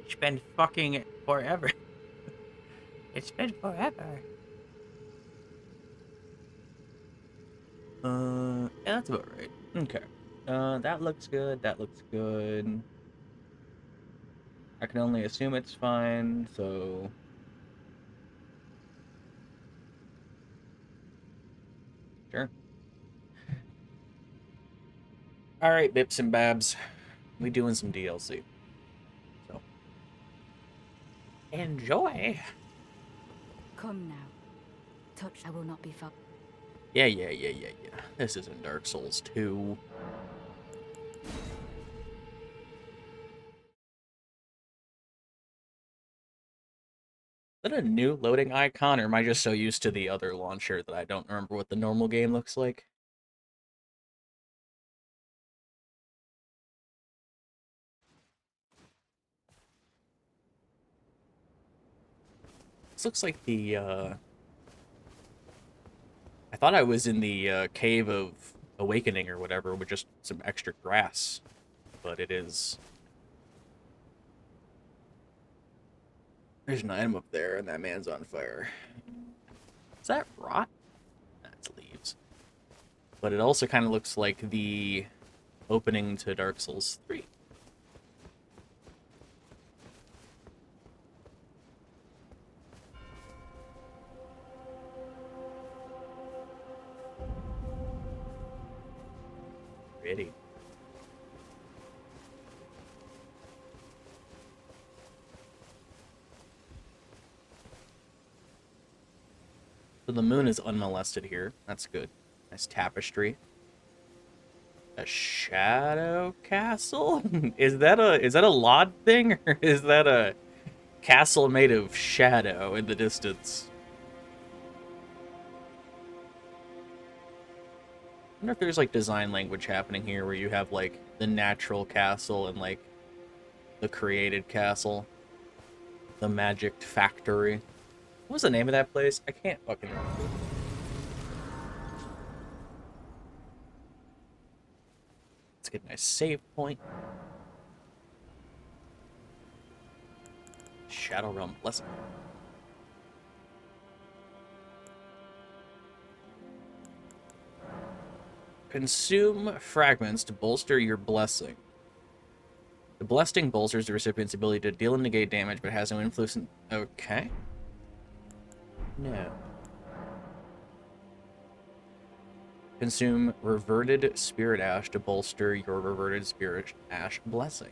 It's been fucking forever. It's been forever. Yeah, that's about right. Okay. That looks good. That looks good. I can only assume it's fine, so sure. All right, Bips and Babs. We doing some DLC. So enjoy. Come now. Touch, I will not be far. Yeah. This isn't Dark Souls 2. Is that a new loading icon, or am I just so used to the other launcher that I don't remember what the normal game looks like? This looks like the, I thought I was in the Cave of Awakening or whatever with just some extra grass, but it is. There's an item up there, and that man's on fire. Is that rot? That's leaves. But it also kind of looks like the opening to Dark Souls 3. Pretty. So the moon is unmolested here. That's good. Nice tapestry. A shadow castle? Is that a Lod thing, or is that a castle made of shadow in the distance? I wonder if there's like design language happening here where you have like the natural castle and like the created castle, the magic factory. What was the name of that place? I can't fucking remember. Let's get a nice save point. Shadow Realm Blessing. Consume fragments to bolster your blessing. The blessing bolsters the recipient's ability to deal and negate damage, but has no influence in. Okay. No. Consume reverted spirit ash to bolster your reverted spirit ash blessing.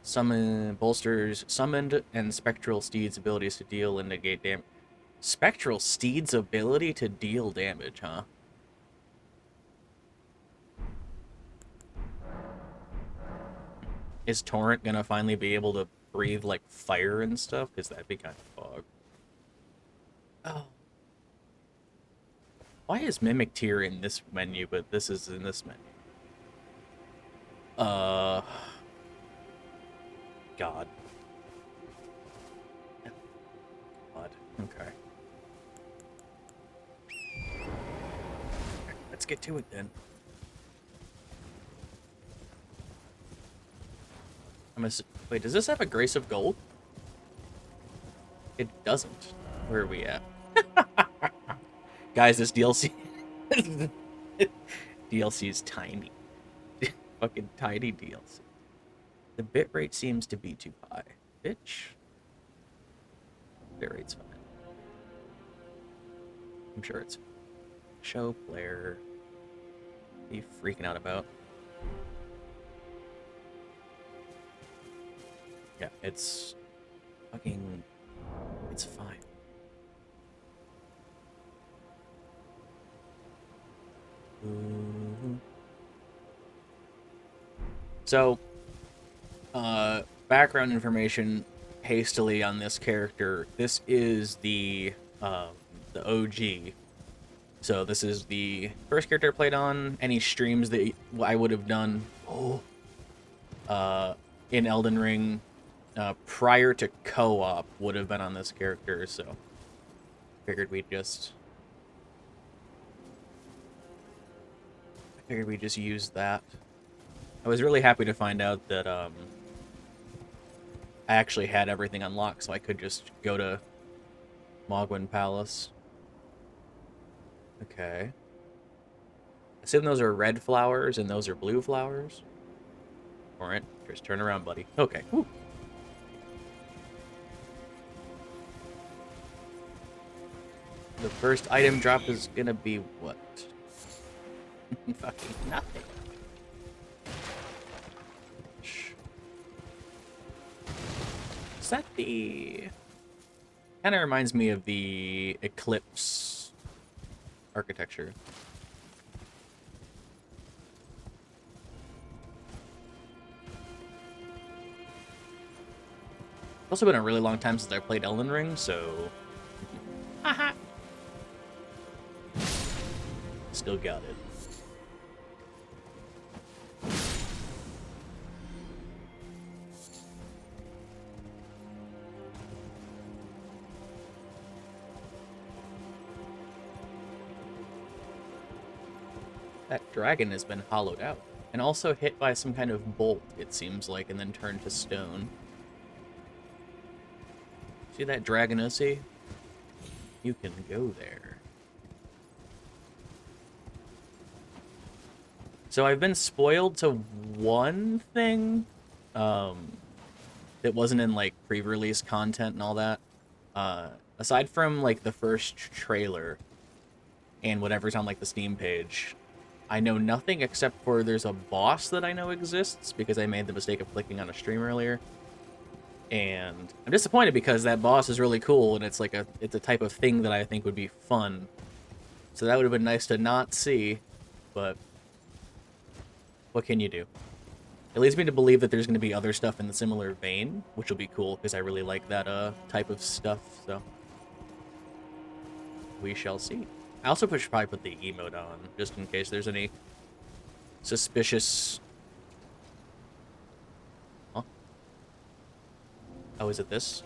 Summon bolsters summoned and spectral steed's abilities to deal and negate damage. Spectral steed's ability to deal damage, huh? Is Torrent gonna finally be able to breathe like fire and stuff? Because that'd be kind of fog. Oh. Why is Mimic Tier in this menu, but this is in this menu? Uh. God. God. Okay. Let's get to it then. I'm gonna. Wait, does this have a Grace of Gold? It doesn't. Where are we at? Guys, this DLC. DLC is tiny. Fucking tiny DLC. The bitrate seems to be too high. Bitch. Bitrate's fine. I'm sure it's show player. What are you freaking out about? Yeah, it's fucking. It's fine. So, background information hastily on this character. This is the OG. So this is the first character I played on. Any streams that I would have done in Elden Ring prior to co-op would have been on this character. So figured we'd just use that. I was really happy to find out that I actually had everything unlocked, so I could just go to Mohg Palace. Okay. Assume those are red flowers and those are blue flowers. Alright, just turn around, buddy. Okay. Woo. The first item drop is gonna be what? Fucking nothing. Is that the... Kind of reminds me of the Eclipse architecture. It's also been a really long time since I played Elden Ring, so... Haha! Still got it. That dragon has been hollowed out. And also hit by some kind of bolt, it seems like, and then turned to stone. See that Dragonosi? You can go there. So I've been spoiled to one thing that wasn't in like pre-release content and all that. Aside from like the first trailer and whatever's on like the Steam page, I know nothing except for there's a boss that I know exists because I made the mistake of clicking on a stream earlier. And I'm disappointed because that boss is really cool and it's like it's a type of thing that I think would be fun. So that would have been nice to not see, but what can you do? It leads me to believe that there's going to be other stuff in the similar vein, which will be cool because I really like that type of stuff, so we shall see. I also should probably put the emote on, just in case there's any suspicious... Huh? Oh, is it this?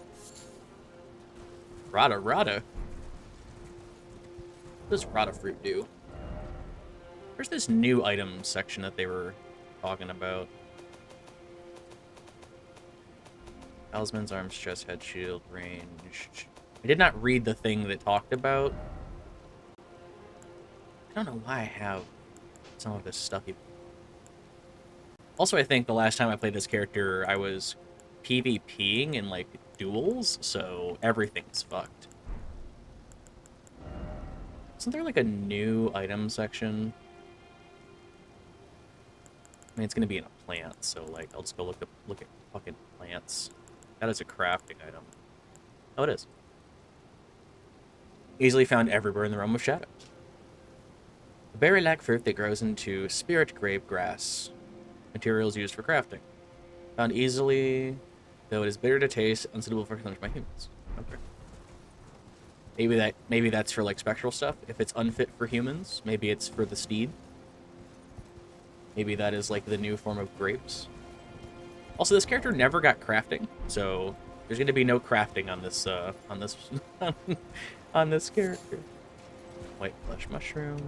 Rada. What does Rada fruit do? Where's this new item section that they were talking about? Talisman's arms, chest, head, shield, range. I did not read the thing that it talked about. I don't know why I have some of this stuff. Also, I think the last time I played this character, I was PvPing in, like, duels, so everything's fucked. Isn't there, like, a new item section? I mean, it's gonna be in a plant, so, like, I'll just go look at fucking plants. That is a crafting item. Oh, it is. Easily found everywhere in the realm of shadows. A berry-like fruit that grows into spirit grave grass. Materials used for crafting. Found easily, though it is bitter to taste, unsuitable for consumption by humans. Okay. Maybe that's for like spectral stuff. If it's unfit for humans, maybe it's for the steed. Maybe that is like the new form of grapes. Also, this character never got crafting, so there's going to be no crafting on this on this character. White flesh mushroom.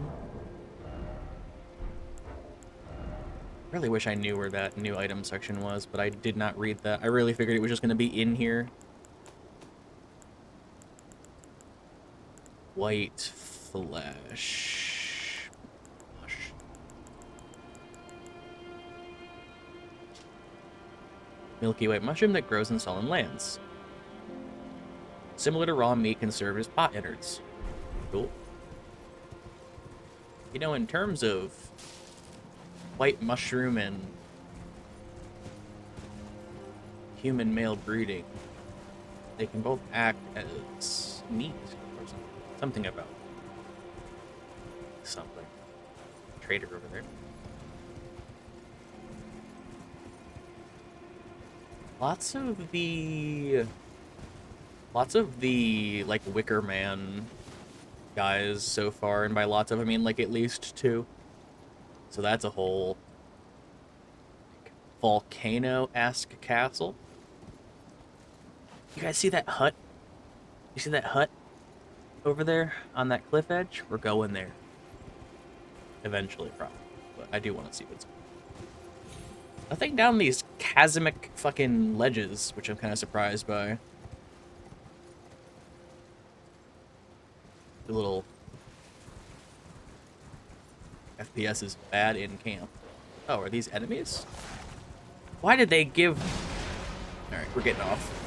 Really wish I knew where that new item section was, but I did not read that. I really figured it was just going to be in here. White flesh. Milky white mushroom that grows in sullen lands. Similar to raw meat, can serve as pot innards. Cool. You know, in terms of white mushroom and human male breeding, they can both act as meat or something. Something about something. Trader over there. Lots of the like Wicker Man guys so far, and by lots of I mean like at least two. So that's a whole like, volcano-esque castle. You guys see that hut? You see that hut over there on that cliff edge? We're going there. Eventually, probably. But I do want to see what's... Nothing down these chasmic fucking ledges, which I'm kind of surprised by. The little FPS is bad in camp. Oh, are these enemies? Why did they give... Alright, we're getting off.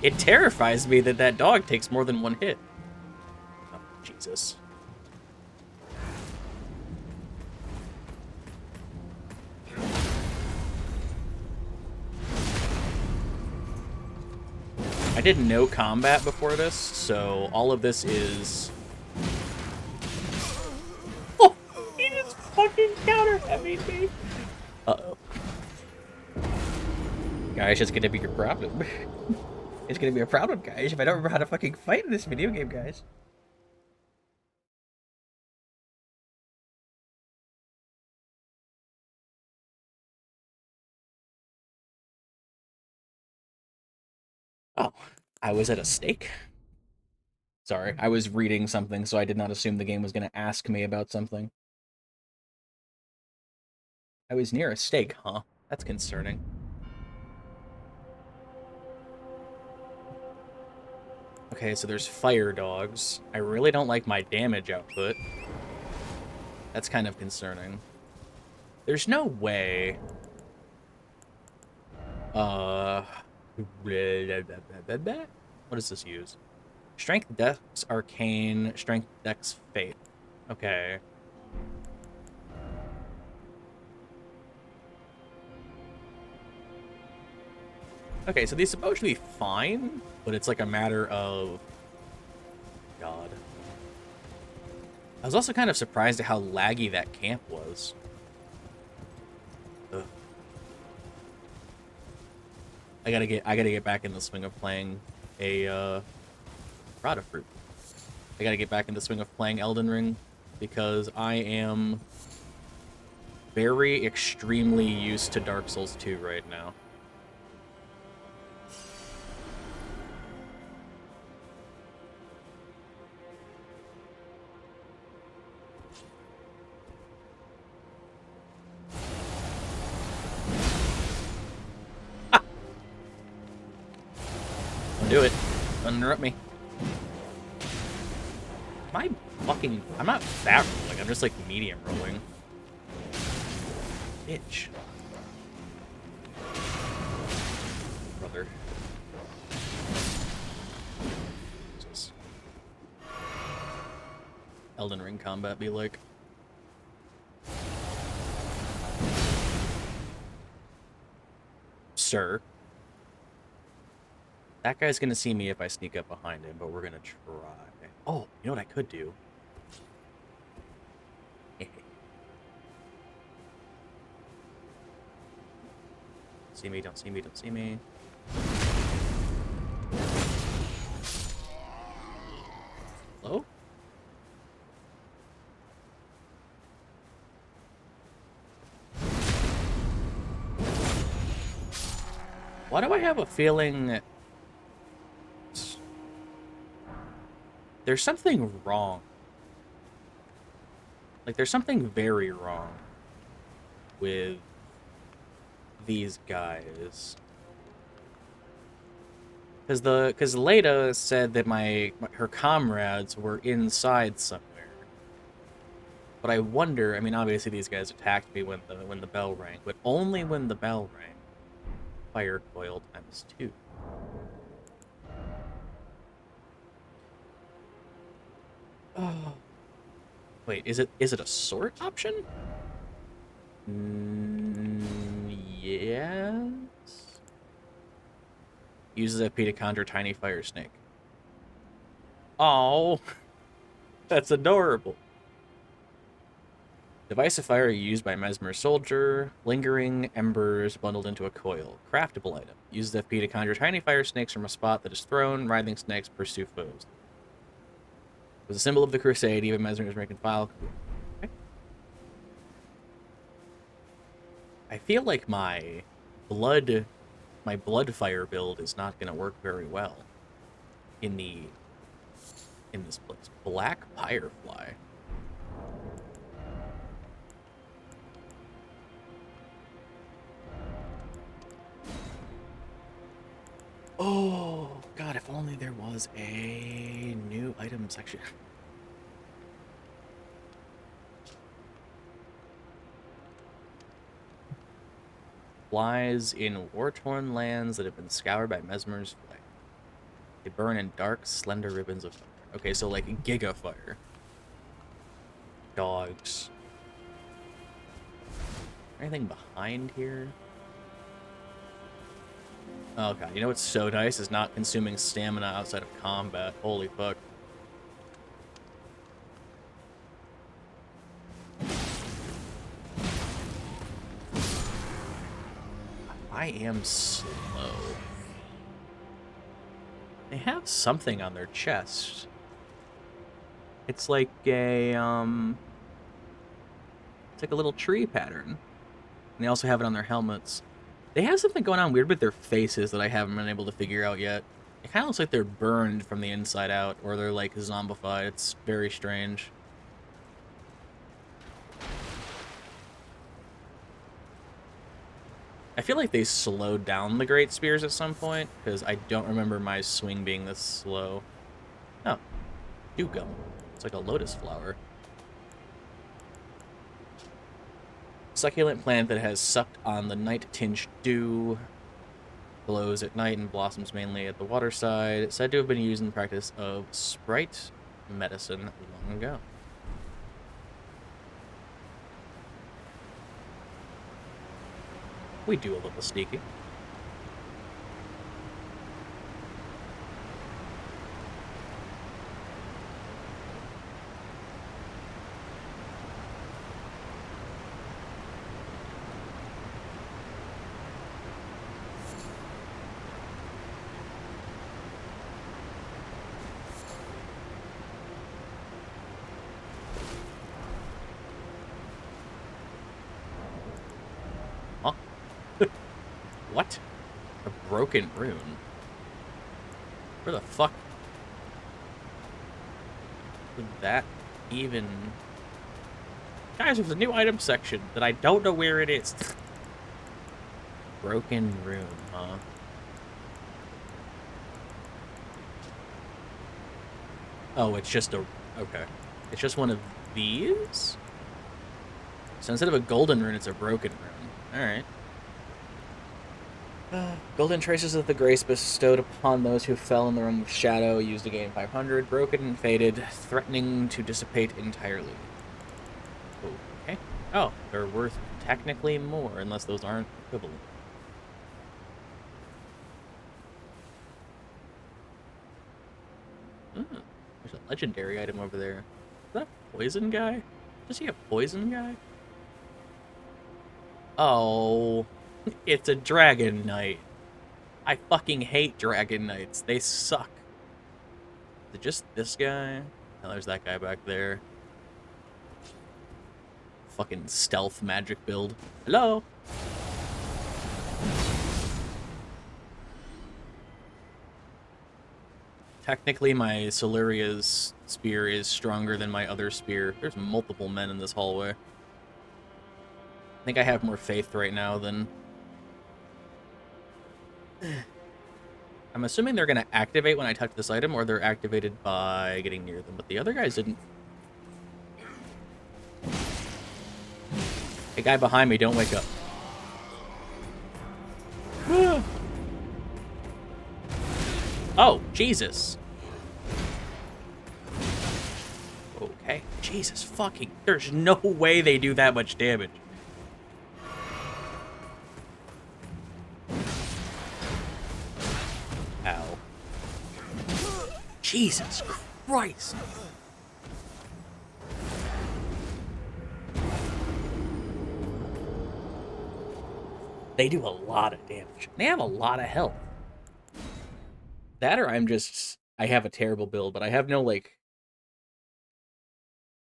It terrifies me that that dog takes more than one hit. Oh, Jesus. I did no combat before this, so all of this is... Oh! He just fucking counter-heavied me! Uh-oh. Guys, it's gonna be your problem. It's gonna be a problem, guys, if I don't remember how to fucking fight in this video game, guys. Oh, I was at a stake? Sorry, I was reading something, so I did not assume the game was gonna ask me about something. I was near a stake, huh? That's concerning. Okay, so there's fire dogs. I really don't like my damage output. That's kind of concerning. There's no way... What does this use? Strength, Dex, Arcane, Strength, Dex, Faith. Okay. Okay, so these supposed to be fine, but it's like a matter of... God. I was also kind of surprised at how laggy that camp was. Ugh. I gotta get back in the swing of playing a Rada Fruit. I gotta get back in the swing of playing Elden Ring because I am very extremely used to Dark Souls 2 right now. Don't do it. Don't interrupt me. I'm not fat rolling, I'm just like medium rolling. Bitch. Brother. Jesus. Elden Ring combat be like. Sir. That guy's gonna see me if I sneak up behind him, but we're gonna try. Oh, you know what I could do? See me, don't see me, don't see me. Hello? Why do I have a feeling there's something wrong? Like, there's something very wrong with these guys. Because Leda said that her comrades were inside somewhere. But I wonder, I mean, obviously these guys attacked me when the bell rang, but only when the bell rang. Fire coil ×2. Oh. Wait, is it a sort option? Yes. Uses FP to conjure tiny fire snake. Oh, that's adorable. Device of fire used by Mesmer Soldier. Lingering embers bundled into a coil. Craftable item. Uses FP to conjure tiny fire snakes from a spot that is thrown. Writhing snakes pursue foes. It was a symbol of the crusade. Even Mesmer is making file. Okay. I feel like my blood fire build is not going to work very well in this place. Black Firefly. Oh, God, if only there was a new item section. Flies in war-torn lands that have been scoured by Mesmer's flame. They burn in dark, slender ribbons of fire. Okay, so like Giga Fire. Dogs. Anything behind here? Oh god, you know what's so nice is not consuming stamina outside of combat. Holy fuck. I am slow. They have something on their chest. It's like a, it's like a little tree pattern. And they also have it on their helmets. They have something going on weird with their faces that I haven't been able to figure out yet. It kind of looks like they're burned from the inside out, or they're like zombified. It's very strange. I feel like they slowed down the Great Spears at some point, because I don't remember my swing being this slow. Oh, dewgum. It's like a lotus flower. Succulent plant that has sucked on the night-tinged dew, glows at night and blossoms mainly at the waterside. Said to have been used in the practice of sprite medicine long ago. We do a little sneaking. Huh? What? A broken rune? Where the fuck would that even... Guys, there's a new item section that I don't know where it is. Broken rune, huh? Oh, it's just a... Okay. It's just one of these? So instead of a golden rune, it's a broken rune. Alright. Golden traces of the grace bestowed upon those who fell in the realm of shadow, used to gain 500, broken and faded, threatening to dissipate entirely. Okay. Oh, they're worth technically more, unless those aren't equivalent. There's a legendary item over there. Is that a poison guy? Does he a poison guy? Oh, it's a dragon knight. I fucking hate dragon knights. They suck. Is it just this guy? Oh, there's that guy back there. Fucking stealth magic build. Hello? Technically, my Soluria's spear is stronger than my other spear. There's multiple men in this hallway. I think I have more faith right now than... I'm assuming they're going to activate when I touch this item, or they're activated by getting near them, but the other guys didn't. Hey, guy behind me, don't wake up. Oh, Jesus. Okay, Jesus fucking... There's no way they do that much damage. Ow. Jesus Christ. They do a lot of damage. They have a lot of health. That or I'm just... I have a terrible build, but I have no, like...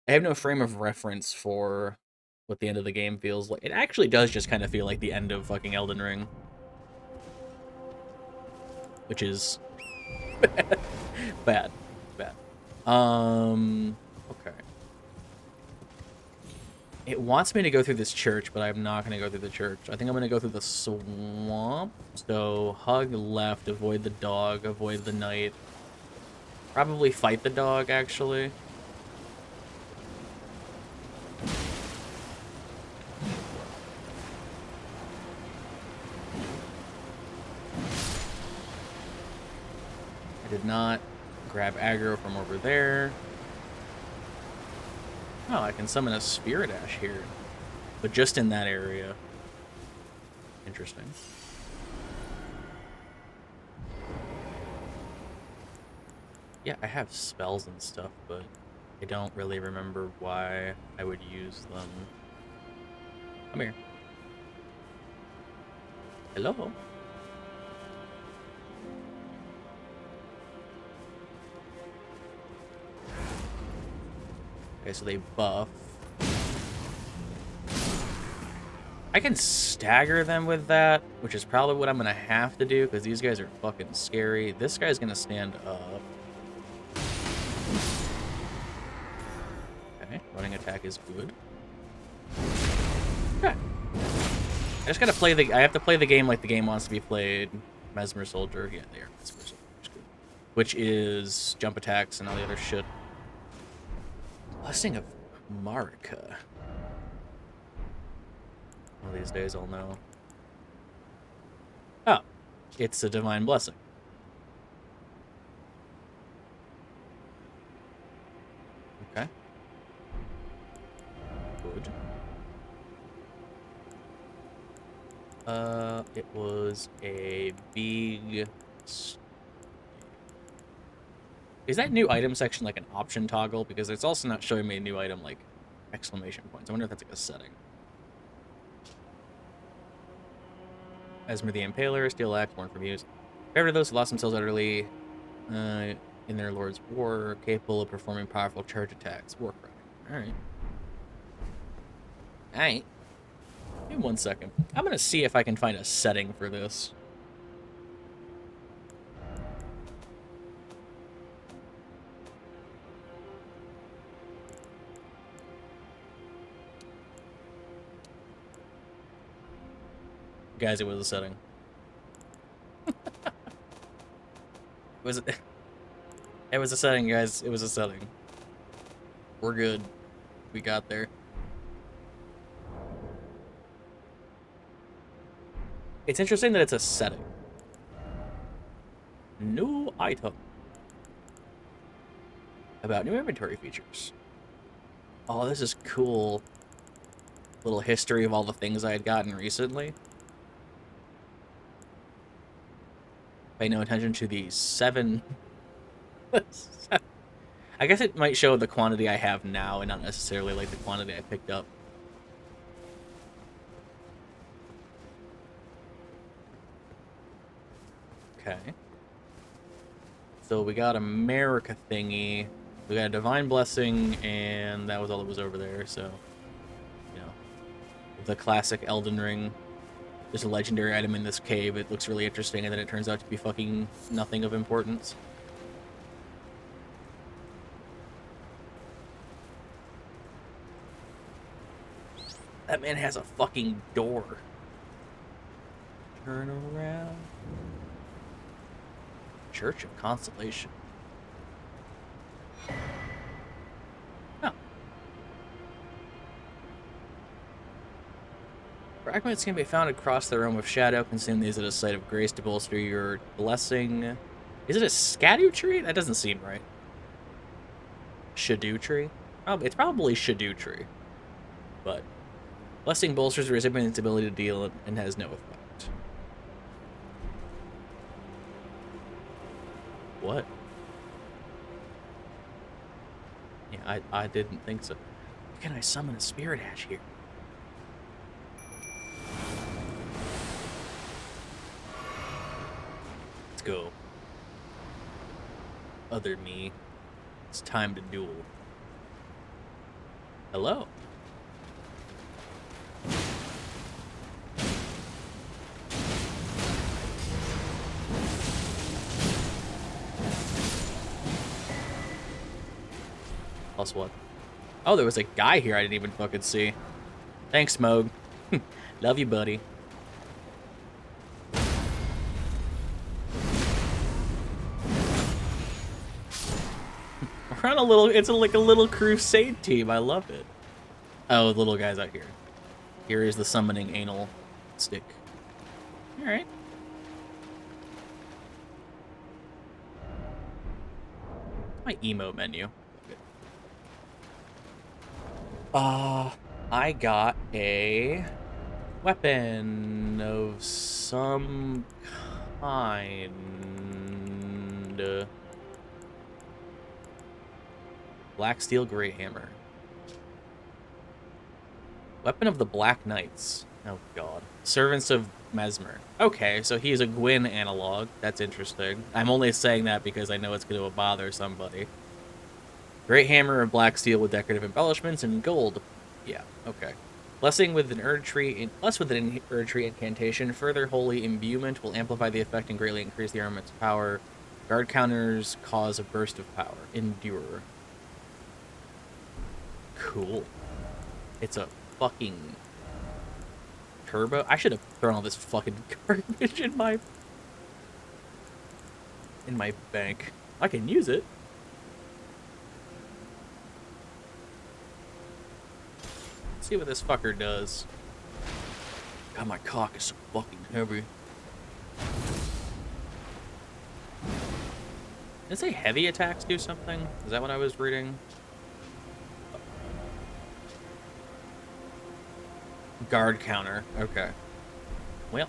I have no frame of reference for what the end of the game feels like. It actually does just kind of feel like the end of fucking Elden Ring. Which is... bad. Bad. Okay. It wants me to go through this church, but I'm not going to go through the church. I think I'm going to go through the swamp. So, hug left, avoid the dog, avoid the knight. Probably fight the dog, actually. I did not grab aggro from over there. Oh, I can summon a Spirit Ash here. But just in that area. Interesting. Yeah, I have spells and stuff, but I don't really remember why I would use them. Come here. Hello? Okay, so they buff. I can stagger them with that, which is probably what I'm going to have to do, because these guys are fucking scary. This guy's going to stand up. Okay, running attack is good. Okay. I just gotta play I have to play the game like the game wants to be played. Mesmer Soldier, yeah, they are Mesmer Soldiers, which is jump attacks and all the other shit. Blessing of Marika. One of these days I'll know. Oh, it's a divine blessing. Okay. Good. It was a big... Is that new item section like an option toggle? Because it's also not showing me a new item like exclamation points. I wonder if that's like a setting. Esmer the Impaler, Steel Axe, born from use. Favorite of those who lost themselves utterly in their Lord's War, capable of performing powerful charge attacks. Warcry. Alright. Alright. Give me 1 second. I'm gonna see if I can find a setting for this. Guys, it was a setting. It was a setting, guys. It was a setting. We're good. We got there. It's interesting that it's a setting. New item. About new inventory features. Oh, this is cool. Little history of all the things I had gotten recently. Pay no attention to the 7... I guess it might show the quantity I have now and not necessarily like the quantity I picked up. Okay. So we got America thingy. We got a Divine Blessing, and that was all that was over there, so... You know. The classic Elden Ring. There's a legendary item in this cave. It looks really interesting, and then it turns out to be fucking nothing of importance. That man has a fucking door. Turn around. Church of Consolation. Oh. Fragments can be found across the realm of shadow. Consume these at a site of grace to bolster your blessing. Is it a Scadu tree? That doesn't seem right. Shadu tree? Oh, it's probably Shadu tree. But blessing bolsters the recipient's ability to deal and has no effect. What? Yeah, I didn't think so. How can I summon a Spirit Ash here? Let's go. Other me. It's time to duel. Hello. Plus what? Oh, there was a guy here I didn't even fucking see. Thanks, Mohg. Love you, buddy. We're on a little, like a little crusade team. I love it. Oh, the little guy's out here. Here is the summoning anal stick. Alright. My emo menu. I got a weapon of some kind. Black steel great hammer. Weapon of the Black Knights. Oh god. Servants of Mesmer. Okay, so he's a Gwyn analog. That's interesting. I'm only saying that because I know it's going to bother somebody. Great hammer of black steel with decorative embellishments and gold. Yeah, okay. Blessing with an Erd-tree, with an Erd-tree incantation. Further holy imbuement will amplify the effect and greatly increase the armament's power. Guard counters cause a burst of power. Endure. Cool. It's a fucking turbo. I should have thrown all this fucking garbage in my bank. I can use it. Let's see what this fucker does. God, my cock is so fucking heavy. Did it say heavy attacks do something? Is that what I was reading? Guard counter. Okay. Well.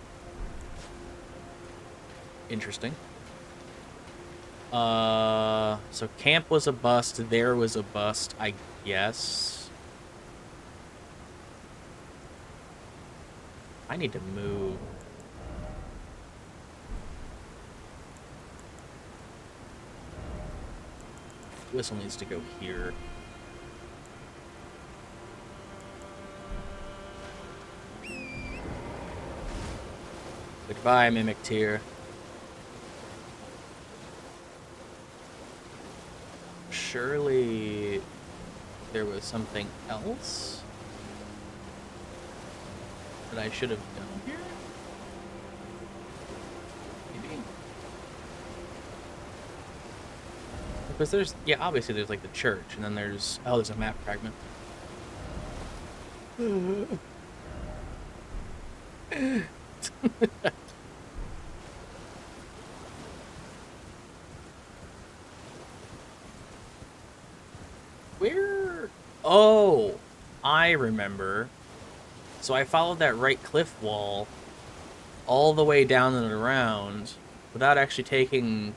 Interesting. So camp was a bust. There was a bust, I guess. I need to move. Whistle needs to go here. Goodbye, Mimic Tier. Surely there was something else that I should have done here? Maybe? Because there's, yeah, obviously there's like the church, and then there's, oh, there's a map fragment. Where? Oh, I remember. So I followed that right cliff wall all the way down and around without actually taking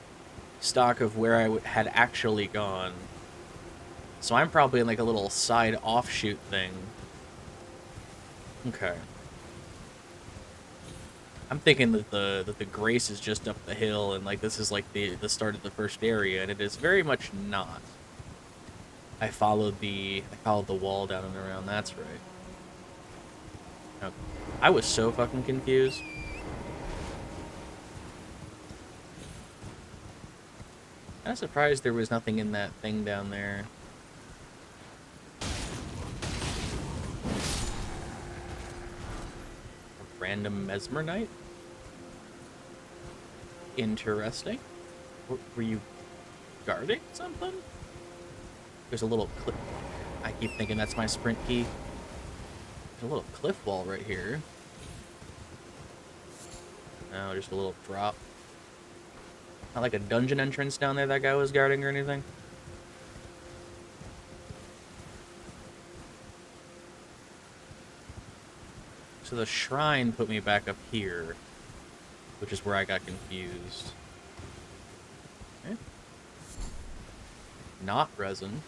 stock of where I had actually gone. So I'm probably in like a little side offshoot thing. Okay. I'm thinking that the Grace is just up the hill and like this is like the start of the first area, and it is very much not. I followed the wall down and around. That's right. Okay. I was so fucking confused. I'm surprised there was nothing in that thing down there. A random Mesmer Knight? Interesting. Were you guarding something? There's a little cliff. I keep thinking that's my sprint key. There's a little cliff wall right here. No, just a little drop. Not like a dungeon entrance down there that guy was guarding or anything. So the shrine put me back up here, which is where I got confused. Okay. Not resin.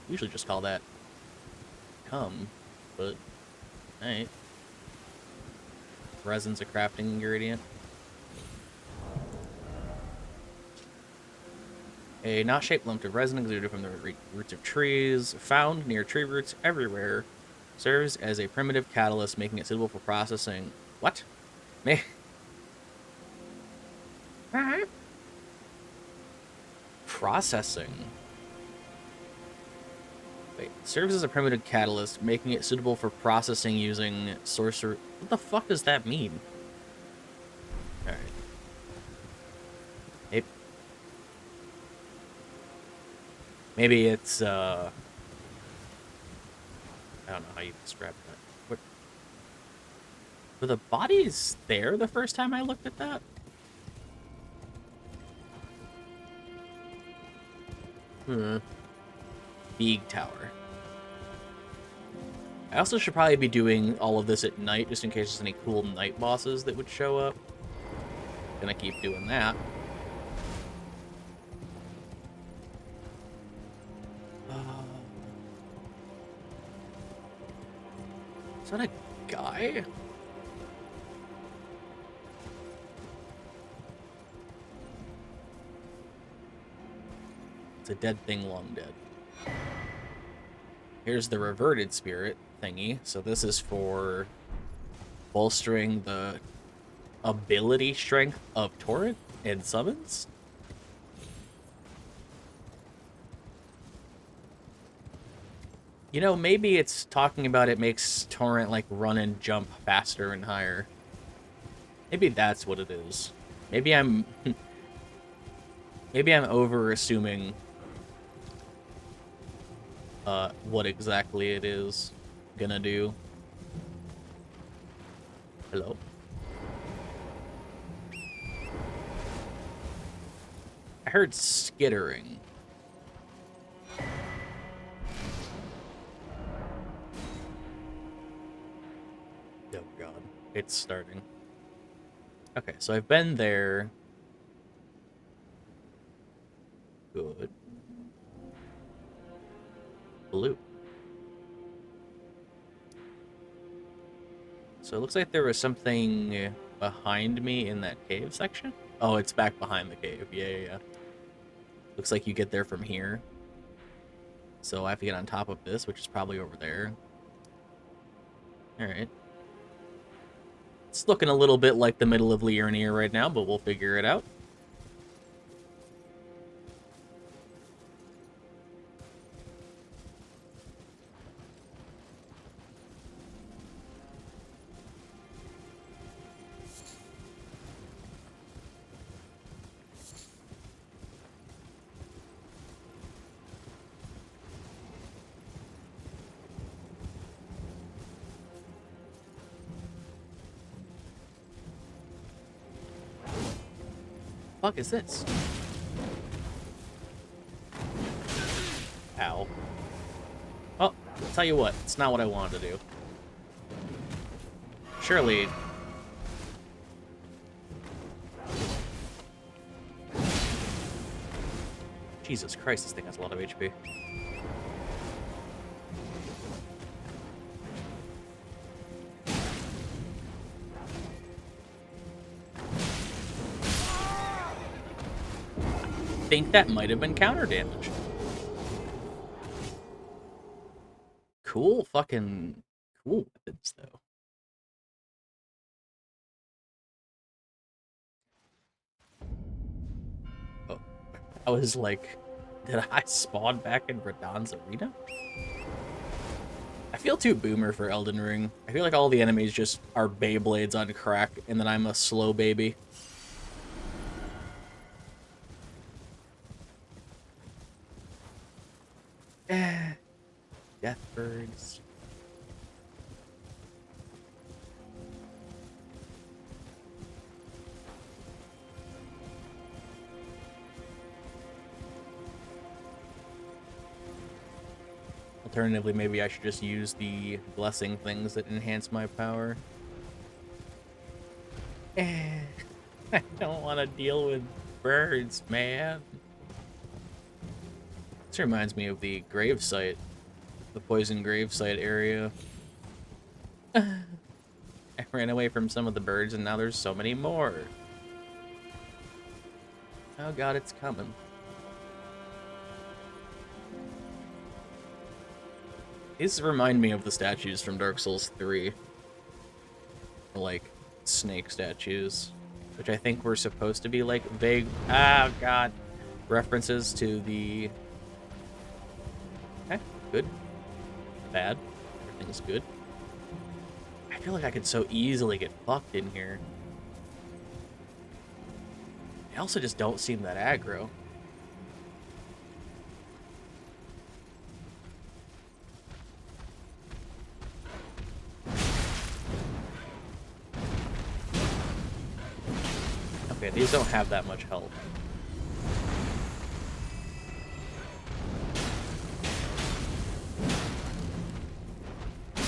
Usually just call that cum, but alright. Resin's a crafting ingredient. A knot-shaped lump of resin exuded from the roots of trees, found near tree roots everywhere, serves as a primitive catalyst, making it suitable for processing. What? Me? Processing. Wait, Serves as a primitive catalyst, making it suitable for processing using sorcerer. What the fuck does that mean? Alright. Maybe it's, I don't know how you describe that. What? Were the bodies there the first time I looked at that? Big Tower. I also should probably be doing all of this at night, just in case there's any cool night bosses that would show up. Gonna keep doing that. Is that a guy? It's a dead thing long dead. Here's the reverted spirit thingy. So this is for bolstering the ability strength of Torrent and summons. You know, maybe it's talking about it makes Torrent like run and jump faster and higher. Maybe that's what it is. Maybe I'm maybe I'm over assuming what exactly it is gonna do. Hello. I heard skittering. Oh god, it's starting. Okay, so I've been there. Good. Blue. So it looks like there was something behind me in that cave section. Oh, it's back behind the cave. Yeah. Looks like you get there from here. So I have to get on top of this, which is probably over there. Alright. It's looking a little bit like the middle of Liurnia right now, but we'll figure it out. Fuck is this? Ow. Oh, I'll tell you what, it's not what I wanted to do. Surely. Jesus Christ, this thing has a lot of HP. I think that might have been counter damage. Cool fucking cool weapons though. Oh, I was like, did I spawn back in Radahn's arena? I feel too boomer for Elden Ring. I feel like all the enemies just are Beyblades on crack, and then I'm a slow baby. Deathbirds. Alternatively, maybe I should just use the blessing things that enhance my power. I don't want to deal with birds, man. This reminds me of the grave site, the poison grave site area. I ran away from some of the birds, and now there's so many more. Oh god, it's coming. These remind me of the statues from Dark Souls 3. Like, snake statues. Which I think were supposed to be, like, vague... Oh, God. References to the... Okay, good. bad. Everything's good. I feel like I could so easily get fucked in here. They also just don't seem that aggro. Okay, these don't have that much health.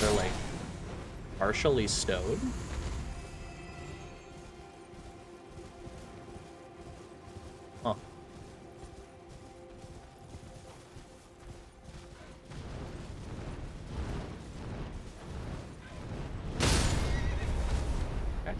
They're like partially stowed. Huh. Okay.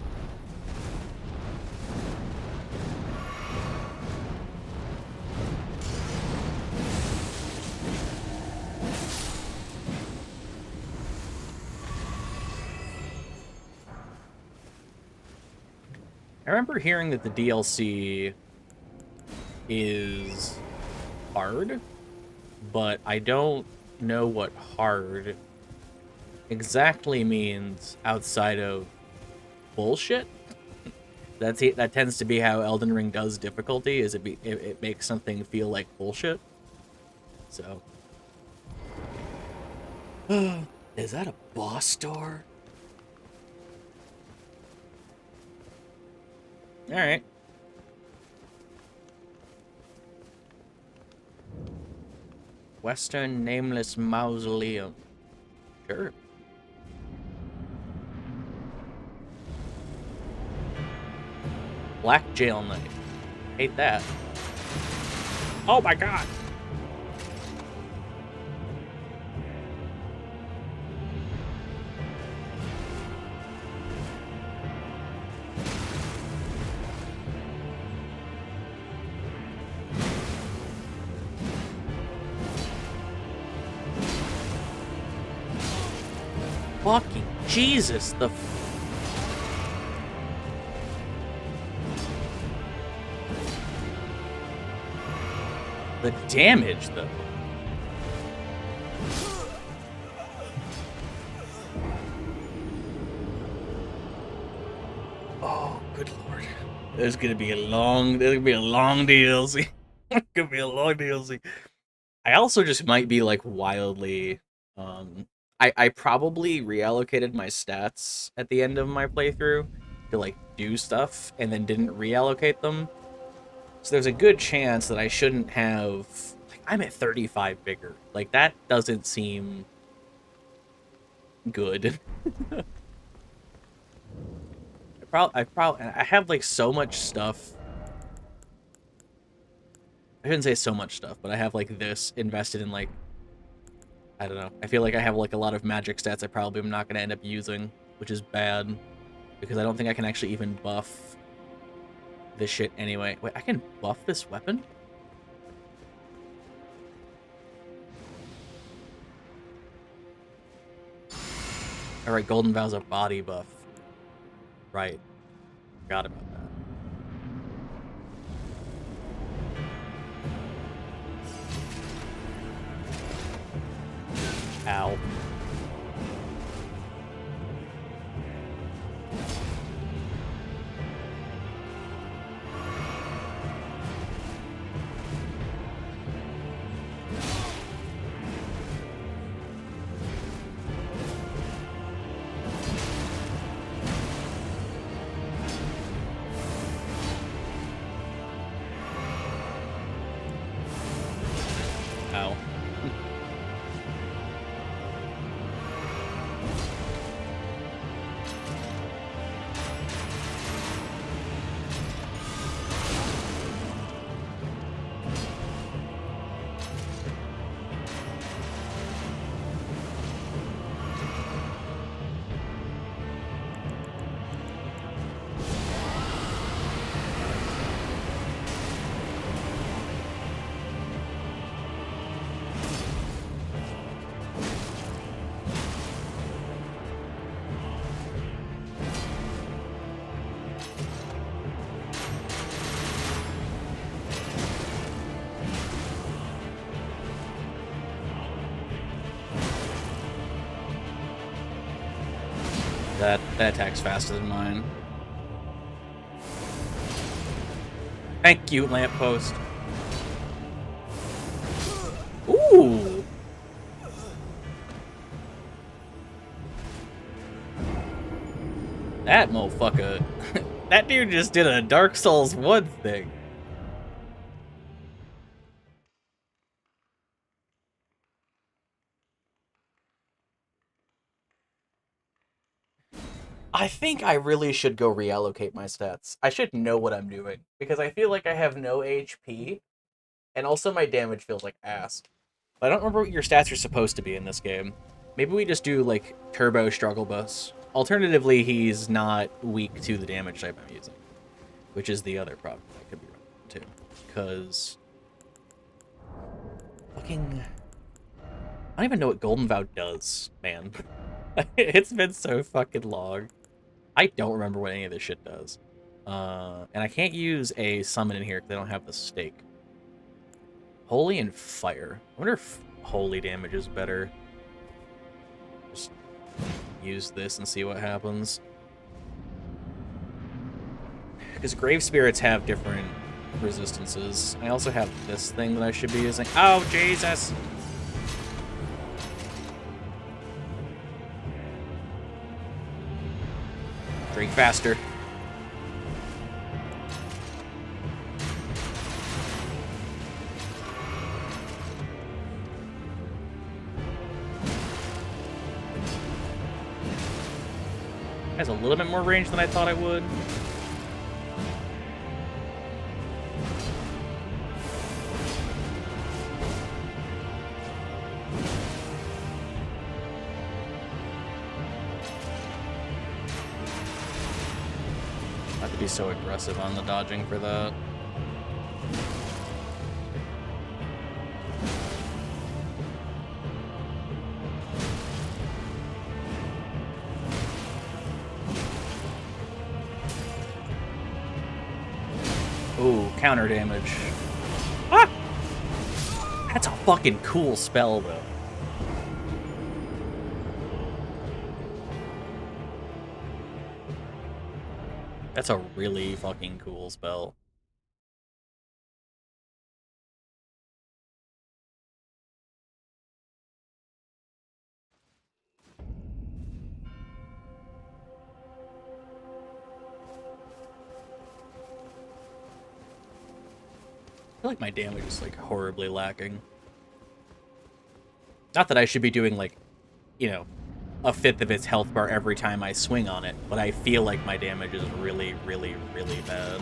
I remember hearing that the DLC is hard, but I don't know what hard exactly means outside of bullshit. That tends to be how Elden Ring does difficulty, is it makes something feel like bullshit. So, is that a boss door? All right. Western Nameless Mausoleum. Sure. Black Jail Knight. Hate that. Oh my god! Fucking Jesus, the damage, though. Oh, good lord. There's gonna be a long DLC. It's gonna be a long DLC. I also just might be like wildly I probably reallocated my stats at the end of my playthrough to like do stuff and then didn't reallocate them. So there's a good chance that I shouldn't have like I'm at 35 vigor. Like that doesn't seem good. I have like so much stuff. I shouldn't say so much stuff, but I have like this invested in like I don't know. I feel like I have like a lot of magic stats I probably am not going to end up using, which is bad because I don't think I can actually even buff this shit anyway. Wait, I can buff this weapon? All right, Golden Vow's a body buff. Right. Forgot about that. Ow. Ow. That attack's faster than mine. Thank you, lamppost. Ooh! That motherfucker. That dude just did a Dark Souls 1 thing. I think I really should go reallocate my stats. I should know what I'm doing, because I feel like I have no HP, and also my damage feels like ass. But I don't remember what your stats are supposed to be in this game. Maybe we just do, like, Turbo Struggle Bus. Alternatively, he's not weak to the damage type I'm using, which is the other problem I could be running into. Because... fucking... I don't even know what Golden Vow does, man. It's been so fucking long. I don't remember what any of this shit does. And I can't use a summon in here because I don't have the stake. Holy and Fire. I wonder if Holy damage is better. Just use this and see what happens. Because Grave Spirits have different resistances. I also have this thing that I should be using. Oh, Jesus! Drink faster. Has a little bit more range than I thought I would. I have to be so aggressive on the dodging for that. Ooh, counter damage. Ah! That's a fucking cool spell, though. That's a really fucking cool spell. I feel like my damage is, like, horribly lacking. Not that I should be doing, like, you know, a fifth of its health bar every time I swing on it, but I feel like my damage is really, really, really bad.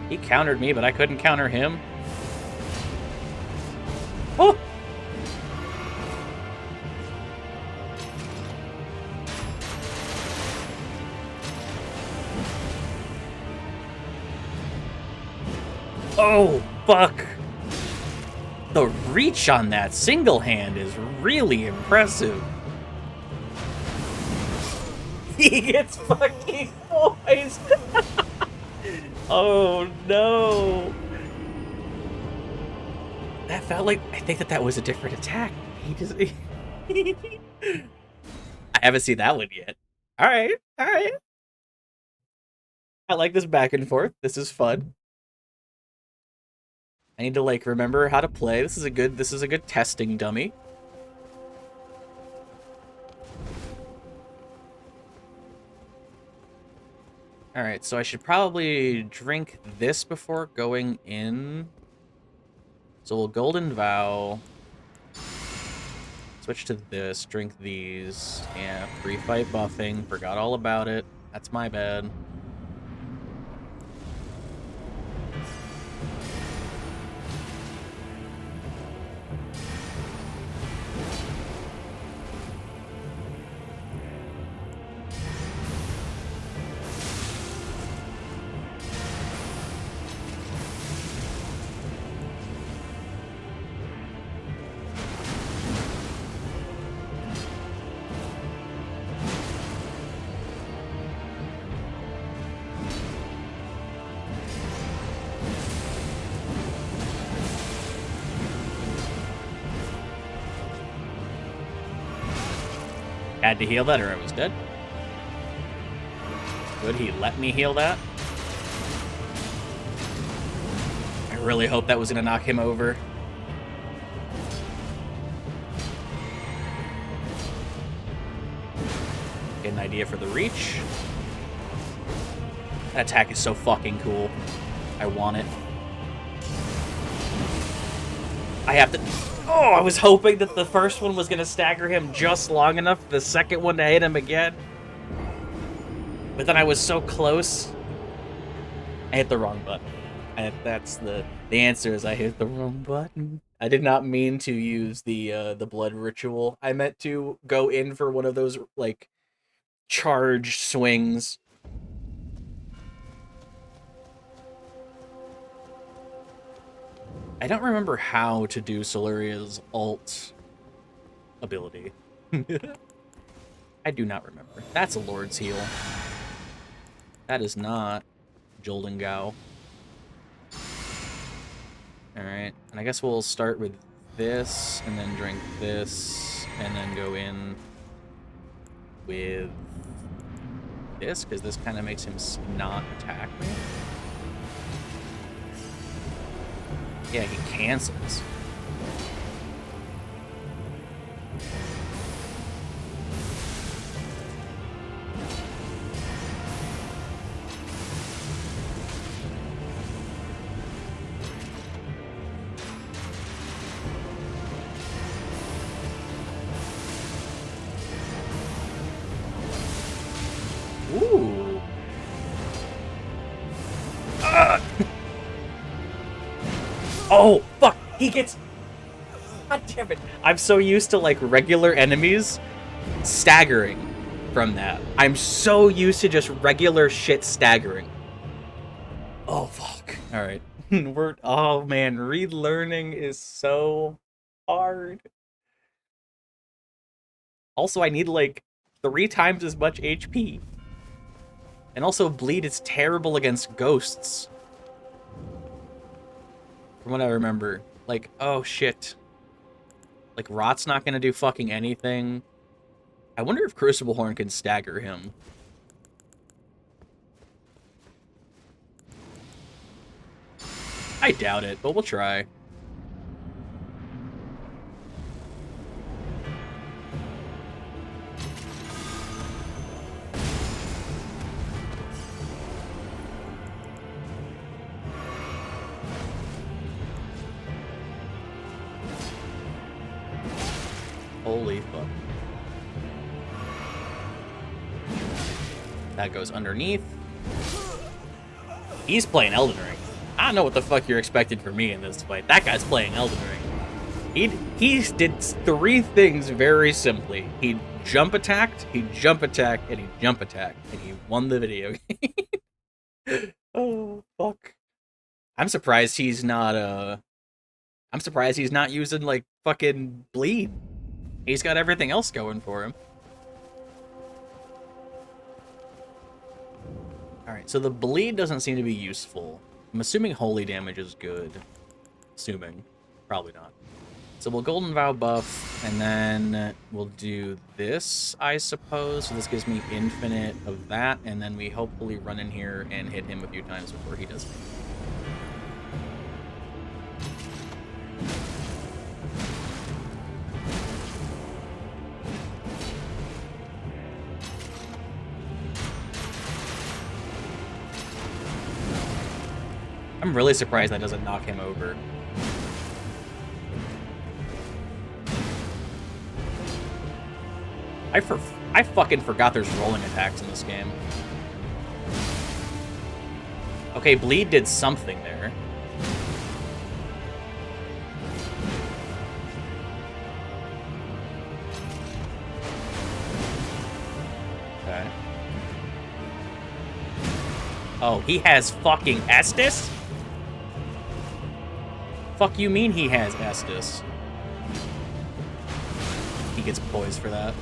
He countered me, but I couldn't counter him. Oh! Oh, fuck! The reach on that single hand is really impressive. He gets fucking poised! Oh no! That felt like... I think that was a different attack. He just... I haven't seen that one yet. Alright, alright. I like this back and forth. This is fun. I need to, like, remember how to play. This is a good testing dummy. Alright, so I should probably drink this before going in. So we'll Golden Vow. Switch to this, drink these. Yeah, free fight buffing. Forgot all about it. That's my bad. Had to heal that or I was dead. Good, he let me heal that. I really hope that was gonna knock him over. Get an idea for the reach. That attack is so fucking cool. I want it. I have to... Oh, I was hoping that the first one was going to stagger him just long enough for the second one to hit him again. But then I was so close. I hit the wrong button. And that's the answer is I hit the wrong button. I did not mean to use the blood ritual. I meant to go in for one of those, like, charge swings. I don't remember how to do Soluria's ult ability. I do not remember. That's a Lord's Heal. That is not Joldengao. Alright, and I guess we'll start with this, and then drink this, and then go in with this, because this kind of makes him not attack me. Yeah, he cancels. Ooh. Oh, fuck! He gets... God damn it. I'm so used to, like, regular enemies staggering from that. I'm so used to just regular shit staggering. Oh, fuck. Alright. Oh, man. Relearning is so hard. Also, I need, like, 3 times as much HP. And also, Bleed is terrible against ghosts. From what I remember. Like, oh shit. Like, Rot's not gonna do fucking anything. I wonder if Crucible Horn can stagger him. I doubt it, but we'll try. Holy fuck. That goes underneath. He's playing Elden Ring. I don't know what the fuck you're expecting from me in this fight. That guy's playing Elden Ring. He did 3 things very simply. He jump attacked, and he jump attacked, and he won the video game. Oh, fuck. I'm surprised he's not using, like, fucking Bleed. He's got everything else going for him. Alright, so the Bleed doesn't seem to be useful. I'm assuming holy damage is good. Assuming. Probably not. So we'll Golden Vow buff, and then we'll do this, I suppose. So this gives me infinite of that, and then we hopefully run in here and hit him a few times before he does. I'm really surprised that doesn't knock him over. I fucking forgot there's rolling attacks in this game. Okay, Bleed did something there. Okay. Oh, he has fucking Estus? Fuck you mean he has Estus? He gets poised for that.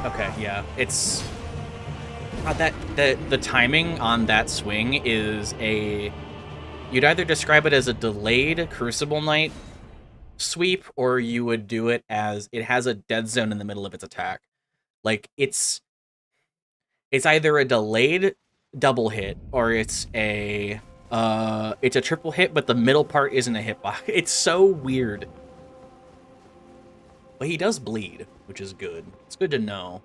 Okay, yeah, it's... the timing on that swing is a... You'd either describe it as a delayed Crucible Knight sweep, or you would do it as it has a dead zone in the middle of its attack. Like it's either a delayed double hit or it's a triple hit, but the middle part isn't a hitbox. It's so weird. But he does bleed, which is good. It's good to know.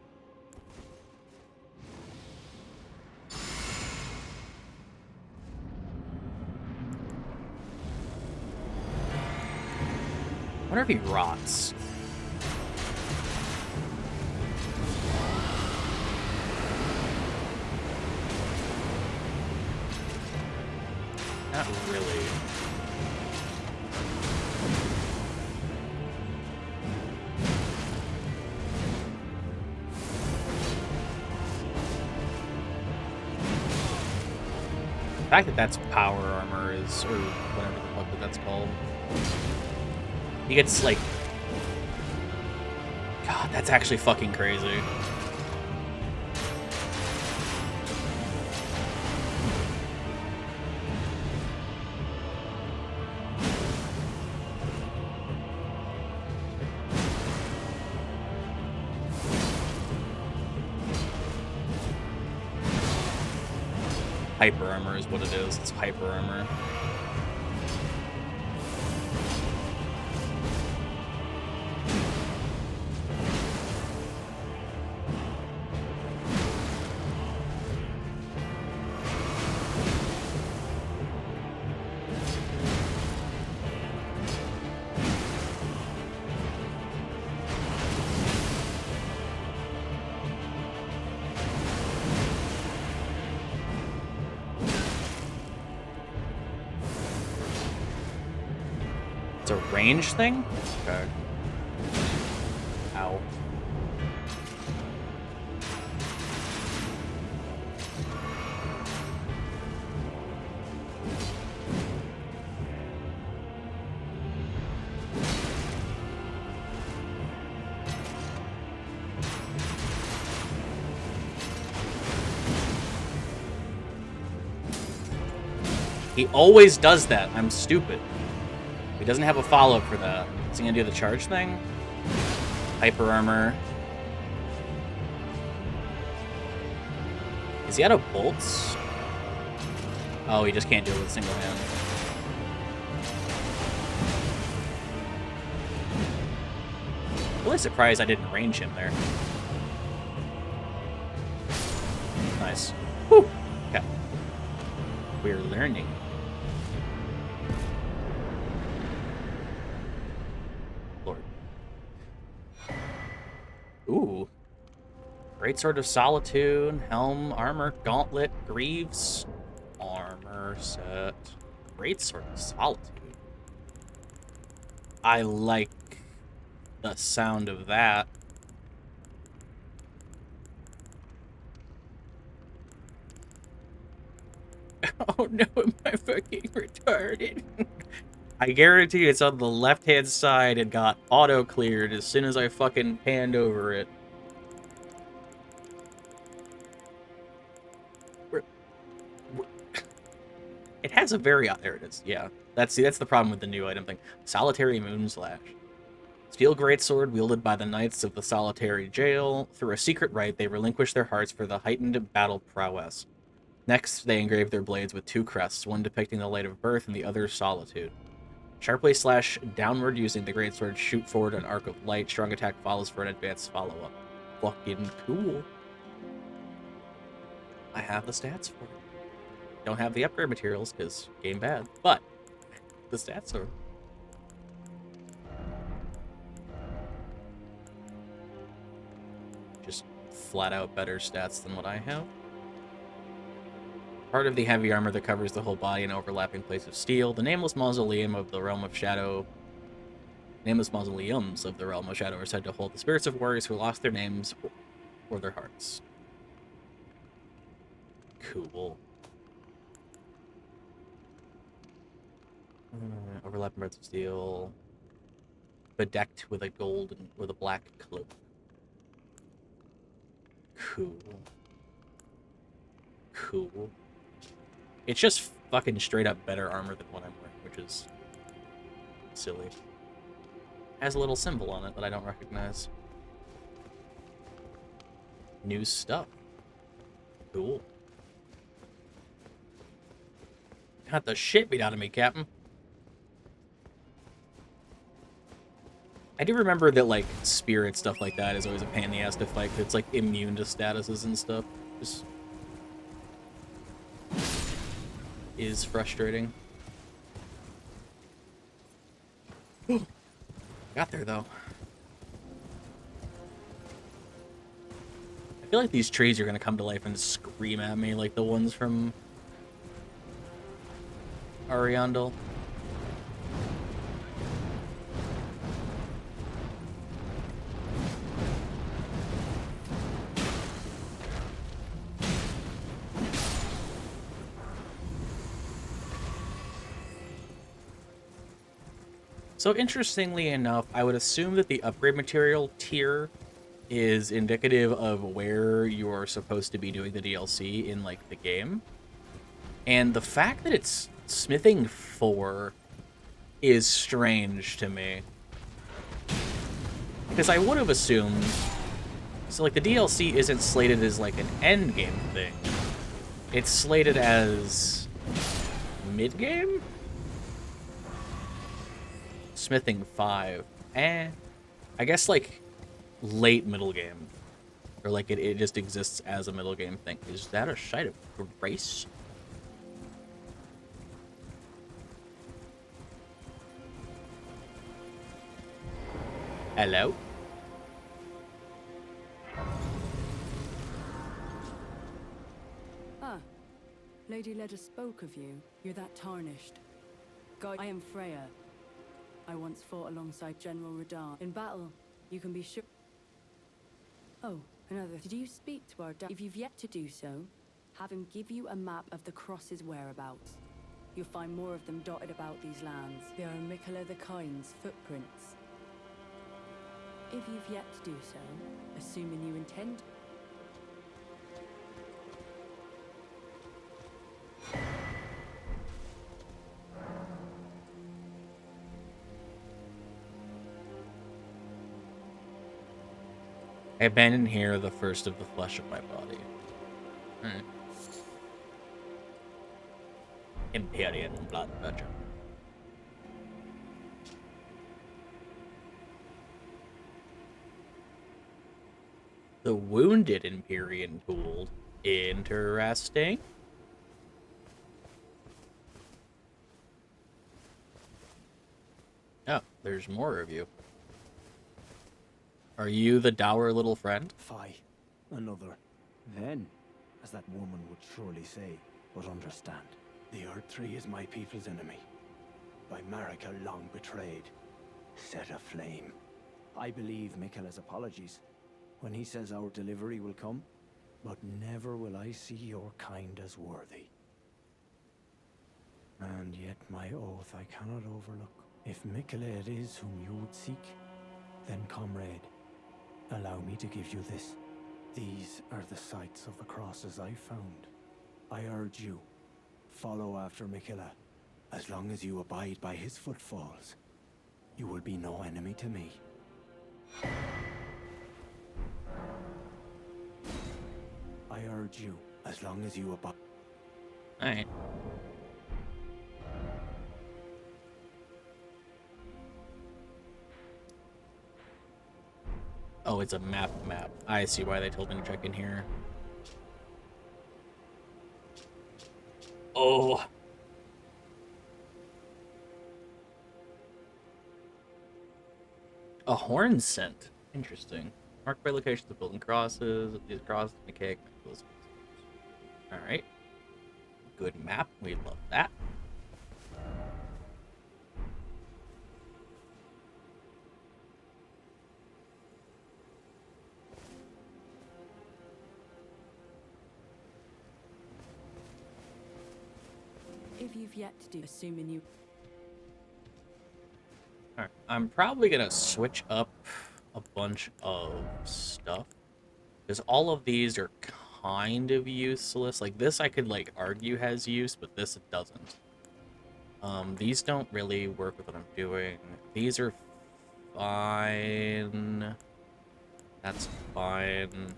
I wonder if he rots. Not really. The fact that that's power armor is, or whatever the fuck that's called. He gets, like... God, that's actually fucking crazy. Hyper armor is what it is. It's hyper armor. It's a range thing? Okay. Ow. He always does that. I'm stupid. He doesn't have a follow-up for that. Is he gonna do the charge thing? Hyper armor. Is he out of bolts? Oh, he just can't do it with single hand. I'm really surprised I didn't range him there. Nice. Whew. Okay. We're learning. Lord. Ooh. Great Sword of Solitude, Helm, Armor, Gauntlet, Greaves, Armor set. Great Sword of Solitude. I like the sound of that. Oh no, am I fucking retarded? I guarantee it's on the left-hand side and got auto-cleared as soon as I fucking panned over it. It has a very... There it is, yeah. That's the problem with the new item thing. Solitary Moonslash. Steel greatsword wielded by the Knights of the Solitary Jail. Through a secret rite, they relinquish their hearts for the heightened battle prowess. Next, they engrave their blades with two crests, one depicting the light of birth and the other solitude. Sharply slash downward using the greatsword, shoot forward an arc of light. Strong attack follows for an advanced follow-up. Fucking cool. I have the stats for it. Don't have the upgrade materials, because game bad, but the stats are... just flat-out better stats than what I have. Part of the heavy armor that covers the whole body and overlapping plates of steel. The nameless mausoleum of the realm of shadow. Nameless mausoleums of the realm of shadow are said to hold the spirits of warriors who lost their names or their hearts. Cool. Overlapping parts of steel. Bedecked with a black cloak. Cool. Cool. It's just fucking straight up better armor than what I'm wearing, which is silly. Has a little symbol on it that I don't recognize. New stuff. Cool. Got the shit beat out of me, Captain. I do remember that, like, spirit stuff like that is always a pain in the ass to fight, 'cause it's, like, immune to statuses and stuff. Just is frustrating. Got there, though. I feel like these trees are gonna come to life and scream at me like the ones from Ariandel. So interestingly enough, I would assume that the upgrade material tier is indicative of where you're supposed to be doing the DLC in, like, the game. And the fact that it's smithing 4 is strange to me. Because I would have assumed... So, like, the DLC isn't slated as, like, an endgame thing. It's slated as... mid-game? Smithing 5. I guess, like, late middle game. Or, like, it just exists as a middle game thing. Is that a shite of grace? Hello? Ah, Lady Leda spoke of you. You're that tarnished. God, I am Freya. I once fought alongside General Radahn. In battle, you can be sure... Oh, another. Did you speak to our If you've yet to do so, have him give you a map of the Cross's whereabouts. You'll find more of them dotted about these lands. They are Mikola the Kind's footprints. If you've yet to do so, assuming you intend... I abandoned here the first of the flesh of my body. Empyrean blood virgin. The wounded Empyrean pooled. Interesting. Oh, there's more of you. Are you the dour little friend? Fie, another. Then, as that woman would surely say, but understand, the Earth Tree is my people's enemy. By Marika long betrayed, set aflame. I believe Mikela's apologies when he says our delivery will come, but never will I see your kind as worthy. And yet my oath I cannot overlook. If Mikela it is whom you would seek, then comrade, allow me to give you this. These are the sites of the crosses I found. I urge you, follow after Mikela. As long as you abide by his footfalls, you will be no enemy to me. I urge you, as long as you abide... Alright. Oh, it's a map. I see why they told me to check in here. Oh. A horn scent. Interesting. Marked by locations of building crosses. These crosses, mechanic. Alright. Good map. We love that. If you've yet to do, assuming you... Alright, I'm probably gonna switch up a bunch of stuff. Because all of these are kind of useless. Like, this I could, like, argue has use, but this it doesn't. These don't really work with what I'm doing. These are fine. That's fine.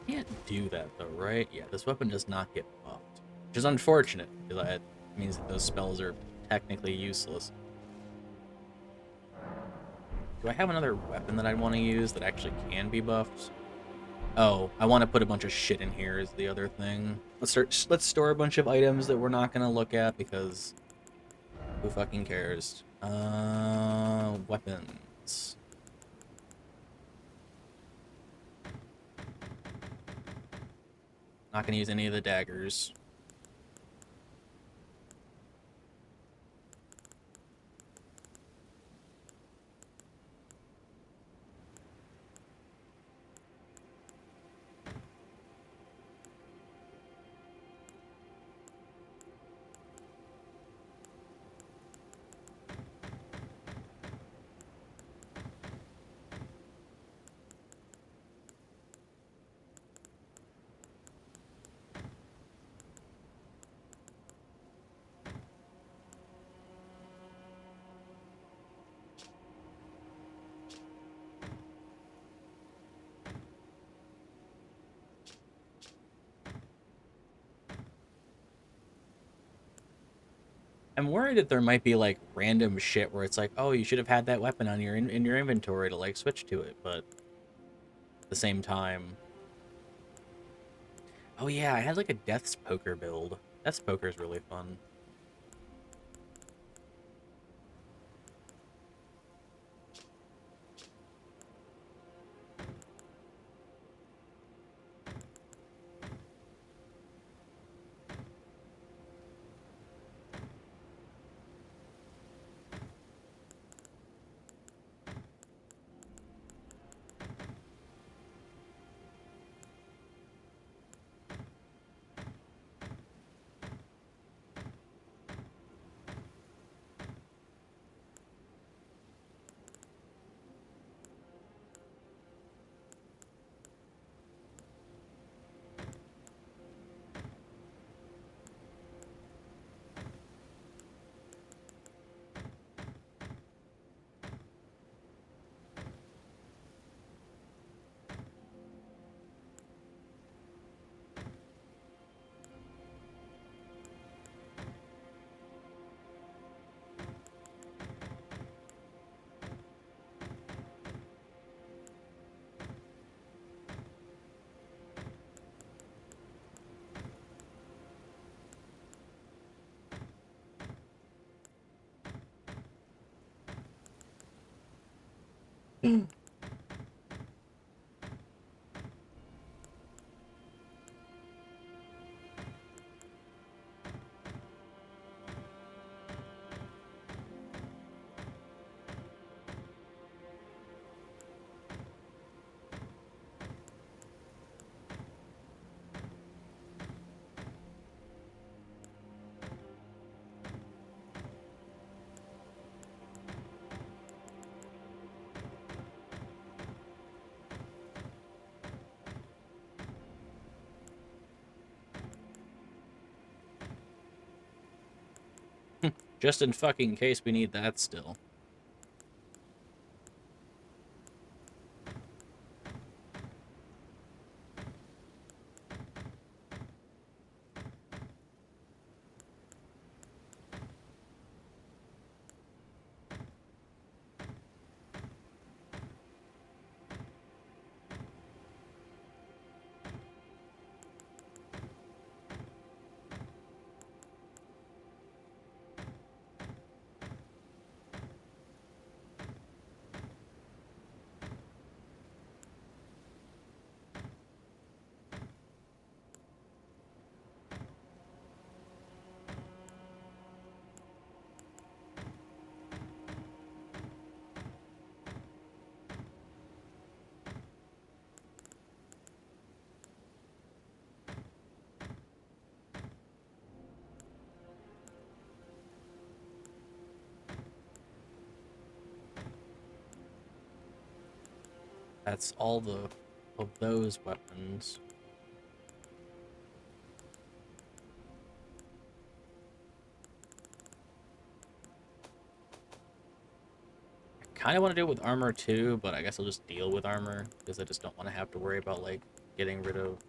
Can't do that though, right? Yeah, this weapon does not get buffed, which is unfortunate because that means that those spells are technically useless. Do I have another weapon that I want to use that actually can be buffed? Oh, I want to put a bunch of shit in here is the other thing. Let's store a bunch of items that we're not gonna look at because who fucking cares? Weapons. Not gonna use any of the daggers. I'm worried that there might be like random shit where it's like, oh, you should have had that weapon on your in your inventory to like switch to it, but at the same time, oh yeah, I had like a Death's Poker build. Death's Poker is really fun. Just in fucking case we need that still. That's all of those weapons. I kind of want to do it with armor too, but I guess I'll just deal with armor because I just don't want to have to worry about like getting rid of.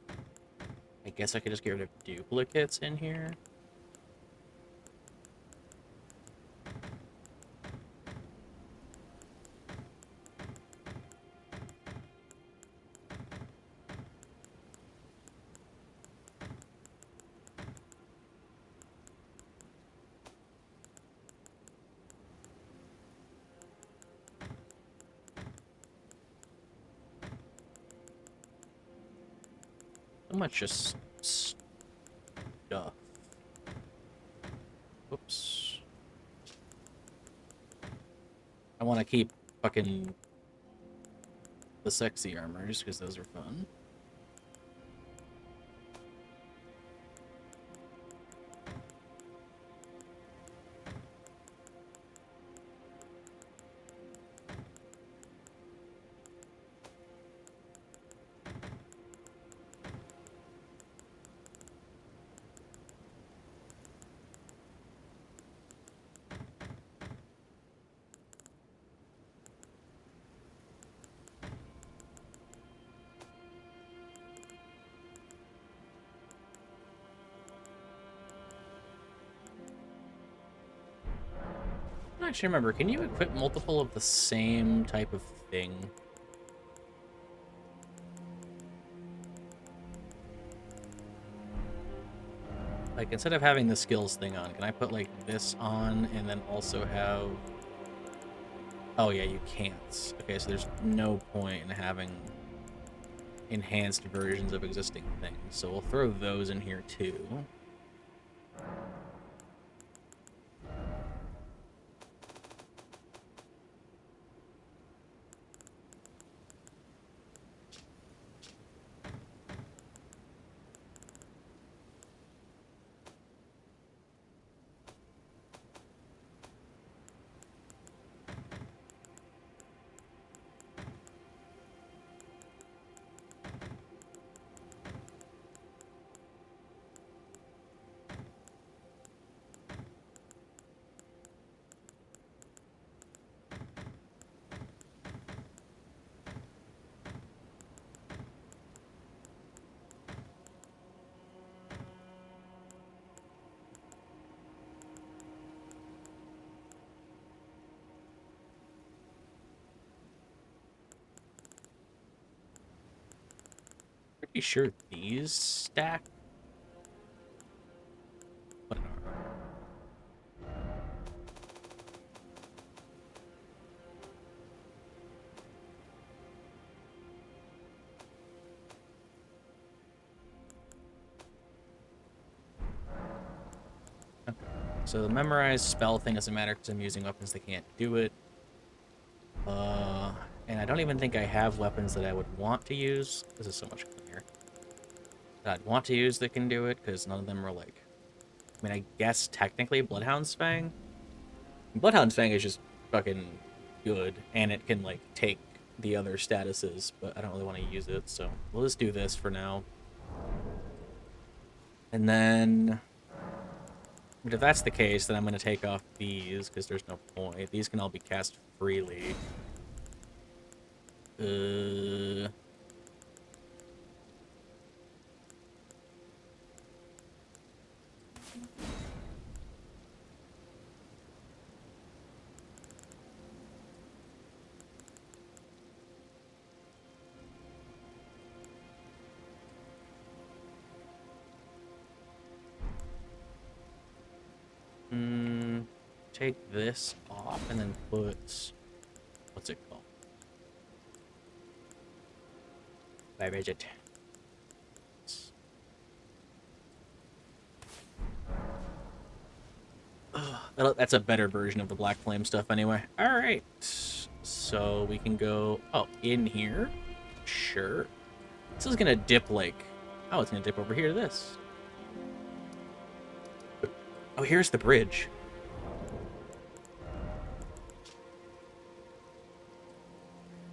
I guess I could just get rid of duplicates in here. So much just stuff. Whoops. I want to keep fucking the sexy armors because those are fun. I don't actually remember. Can you equip multiple of the same type of thing? Like, instead of having the skills thing on, can I put, like, this on and then also have... Oh, yeah, you can't. Okay, so there's no point in having enhanced versions of existing things. So we'll throw those in here, too. Pretty sure these stack. What an armor. Okay. So the memorized spell thing doesn't matter because I'm using weapons that can't do it. And I don't even think I have weapons that I would want to use. This is so much cleaner. That I'd want to use that can do it because none of them are like. I mean, I guess technically Bloodhound's Fang. Bloodhound's Fang is just fucking good, and it can like take the other statuses, but I don't really want to use it, so we'll just do this for now. And then, but if that's the case, then I'm going to take off these because there's no point. These can all be cast freely. Take this off and then put, what's it called? Rigid. That's a better version of the Black Flame stuff anyway. Alright. So we can go, oh, in here? Sure. This is gonna dip like, oh, it's gonna dip over here to this. Oh, here's the bridge.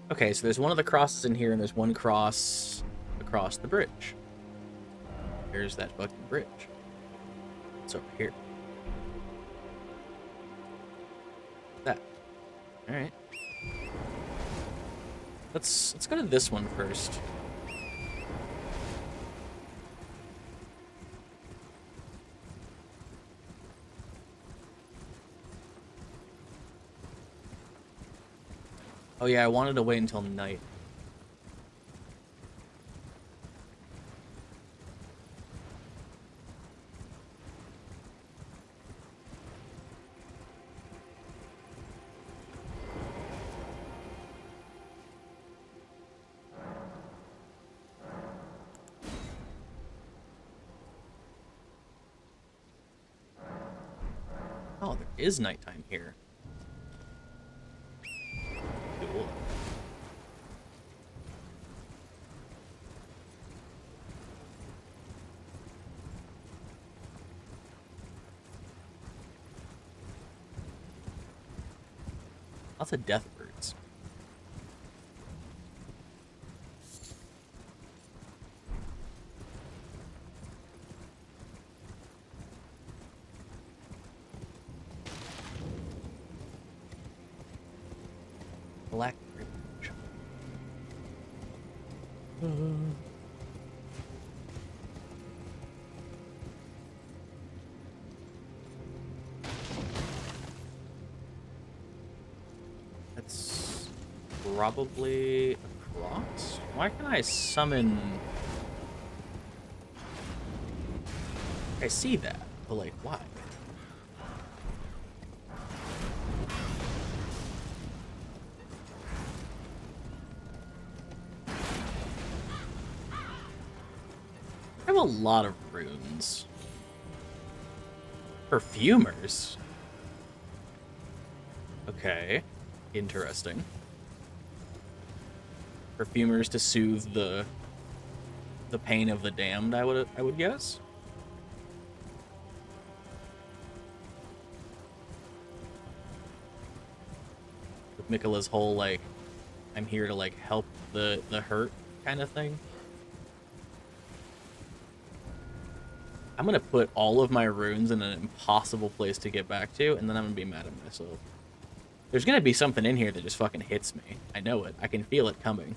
Okay, so there's one of the crosses in here, and there's one cross across the bridge. There's that fucking bridge. It's over here. That. All right. Let's go to this one first. Oh yeah, I wanted to wait until night. Oh, there is nighttime here. Cool. Lots of death birds. Black bridge. That's probably across. Why can I summon? I see that, but like, why? I have a lot of runes. Perfumers. Okay, interesting. Perfumers to soothe the pain of the damned. I would guess. With Miquella's whole like, I'm here to like help the hurt kind of thing. I'm gonna put all of my runes in an impossible place to get back to, and then I'm gonna be mad at myself. There's gonna be something in here that just fucking hits me. I know it. I can feel it coming.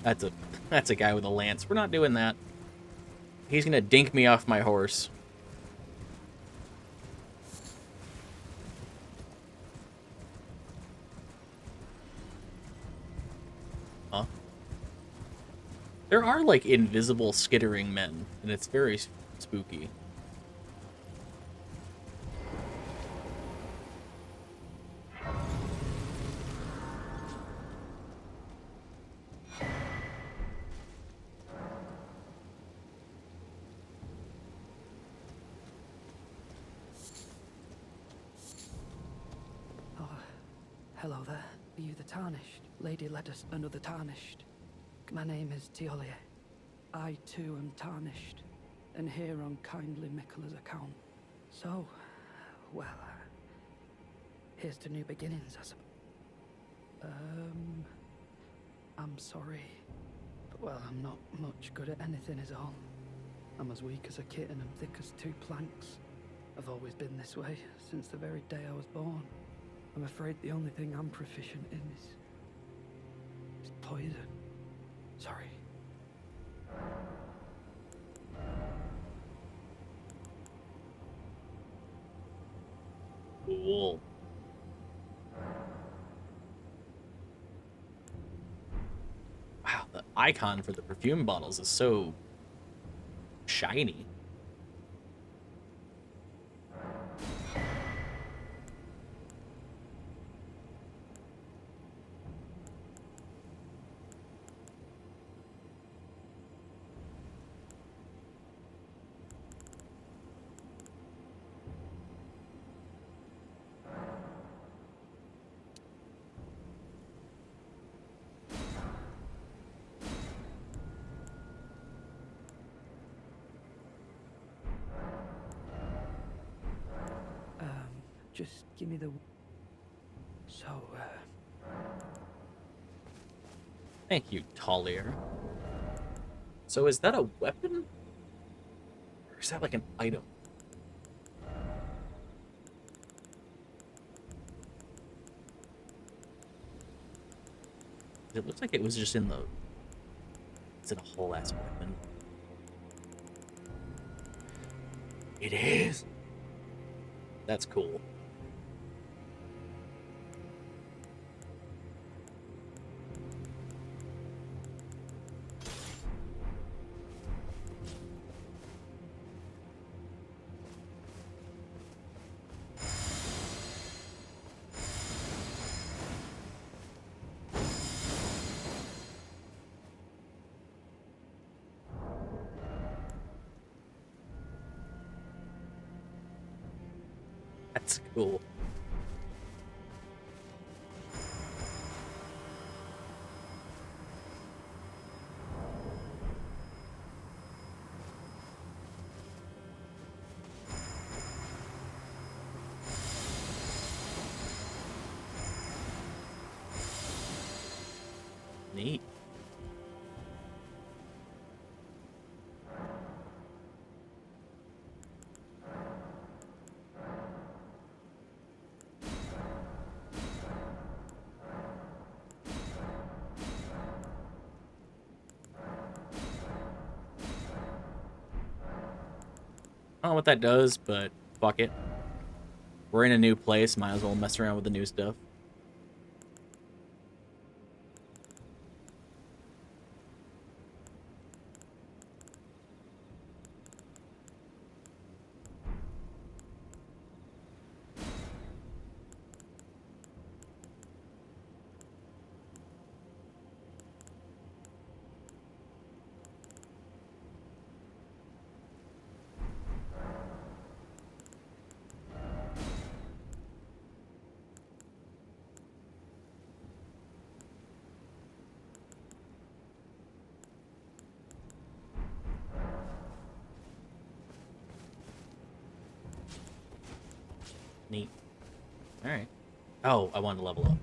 That's a guy with a lance. We're not doing that. He's gonna dink me off my horse. Huh? There are like invisible skittering men, and it's very spooky. Oh, hello there. Are you the Tarnished? Lady led us another Tarnished. My name is Teolia. I too am Tarnished, and here on kindly Miquella's account. So, well, here's to new beginnings, I suppose. I'm sorry. But, well, I'm not much good at anything is all. I'm as weak as a kitten and thick as two planks. I've always been this way, since the very day I was born. I'm afraid the only thing I'm proficient in is poison. Sorry. Cool. Wow, the icon for the perfume bottles is so shiny. Just give me the... So, Thank you, Talia. So is that a weapon? Or is that like an item? It looks like it was just in the... Is it a whole ass weapon? It is. That's cool. That's cool. Neat. I don't know what that does, but fuck it. We're in a new place, might as well mess around with the new stuff. Neat. Alright. Oh, I want to level up.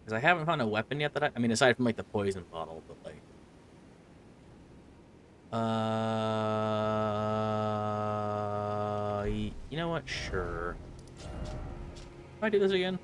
Because I haven't found a weapon yet that I mean, aside from, like, the poison bottle, but, like... You know what? Sure. Can I do this again?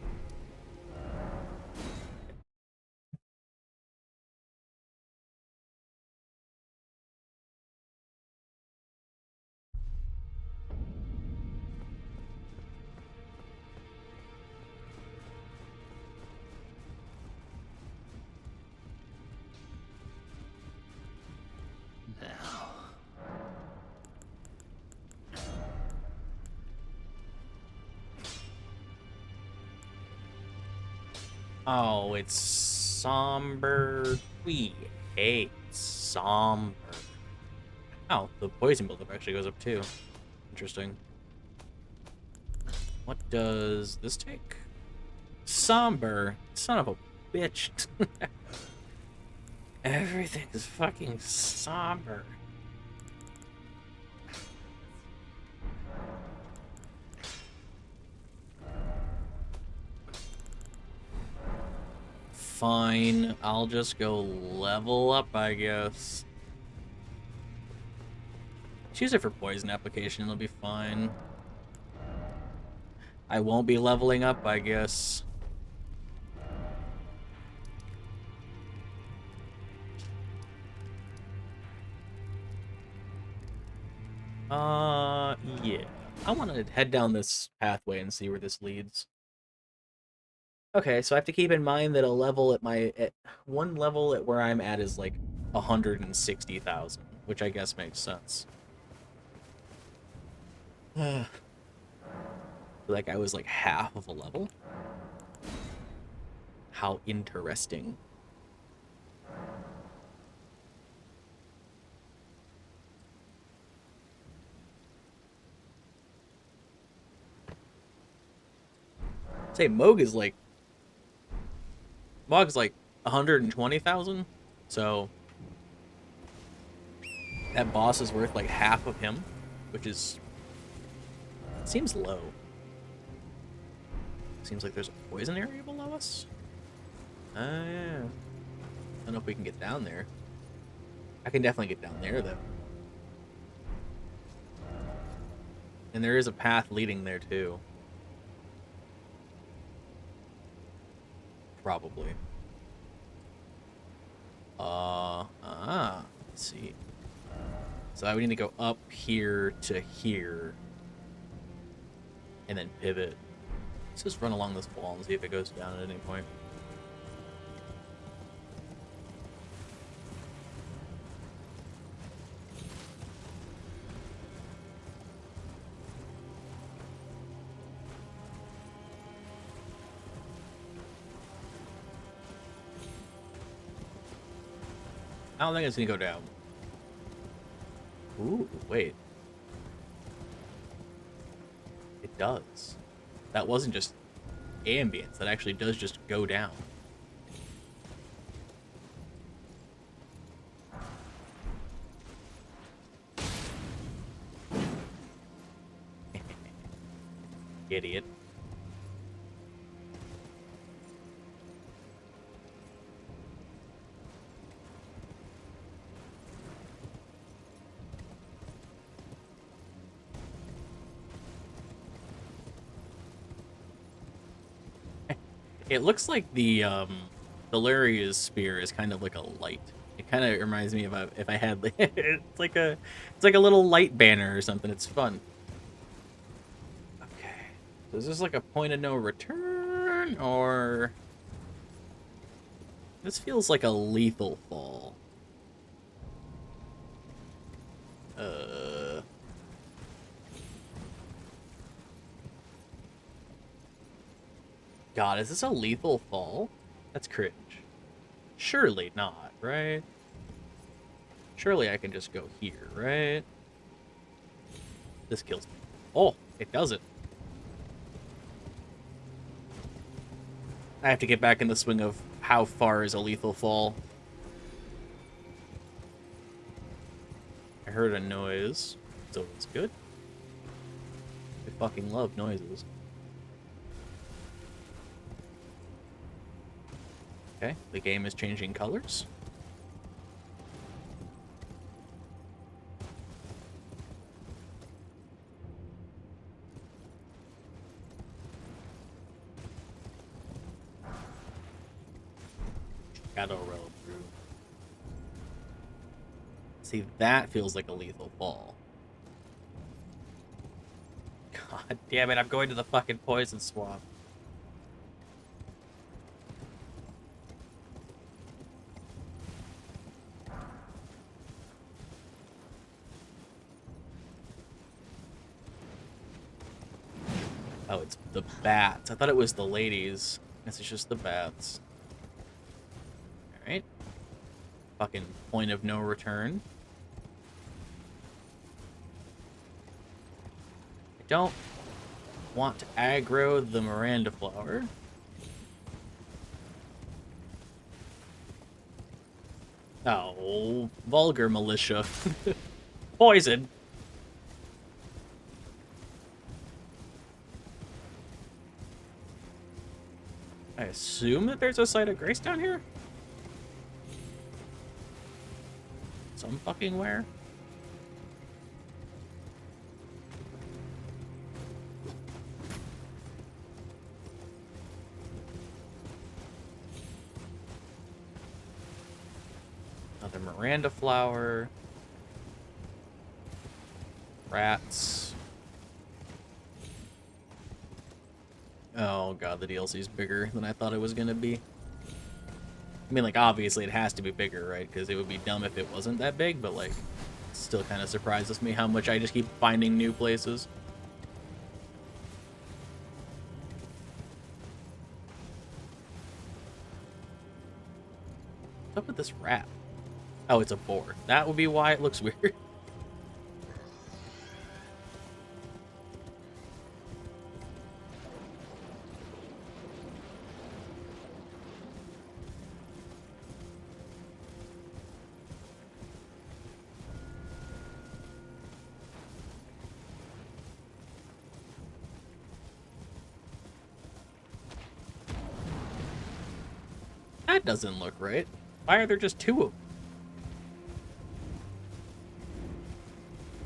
Oh, it's somber. We hate somber. Oh, the poison buildup actually goes up too. Interesting. What does this take? Somber. Son of a bitch. Everything is fucking somber. Fine, I'll just go level up, I guess. Choose it for poison application, it'll be fine. I won't be leveling up, I guess. Yeah. I want to head down this pathway and see where this leads. Okay, so I have to keep in mind that a level at one level at where I'm at is like 160,000, which I guess makes sense. Like I was like half of a level. How interesting. Say Mohg is like Mohg's like 120,000, so that boss is worth like half of him, which is seems low. Seems like there's a poison area below us. Yeah. I don't know if we can get down there. I can definitely get down there, though. And there is a path leading there, too. Probably. Let's see. So we need to go up here to here. And then pivot. Let's just run along this wall and see if it goes down at any point. I don't think it's gonna go down. Ooh, wait. It does. That wasn't just ambience. That actually does just go down. Idiot. It looks like the Laria's spear is kind of like a light. It kind of reminds me of if I had it's like a little light banner or something. It's fun. Okay. So is this like a point of no return, or this feels like a lethal fall? God, is this a lethal fall? That's cringe. Surely not, right? Surely I can just go here, right? This kills me. Oh, it doesn't. I have to get back in the swing of how far is a lethal fall. I heard a noise, so it's good. I fucking love noises. Okay, the game is changing colors. Shadow Realm through. See, that feels like a lethal fall. God damn it, I'm going to the fucking poison swamp. Oh, it's the bats. I thought it was the ladies. This is just the bats. Alright. Fucking point of no return. I don't want to aggro the Miranda flower. Oh, vulgar militia. Poison. I assume that there's a site of grace down here? Some fucking where? Another Miranda flower. Rats. Oh god, the DLC's bigger than I thought it was gonna be. I mean, like, obviously it has to be bigger, right? Because it would be dumb if it wasn't that big, but, like, it still kind of surprises me how much I just keep finding new places. What's up with this rat? Oh, it's a boar. That would be why it looks weird. That doesn't look right. Why are there just 2 of them?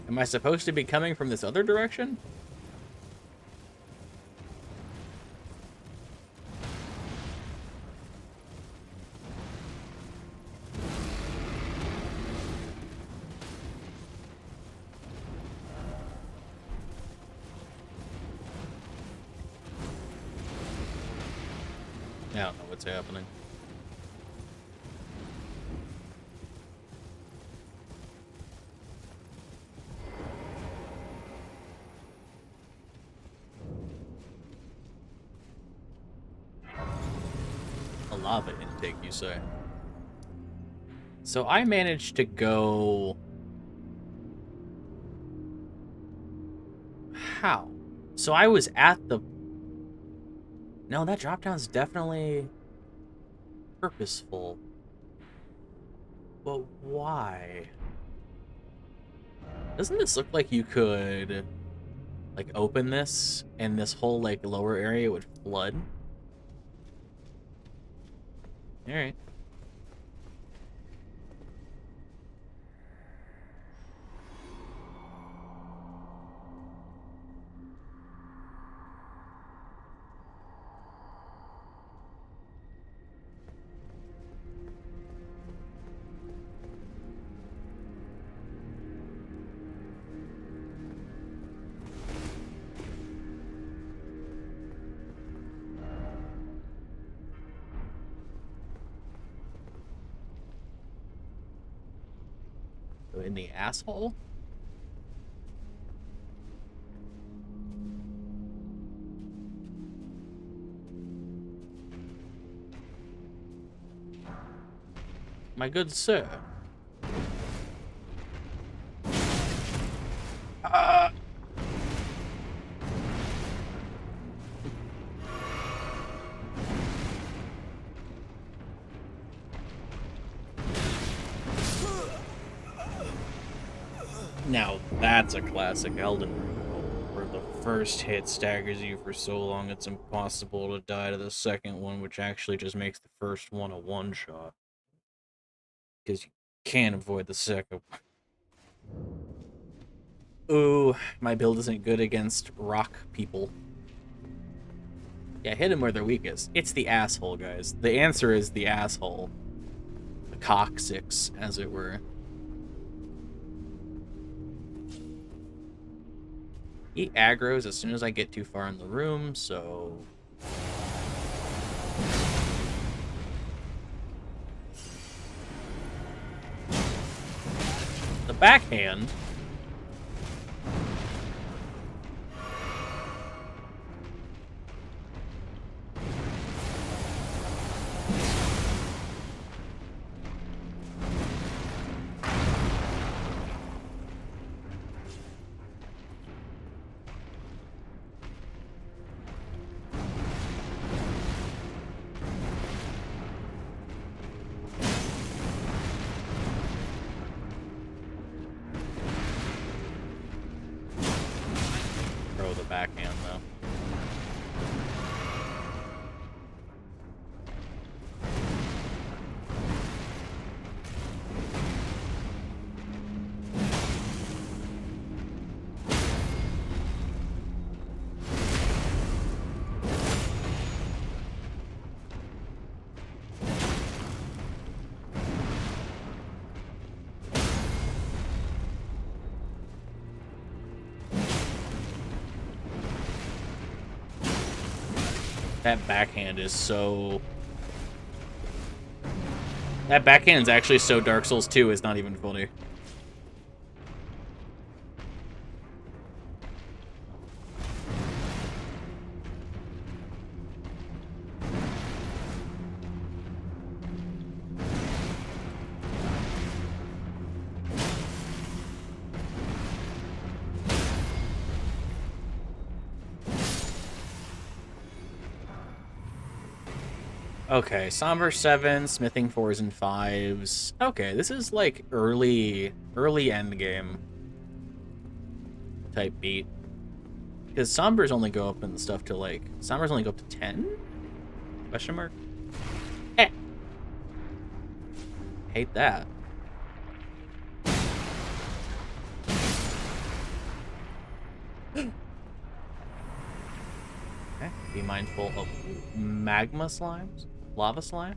Am I supposed to be coming from this other direction? I don't know what's happening. A lava intake, you say? So I managed to go... How? So I was at the... No, that drop down's definitely purposeful. But why? Doesn't this look like you could, like, open this and this whole, like, lower area would flood? Alright. In the asshole? My good sir. Now that's a classic Elden Ring, where the first hit staggers you for so long it's impossible to die to the second one, which actually just makes the first one a one-shot. Because you can't avoid the second one. Ooh, my build isn't good against rock people. Yeah, hit them where they're weakest. It's the asshole, guys. The answer is the asshole. The coccyx, as it were. He aggroes as soon as I get too far in the room, so... The backhand... Throw the backhand, though. That backhand is so... That backhand's actually so Dark Souls 2, it's not even funny. Okay, Somber 7, Smithing 4s and 5s. Okay, this is like early endgame type beat. Because Sombers only go up and stuff to like... Sombers only go up to 10? Question mark? Eh. Hate that. Okay, be mindful of magma slimes, lava slimes.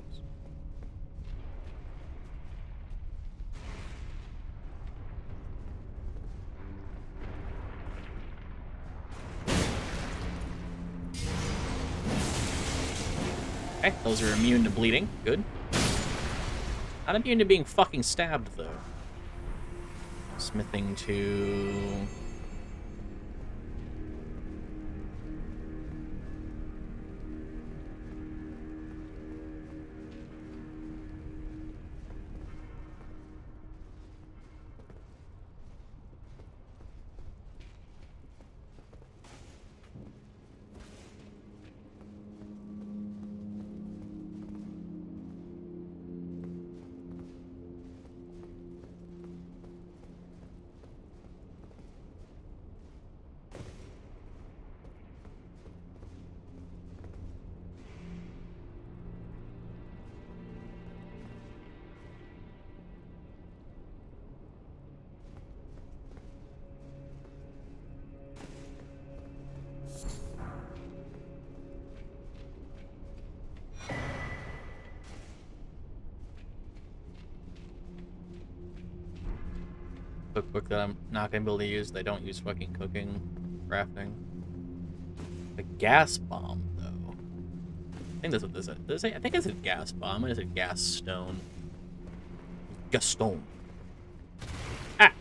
Okay, those are immune to bleeding. Good. Not immune to being fucking stabbed, though. Smithing to... cookbook that I'm not going to be able to use. They don't use fucking cooking, crafting. The gas bomb, though. I think that's what this is. I think it's a gas bomb. It is a gas stone. Gaston. Ah!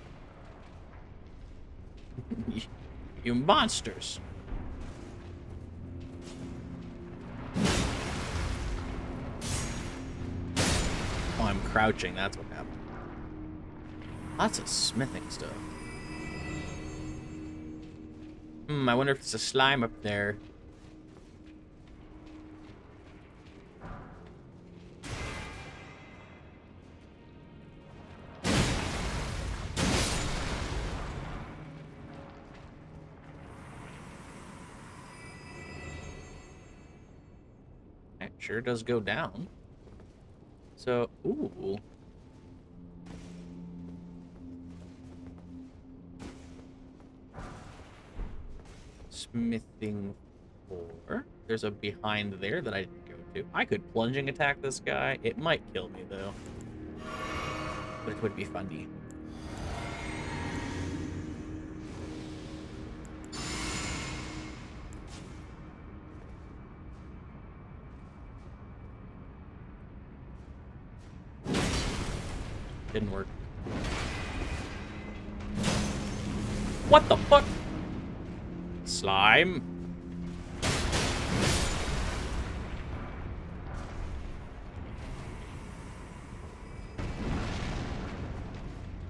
You monsters! Oh, I'm crouching. That's what happened. Lots of smithing stuff. I wonder if there's a slime up there. It sure does go down. So, ooh. Smithing 4. There's a behind there that I didn't go to. I could plunging attack this guy. It might kill me, though. But it would be funny. Didn't work. What the fuck? Slime.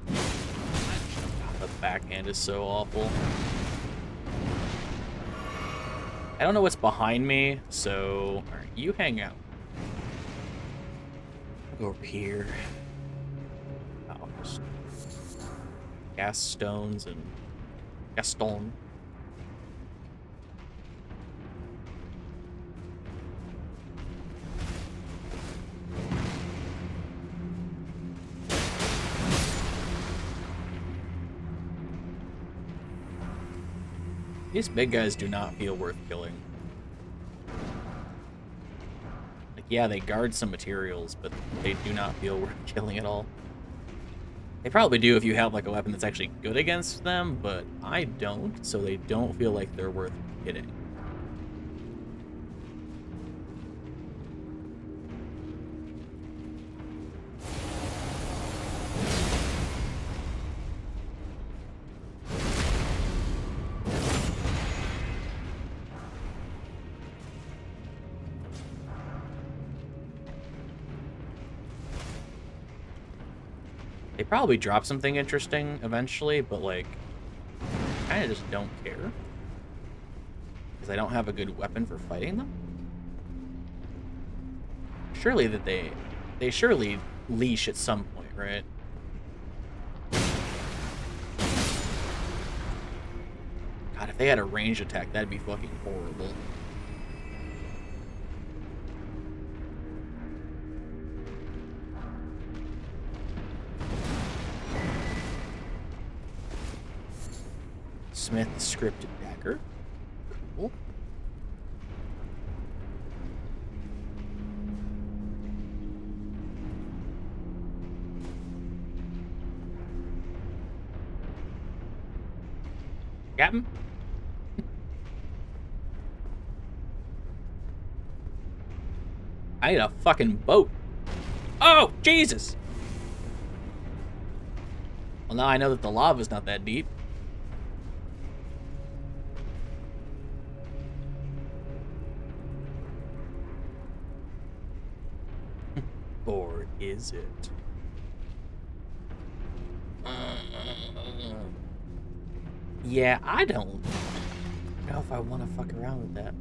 The backhand is so awful. I don't know what's behind me, so all right, you hang out. I'll go over here. Oh, just gas stones and Gaston. These big guys do not feel worth killing. Like, yeah, they guard some materials, but they do not feel worth killing at all. They probably do if you have, like, a weapon that's actually good against them, but I don't, so they don't feel like they're worth hitting. They probably drop something interesting eventually, but, like, kind of just don't care. Because I don't have a good weapon for fighting them. Surely that they surely leash at some point, right? God, if they had a range attack, that'd be fucking horrible. Smith scripted dagger. Cool. Captain? I need a fucking boat. Oh, Jesus! Well, now I know that the lava's not that deep. Or is it? Yeah, I don't know if I want to fuck around with that.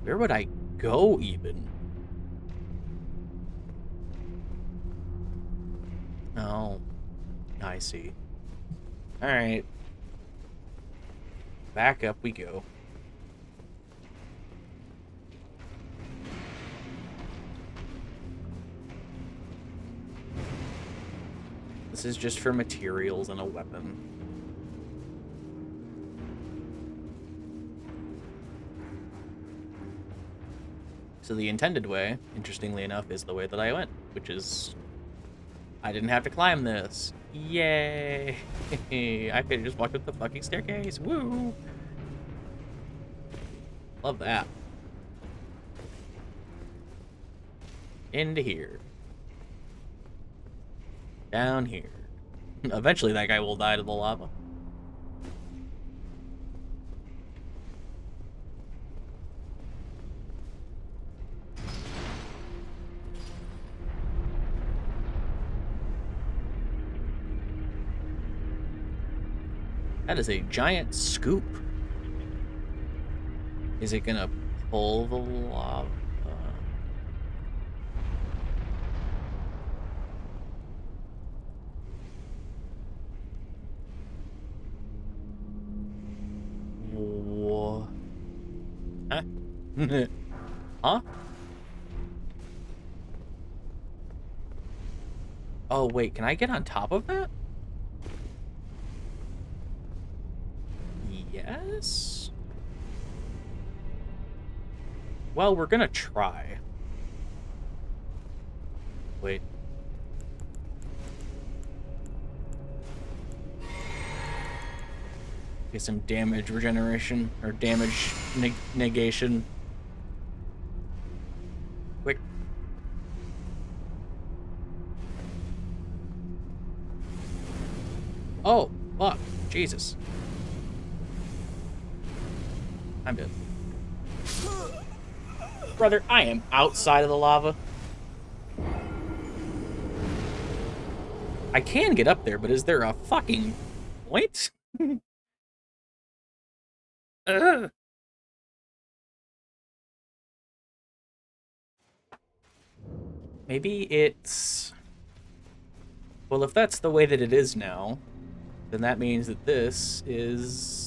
Where would I go, even? Oh, I see. Alright. Back up we go. This is just for materials and a weapon. So the intended way, interestingly enough, is the way that I went, which is... I didn't have to climb this. Yay! I could have just walked up the fucking staircase. Woo! Love that. Into here. Down here. Eventually that guy will die to the lava. That is a giant scoop. Is it gonna pull the lava? Whoa. Huh? Huh? Oh, wait, can I get on top of that? Yes? Well, we're gonna try. Wait. Get some damage regeneration, or damage negation. Quick. Oh, fuck. Jesus. I'm dead. Brother, I am outside of the lava. I can get up there, but is there a fucking point? Maybe it's... Well, if that's the way that it is now, then that means that this is...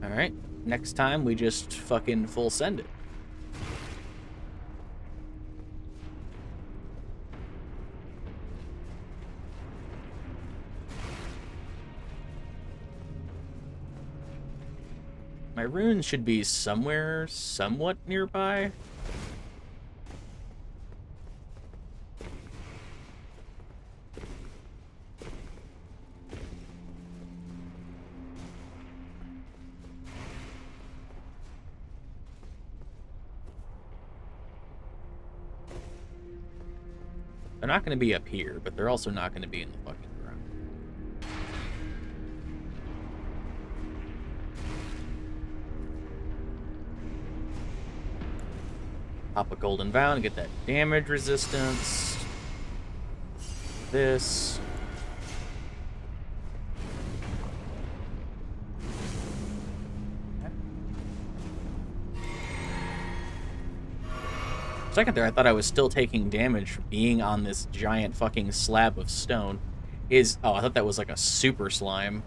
Alright, next time we just fucking full send it. My runes should be somewhere somewhat nearby. They're not going to be up here, but they're also not going to be in the fucking ground. Pop a golden vow and get that damage resistance. This. For a second there, I thought I was still taking damage from being on this giant fucking slab of stone. Oh, I thought that was like a super slime.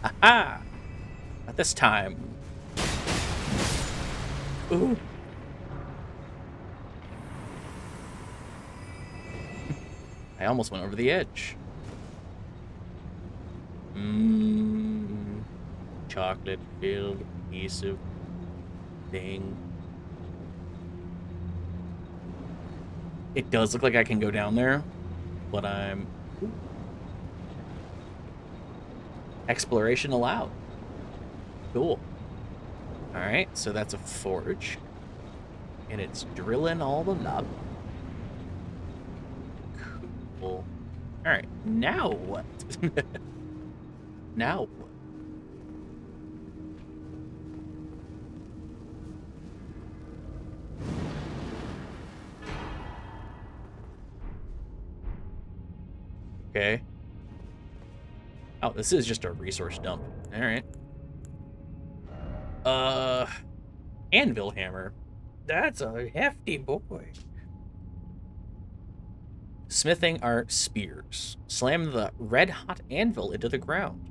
Aha! this time. Ooh. I almost went over the edge. Mmm. Chocolate-filled piece of thing. It does look like I can go down there, but I'm... Ooh. Exploration allowed. Cool. Alright, so that's a forge. And it's drilling all the lava. Cool. Alright, now what? Now what? Okay. Oh, this is just a resource dump. Alright. Anvil hammer. That's a hefty boy. Smithing are spears. Slam the red-hot anvil into the ground,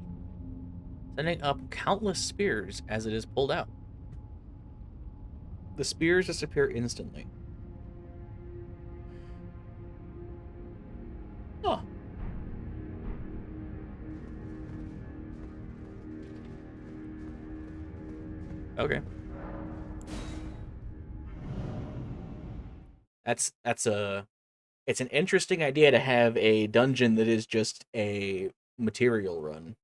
sending up countless spears as it is pulled out. The spears disappear instantly. Huh. Okay. It's an interesting idea to have a dungeon that is just a material run.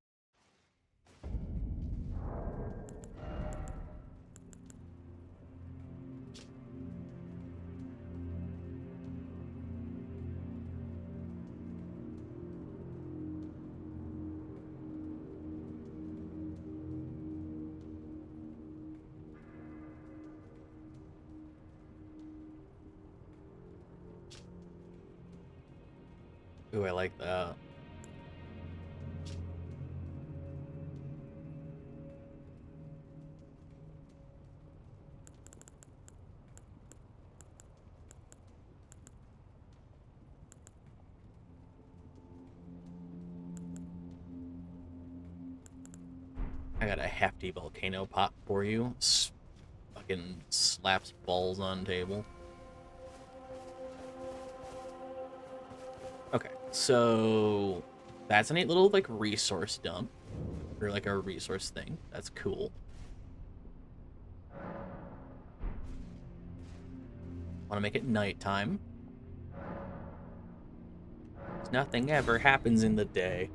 Ooh, I like that. I got a hefty volcano pot for you. Fucking slaps balls on table. Okay, so that's a neat little like resource dump or like a resource thing. That's cool. Want to make it nighttime. Nothing ever happens in the day.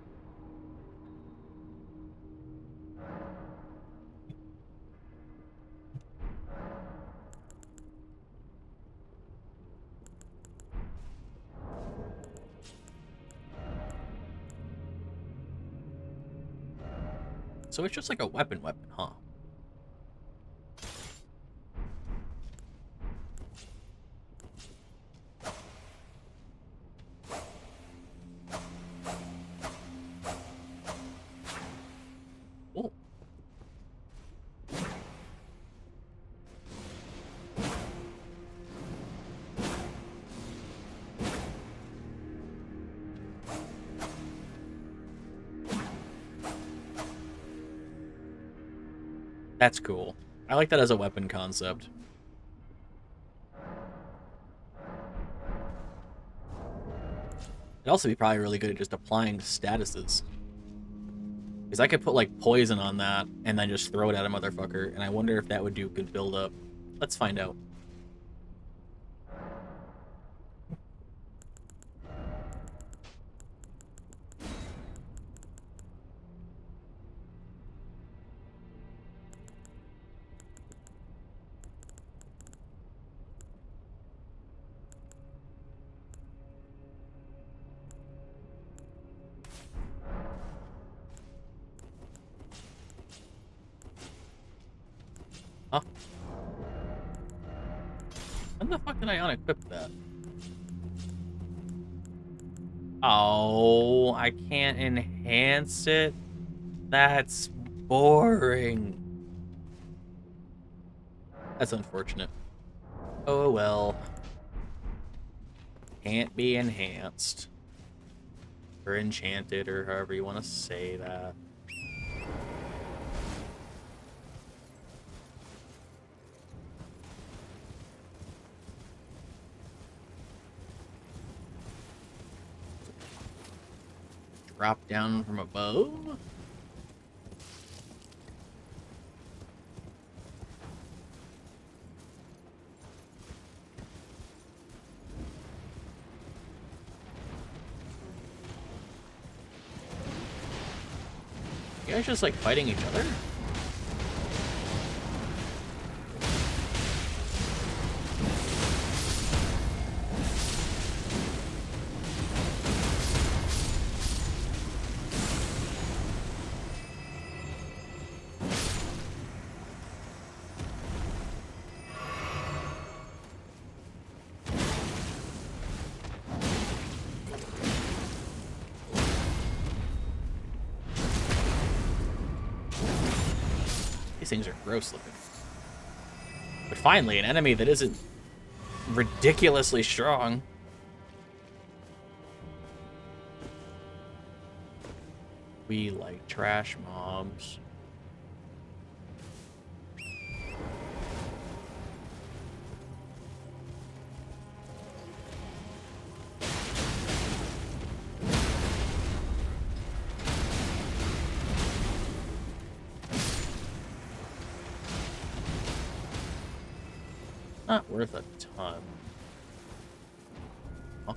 So it's just like a weapon, huh? Cool. That's cool. I like that as a weapon concept. It'd also be probably really good at just applying statuses. Because I could put, like, poison on that and then just throw it at a motherfucker, and I wonder if that would do good build-up. Let's find out. Huh? When the fuck did I unequip that? Oh, I can't enhance it? That's boring. That's unfortunate. Oh well. Can't be enhanced. Or enchanted, or however you want to say that. drop down from above? You guys just like fighting each other? These things are gross looking. But finally, an enemy that isn't ridiculously strong. We like trash mobs. Not worth a ton. Huh?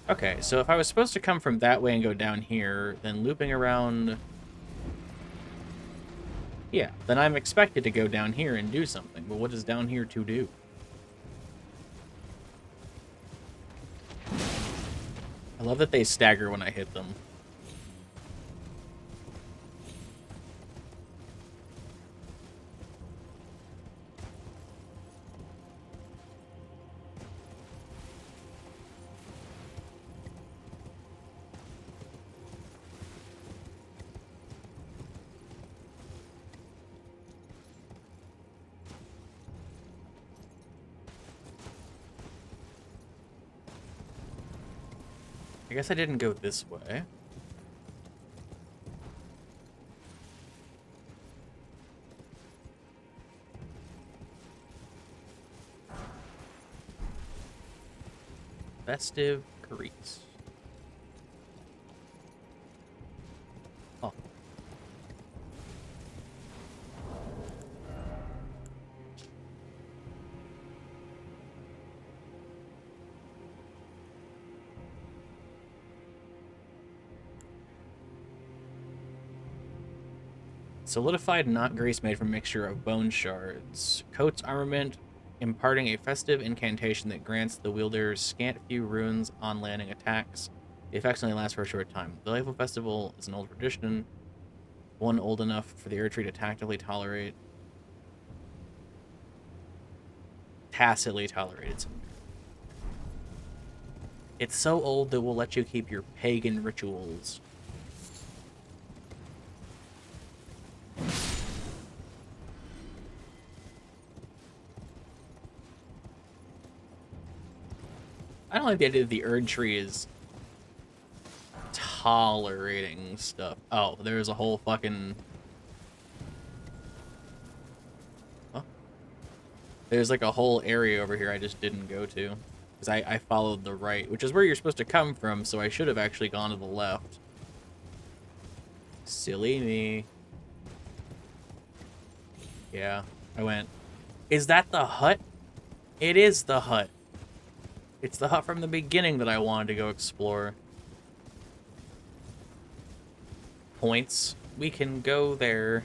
Okay, so if I was supposed to come from that way and go down here, then looping around... Yeah, then I'm expected to go down here and do something, but what is down here to do? I love that they stagger when I hit them. I guess I didn't go this way. Festive Grease. Oh. Solidified knot grease made from a mixture of bone shards. Coats armament, imparting a festive incantation that grants the wielder's scant few runes on landing attacks. The effects only last for a short time. The Delightful Festival is an old tradition, one old enough for the Erdtree to tacitly tolerate its. It's so old that we'll let you keep your pagan rituals. I don't like the idea that the Erdtree is tolerating stuff. Oh, there's a whole fucking... Huh? There's like a whole area over here I just didn't go to. Because I followed the right, which is where you're supposed to come from, so I should have actually gone to the left. Silly me. Yeah, I went. Is that the hut? It is the hut. It's the hut from the beginning that I wanted to go explore. Points. We can go there.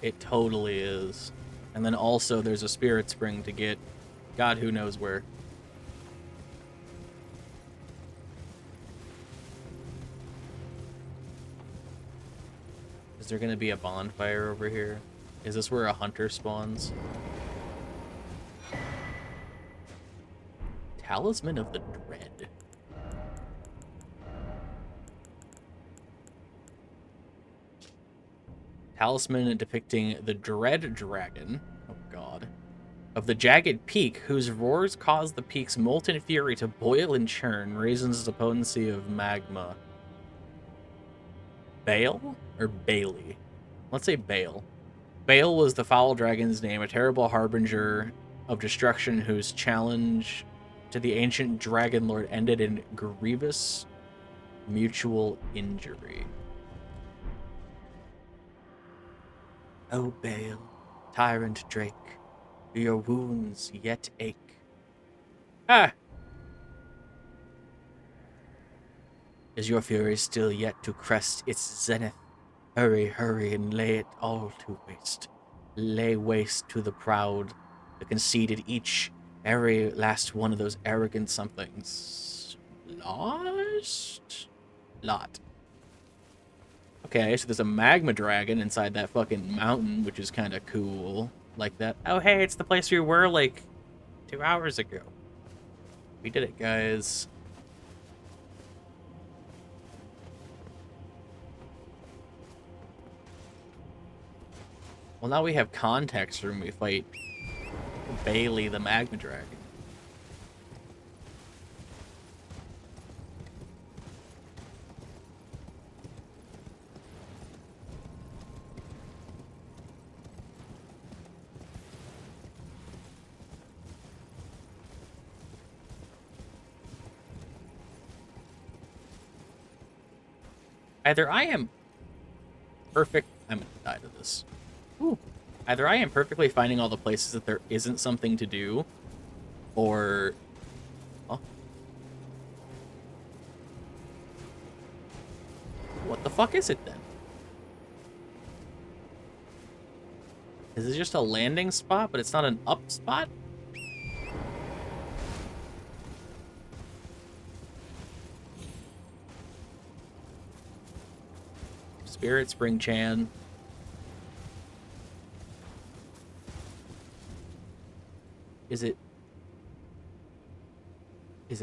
It totally is. And then also there's a spirit spring to get God who knows where. Is there going to be a bonfire over here? Is this where a hunter spawns? Talisman of the Dread. Talisman depicting the Dread Dragon, oh god, of the Jagged Peak, whose roars cause the peak's molten fury to boil and churn, raises the potency of magma. Bale? Or Bailey? Let's say Bale. Baal was the foul dragon's name, a terrible harbinger of destruction whose challenge to the ancient dragon lord ended in grievous mutual injury. O Baal, tyrant Drake, do your wounds yet ache? Ah! Is your fury still yet to crest its zenith? Hurry, hurry, and lay it all to waste. Lay waste to the proud, the conceited, each, every last one of those arrogant somethings. Lost? Lot. Okay, so there's a magma dragon inside that fucking mountain, which is kind of cool. Like that. Oh, hey, it's the place we were, like, 2 hours ago. We did it, guys. Well, now we have context when we fight Bailey the Magma Dragon. Either I am perfect... I'm gonna die to this. Ooh. Either I am perfectly finding all the places that there isn't something to do, or... Oh. What the fuck is it, then? Is it just a landing spot, but it's not an up spot? Spirit Spring Chan. Is it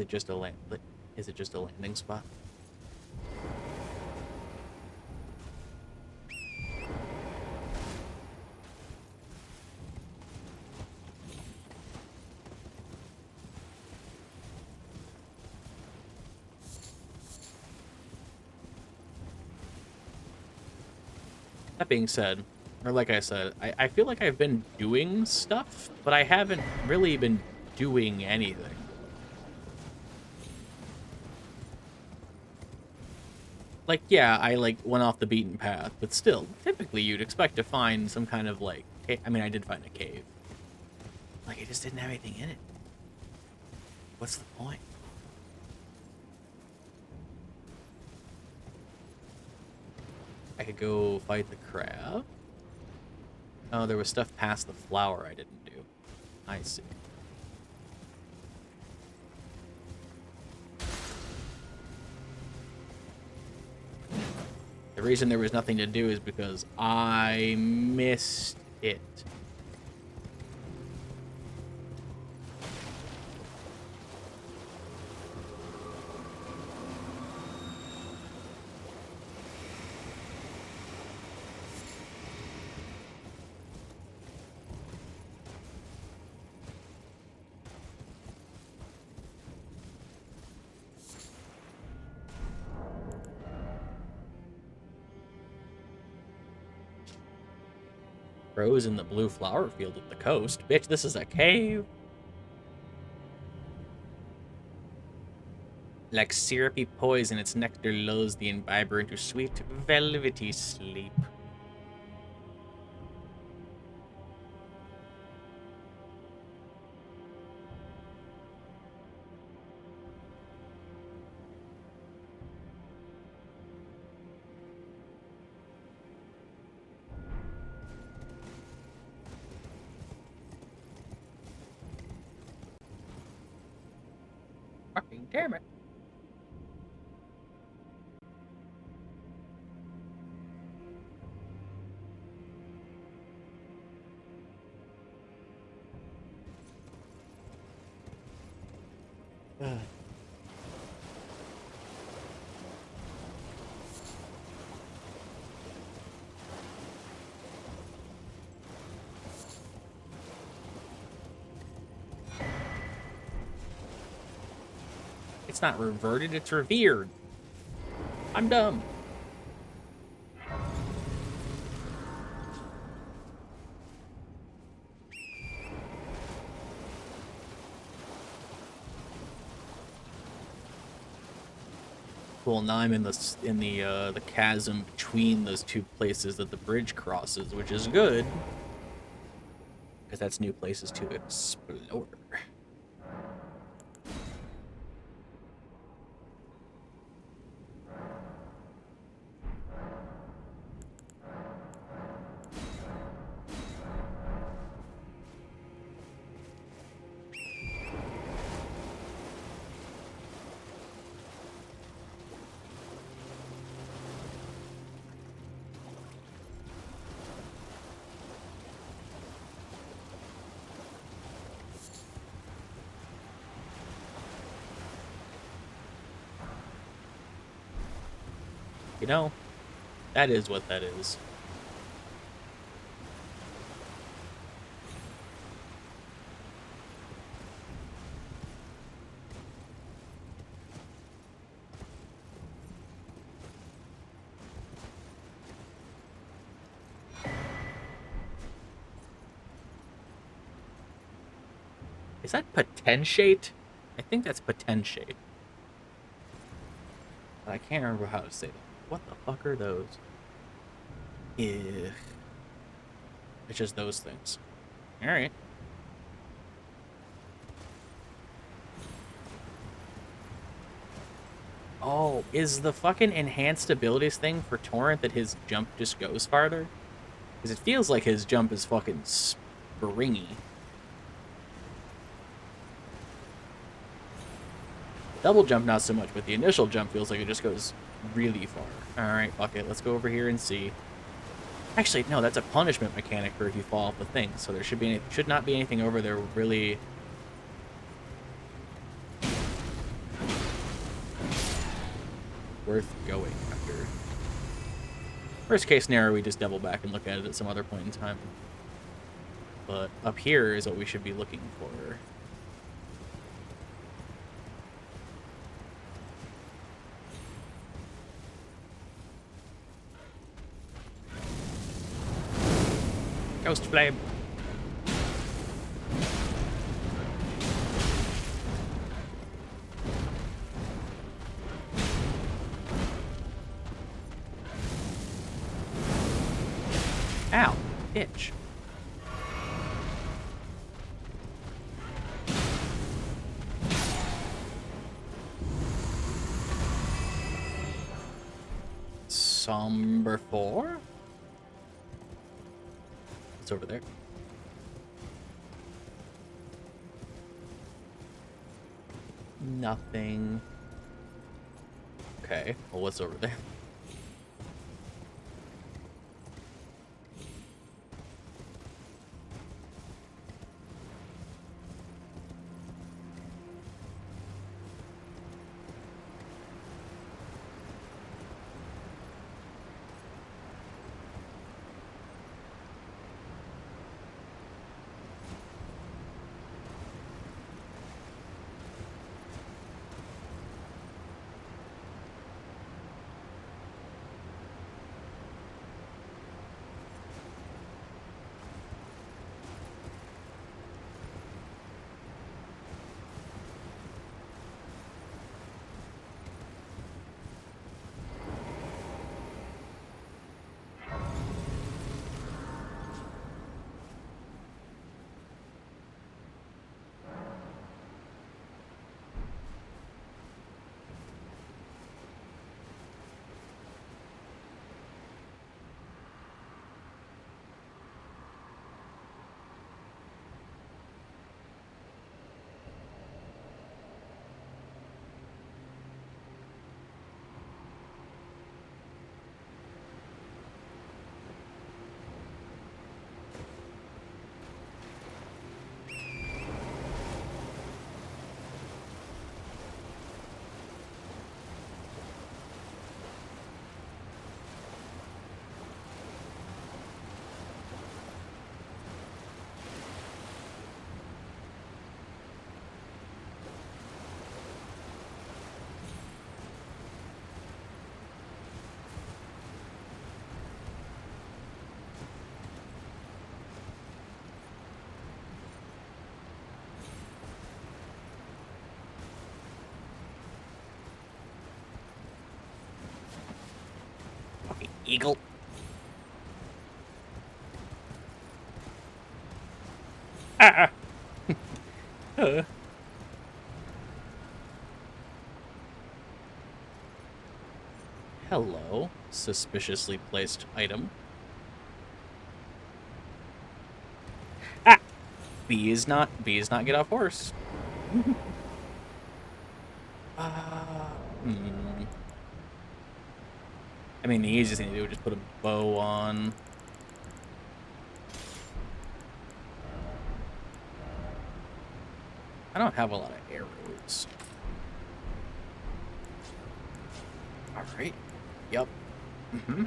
just a landing spot? That being said, or like I said, I feel like I've been doing stuff, but I haven't really been doing anything. Like, yeah, I, like, went off the beaten path, but still, typically you'd expect to find some kind of, like... I mean, I did find a cave. Like, it just didn't have anything in it. What's the point? I could go fight the crab. Oh, there was stuff past the flower I didn't do. I see. The reason there was nothing to do is because I missed it. Rose in the blue flower field at the coast. Bitch, this is a cave. Like syrupy poison, its nectar lulls the imbiber into sweet, velvety sleep. Fucking damn it. It's not reverted, it's revered. I'm dumb. Cool. Now I'm in the chasm between those two places that the bridge crosses, which is good because that's new places to explore. You know, that is what that is. Is that potentiate? I think that's potentiate. But I can't remember how to say that. What the fuck are those? Ugh. It's just those things. Alright. Oh, is the fucking enhanced abilities thing for Torrent that his jump just goes farther? Because it feels like his jump is fucking springy. Double jump, not so much, but the initial jump feels like it just goes really far. Alright, fuck it. Let's go over here and see. Actually, no, that's a punishment mechanic for if you fall off the thing, so there should not be anything over there really worth going after. Worst case scenario, we just double back and look at it at some other point in time. But up here is what we should be looking for. Ghost flame. Ow, itch. Somber 4? It's over there. Nothing. Okay, well, what's over there? Eagle. Ah! Hello, suspiciously placed item. Ah! Bees not get off horse. Hmm. I mean, the easiest thing to do would just put a bow on. I don't have a lot of arrows. Alright. Yep. Mm-hmm.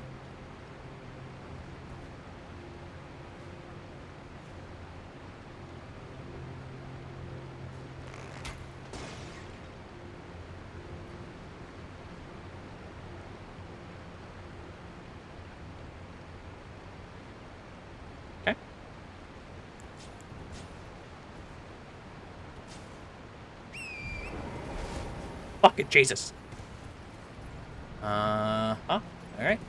Okay. Fucking Jesus. Huh? Alright.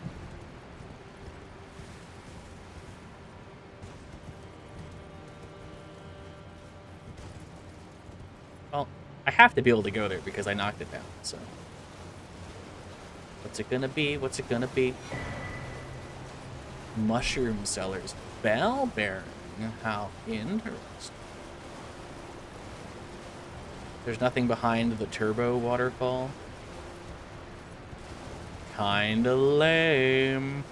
Well, I have to be able to go there because I knocked it down, so. What's it gonna be? What's it gonna be? Mushroom sellers. Bell bearing. How interesting. There's nothing behind the turbo waterfall. Kinda lame.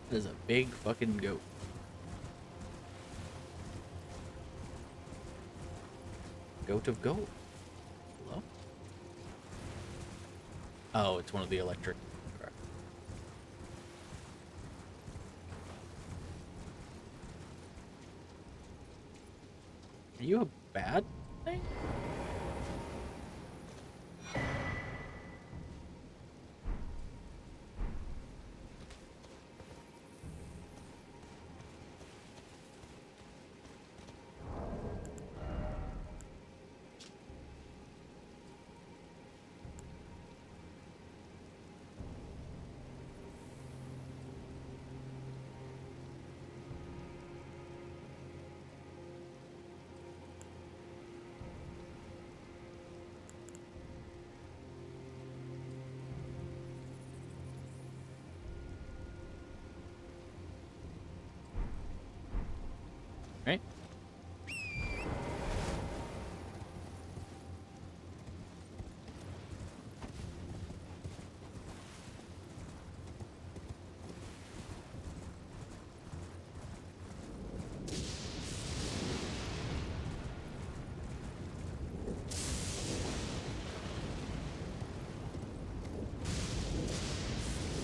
That is a big fucking goat. Goat of gold. Hello? Oh, it's one of the electric. Okay. Are you a bad thing? Right?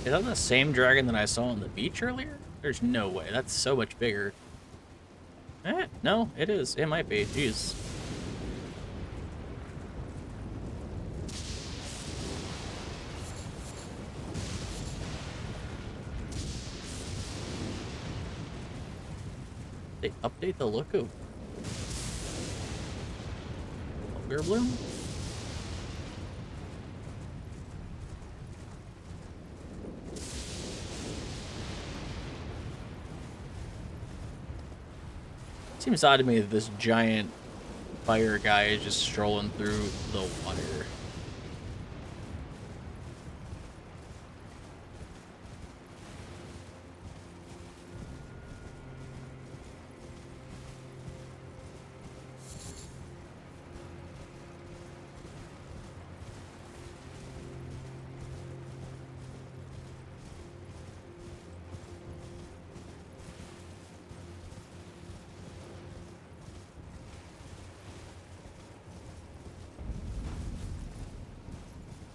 Is that the same dragon that I saw on the beach earlier? There's no way. That's so much bigger. No, it is. It might be. Jeez. They update the look of Bear Bloom? Seems odd to me that this giant fire guy is just strolling through the water.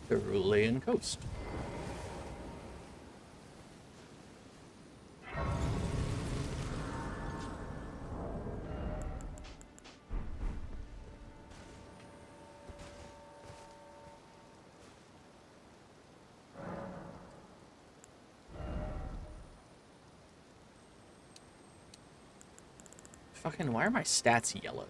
Cerulean Coast. Fucking, why are my stats yellow?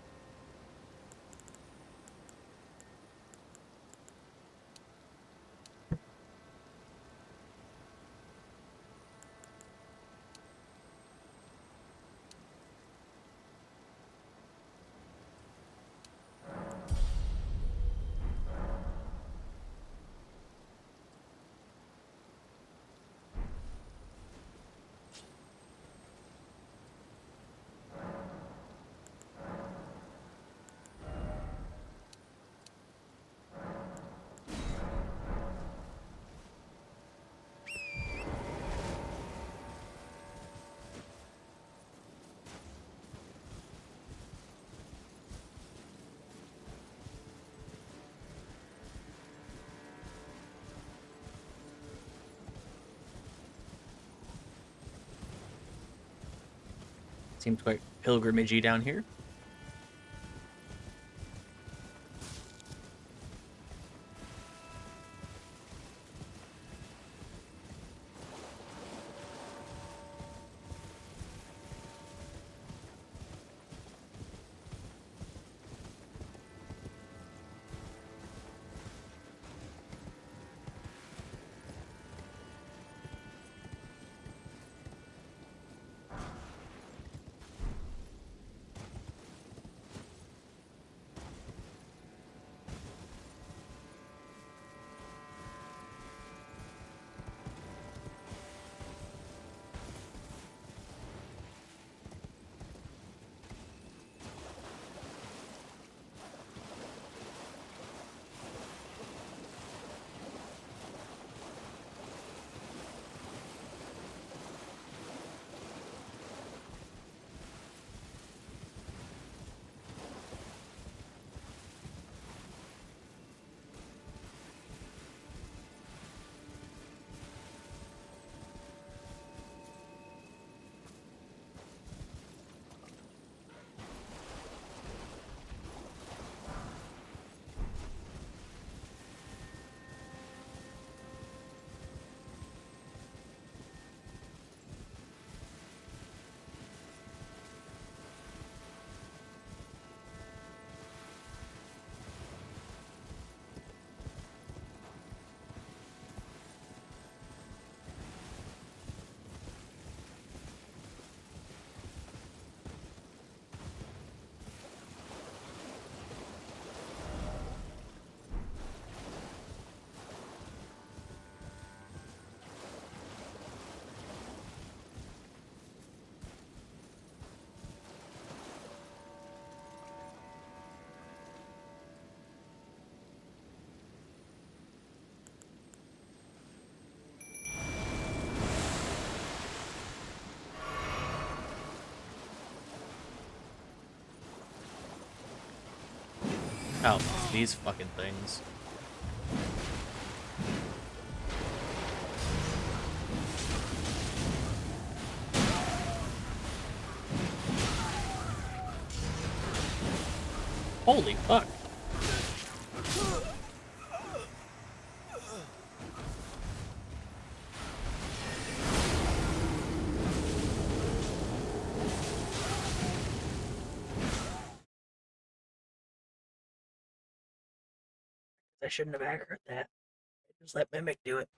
Seems quite pilgrimagey down here. Oh, these fucking things. Holy fuck. I shouldn't have aggroed that. Just let Mimic do it.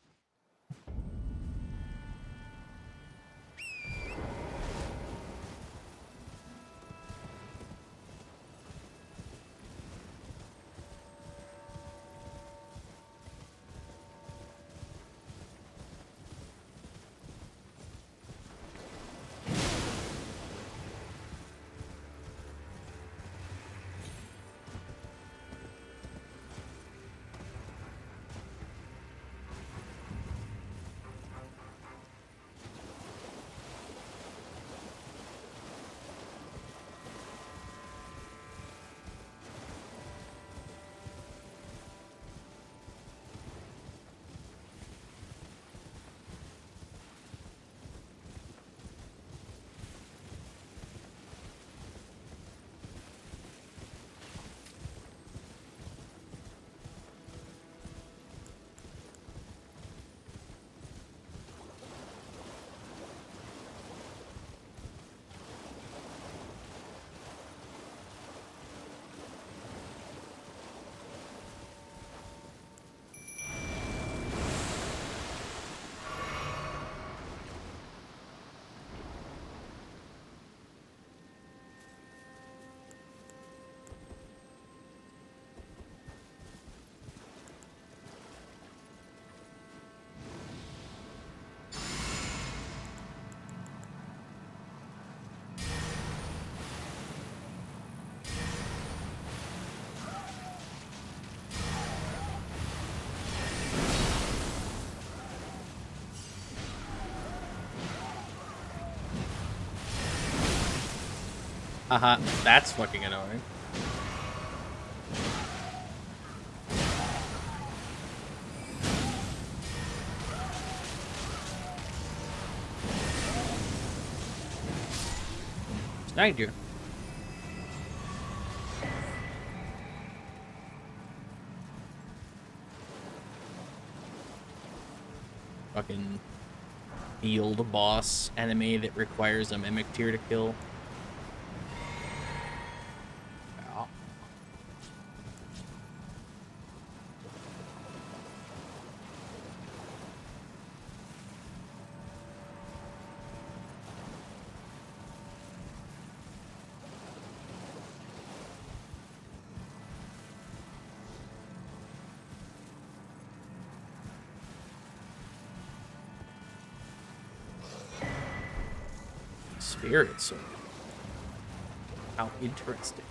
Haha, that's fucking annoying. Snagged you. Fucking field boss enemy that requires a mimic tier to kill. Yeah. Spirit sword. How interesting.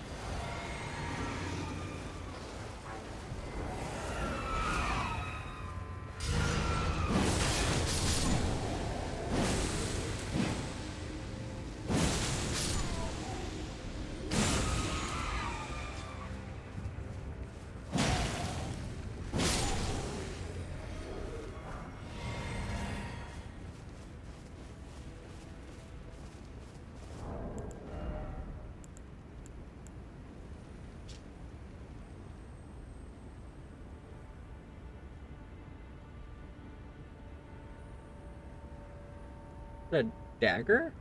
A dagger?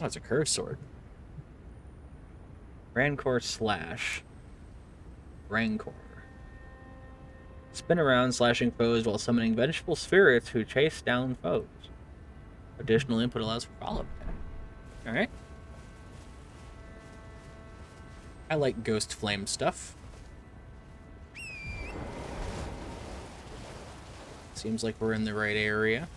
Oh, it's a curse sword. Rancor slash. Rancor. Spin around, slashing foes while summoning vengeful spirits who chase down foes. Additional input allows for follow-up attack. Alright. I like ghost flame stuff. Seems like we're in the right area.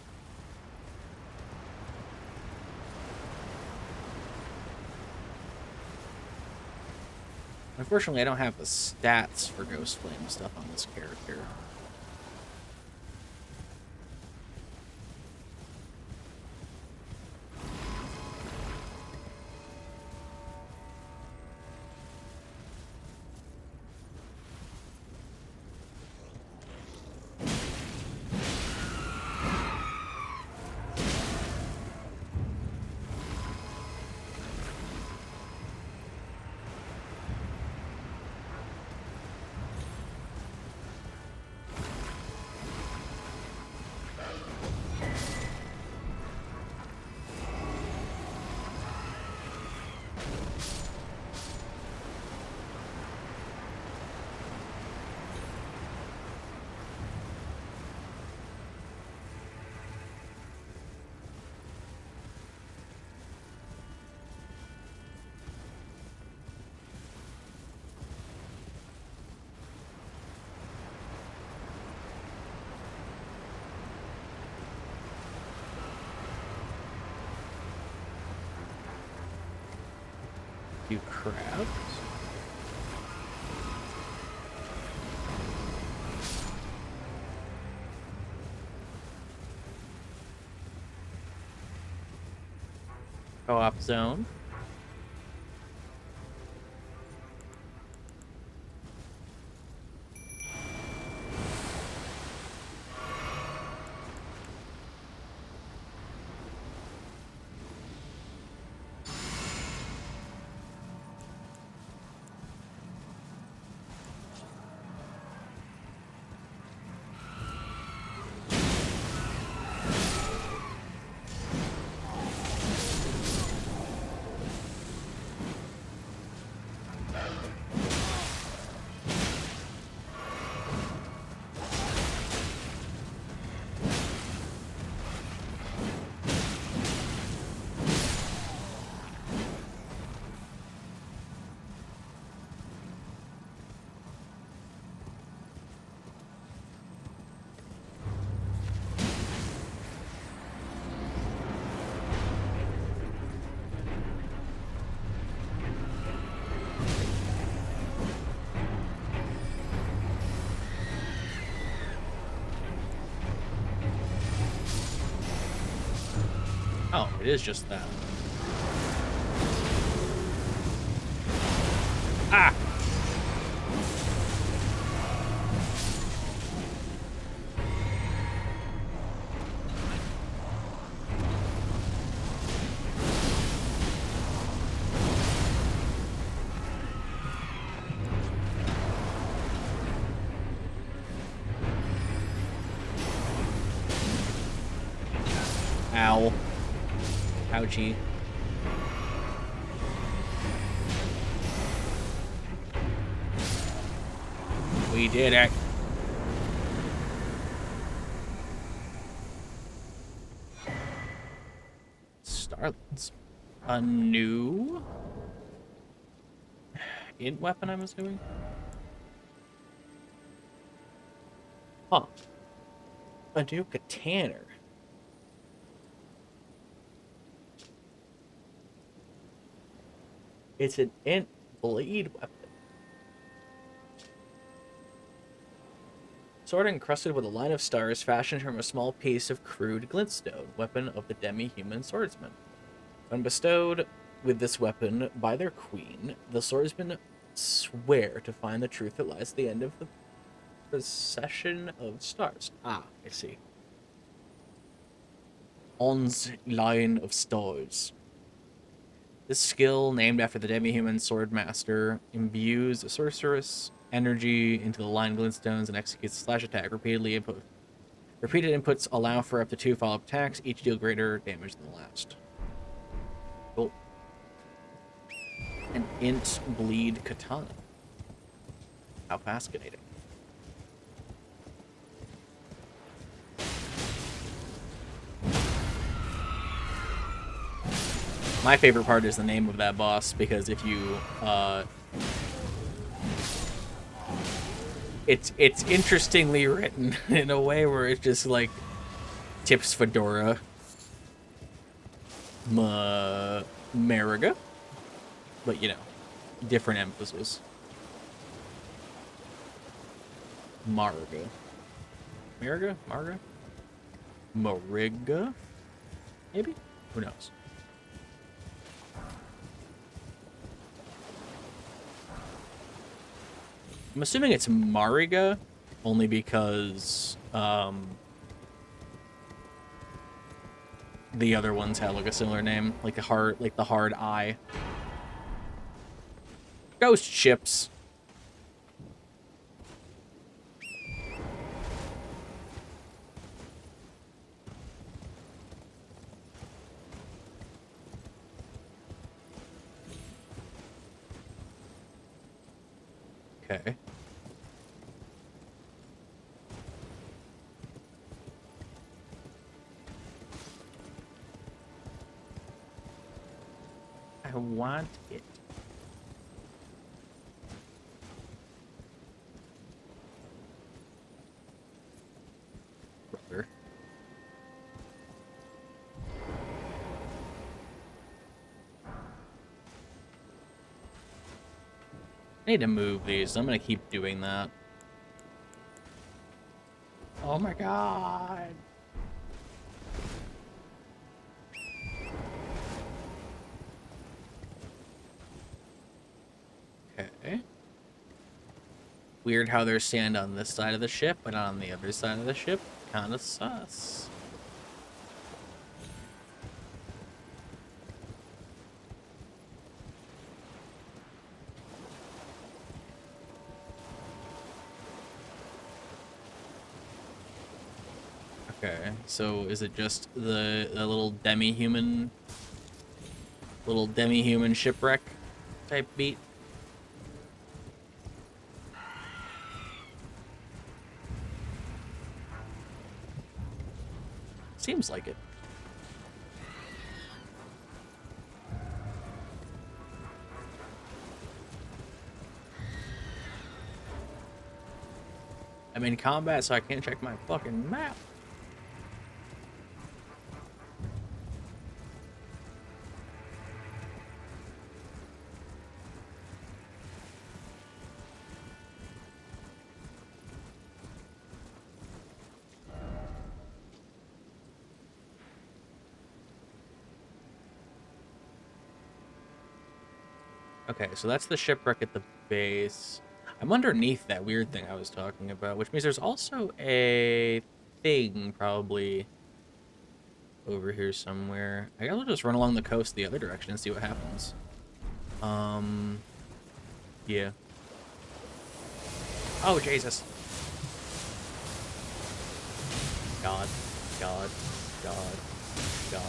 Unfortunately, I don't have the stats for ghost flame stuff on this character. Few crabs. Co-op zone. Oh, it is just that. Ow. Ouchie. We did it. Starlets. A new int weapon, I'm assuming? Huh. A new katana. It's an int blade weapon. Sword encrusted with a line of stars fashioned from a small piece of crude glintstone, weapon of the demi-human swordsman. When bestowed with this weapon by their queen, the swordsmen swear to find the truth that lies at the end of the procession of stars. Ah, I see. On's line of stars. This skill, named after the demi-human sword master, imbues a sorceress energy into the line glintstones and executes a slash attack repeatedly. Repeated inputs allow for up to 2 follow-up attacks, each deal greater damage than the last. Cool. An int bleed katana. How fascinating. My favorite part is the name of that boss, because if you it's interestingly written in a way where it's just like Tips Fedora Mariga, but you know, different emphasis. Mariga. Mariga? Maybe? Who knows? I'm assuming it's Mariga, only because the other ones have like a similar name, like the hard I. Ghost ships. Okay. I want it. Brother. I need to move these. I'm gonna keep doing that. Oh my god. Okay. Weird how there's sand on this side of the ship, but not on the other side of the ship. Kinda sus. Okay, so is it just the little demi-human shipwreck type beat? Seems like it. I'm in combat, so I can't check my fucking map. Okay, so that's the shipwreck at the base. I'm underneath that weird thing I was talking about, which means there's also a thing probably over here somewhere. I guess I'll just run along the coast the other direction and see what happens. Yeah. Oh, Jesus. God. God. God. God.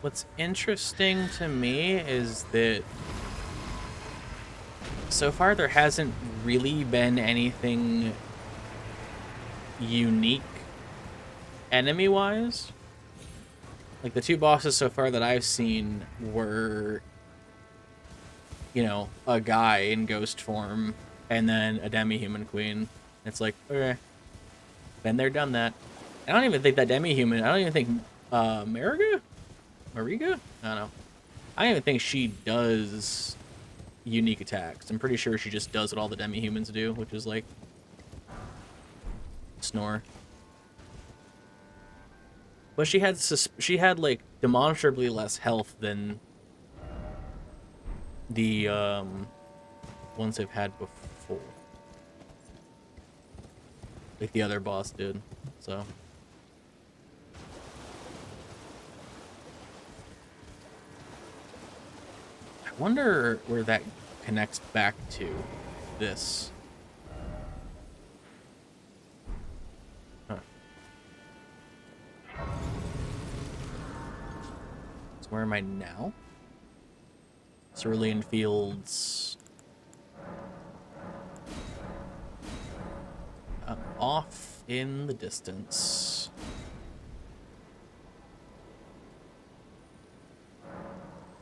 What's interesting to me is that so far there hasn't really been anything unique enemy-wise. Like, the two bosses so far that I've seen were, you know, a guy in ghost form and then a demi-human queen. It's like, okay, been there, done that. I don't even think that demi-human, I don't even think, Mariga? Mariga? I don't know. I don't even think she does unique attacks. I'm pretty sure she just does what all the demi-humans do, which is, like, snore. But she had like demonstrably less health than the ones they've had before, like the other boss did. So I wonder where that connects back to this. Huh. So where am I now? Cerulean Fields. Off in the distance.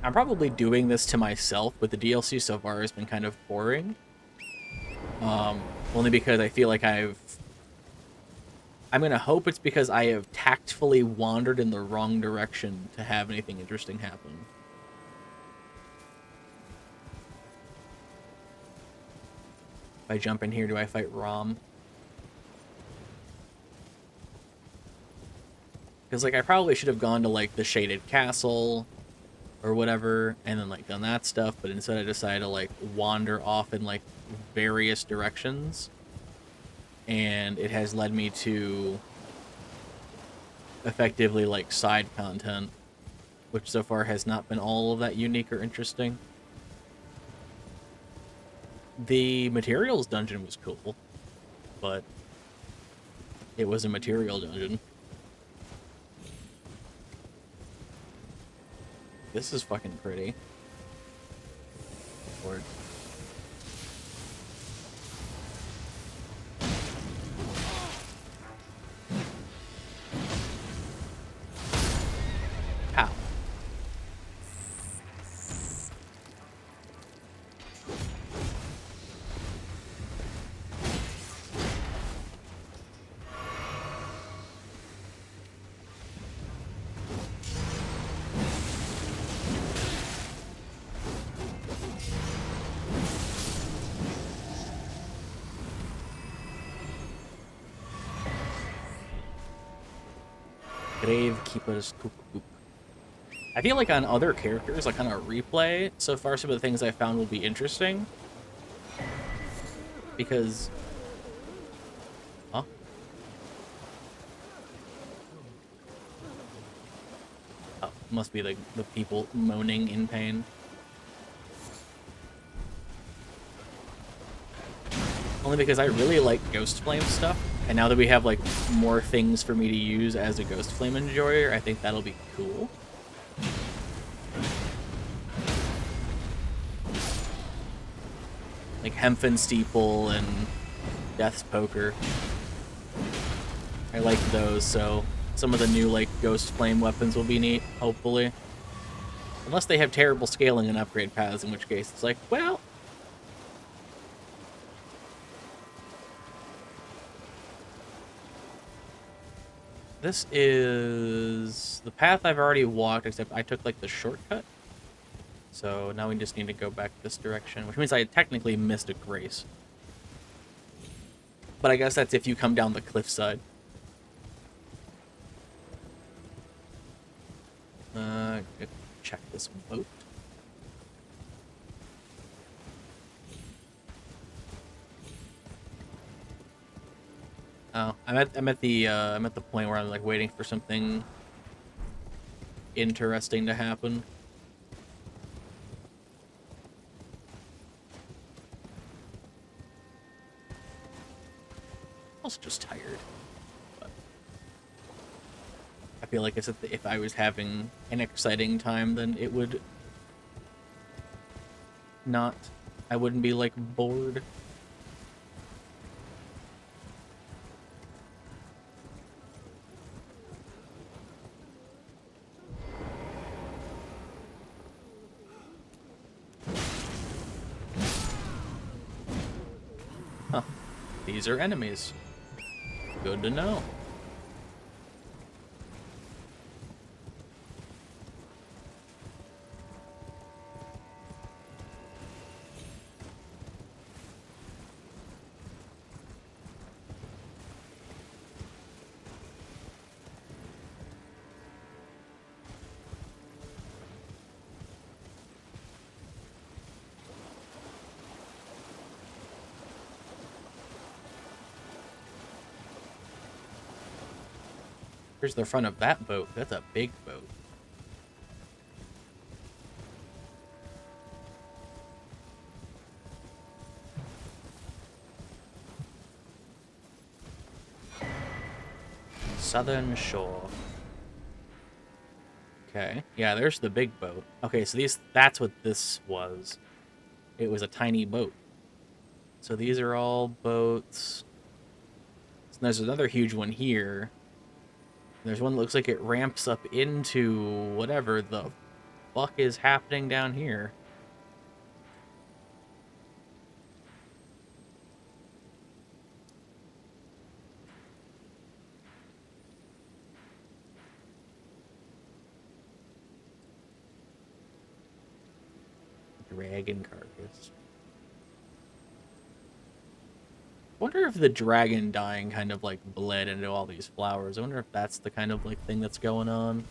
I'm probably doing this to myself, but the DLC so far has been kind of boring. Only because I feel like I'm gonna hope it's because I have tactfully wandered in the wrong direction to have anything interesting happen. If I jump in here, do I fight Rom? Because, like, I probably should have gone to, like, the Shaded Castle or whatever, and then, like, done that stuff, but instead I decided to, like, wander off in, like, various directions. And it has led me to effectively, like, side content, which so far has not been all of that unique or interesting. The materials dungeon was cool, but it was a material dungeon. This is fucking pretty. Lord. Pow. Gravekeeper's Coop. I feel like on other characters, like on a replay, so far some of the things I found will be interesting. Because... Huh? Oh, must be like the people moaning in pain. Only because I really like Ghost Flame stuff, and now that we have like more things for me to use as a Ghost Flame enjoyer, I think that'll be cool. Like Hemphin Steeple and Death's Poker. I like those, so some of the new like Ghost Flame weapons will be neat, hopefully. Unless they have terrible scaling and upgrade paths, in which case it's like, well... This is the path I've already walked, except I took like the shortcut. So now we just need to go back this direction, which means I technically missed a grace. But I guess that's if you come down the cliffside. Check this boat. Oh, I'm at the point where I'm like waiting for something interesting to happen. also just tired. But I feel like if I was having an exciting time, then it would not. I wouldn't be like bored. Huh. These are enemies. Good to know. Here's the front of that boat. That's a big boat. Southern Shore. Okay. Yeah, there's the big boat. Okay, so that's what this was. It was a tiny boat. So these are all boats. So there's another huge one here. There's one that looks like it ramps up into whatever the fuck is happening down here. Dragon carcass. Wonder if the dragon dying kind of like bled into all these flowers. I wonder if that's the kind of like thing that's going on.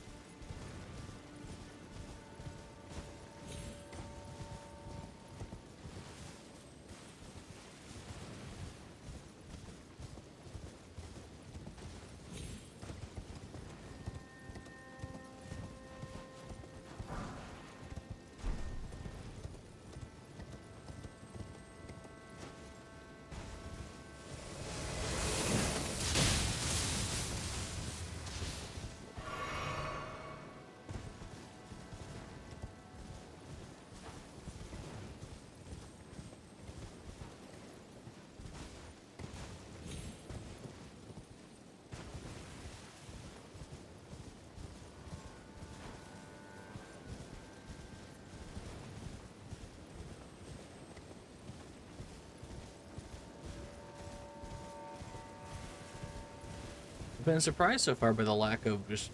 I've been surprised so far by the lack of just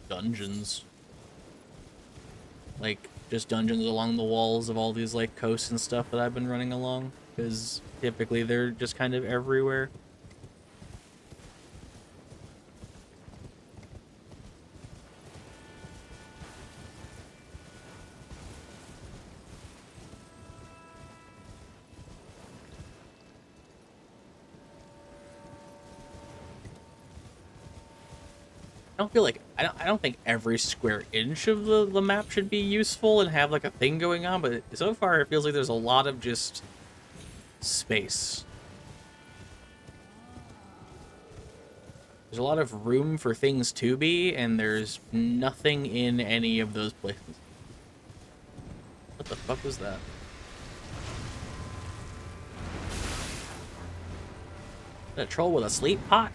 dungeons. Like, just dungeons along the walls of all these, like, coasts and stuff that I've been running along. Because typically they're just kind of everywhere. I don't feel like I don't think every square inch of the map should be useful and have like a thing going on, but so far it feels like there's a lot of just space. There's a lot of room for things to be, and there's nothing in any of those places. What the fuck was that? Is that a troll with a sleep pot?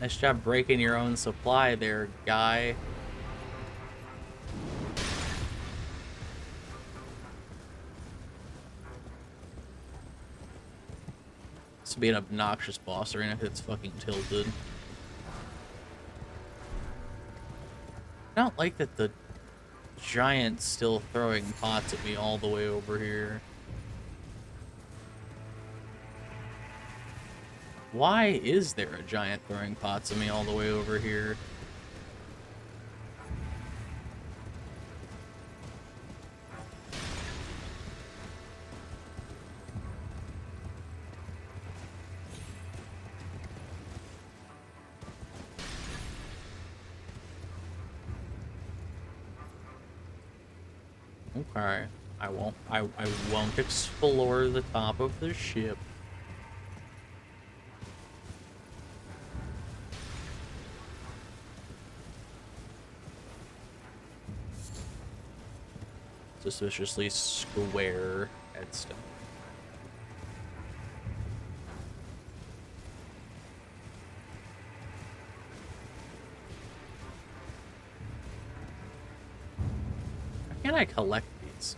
Nice job breaking your own supply there, guy. This would be an obnoxious boss arena if it's fucking tilted. I don't like that the giant's still throwing pots at me all the way over here. Why is there a giant throwing pots at me all the way over here? Okay. I won't explore the top of the ship. Suspiciously square headstone. How can I collect these?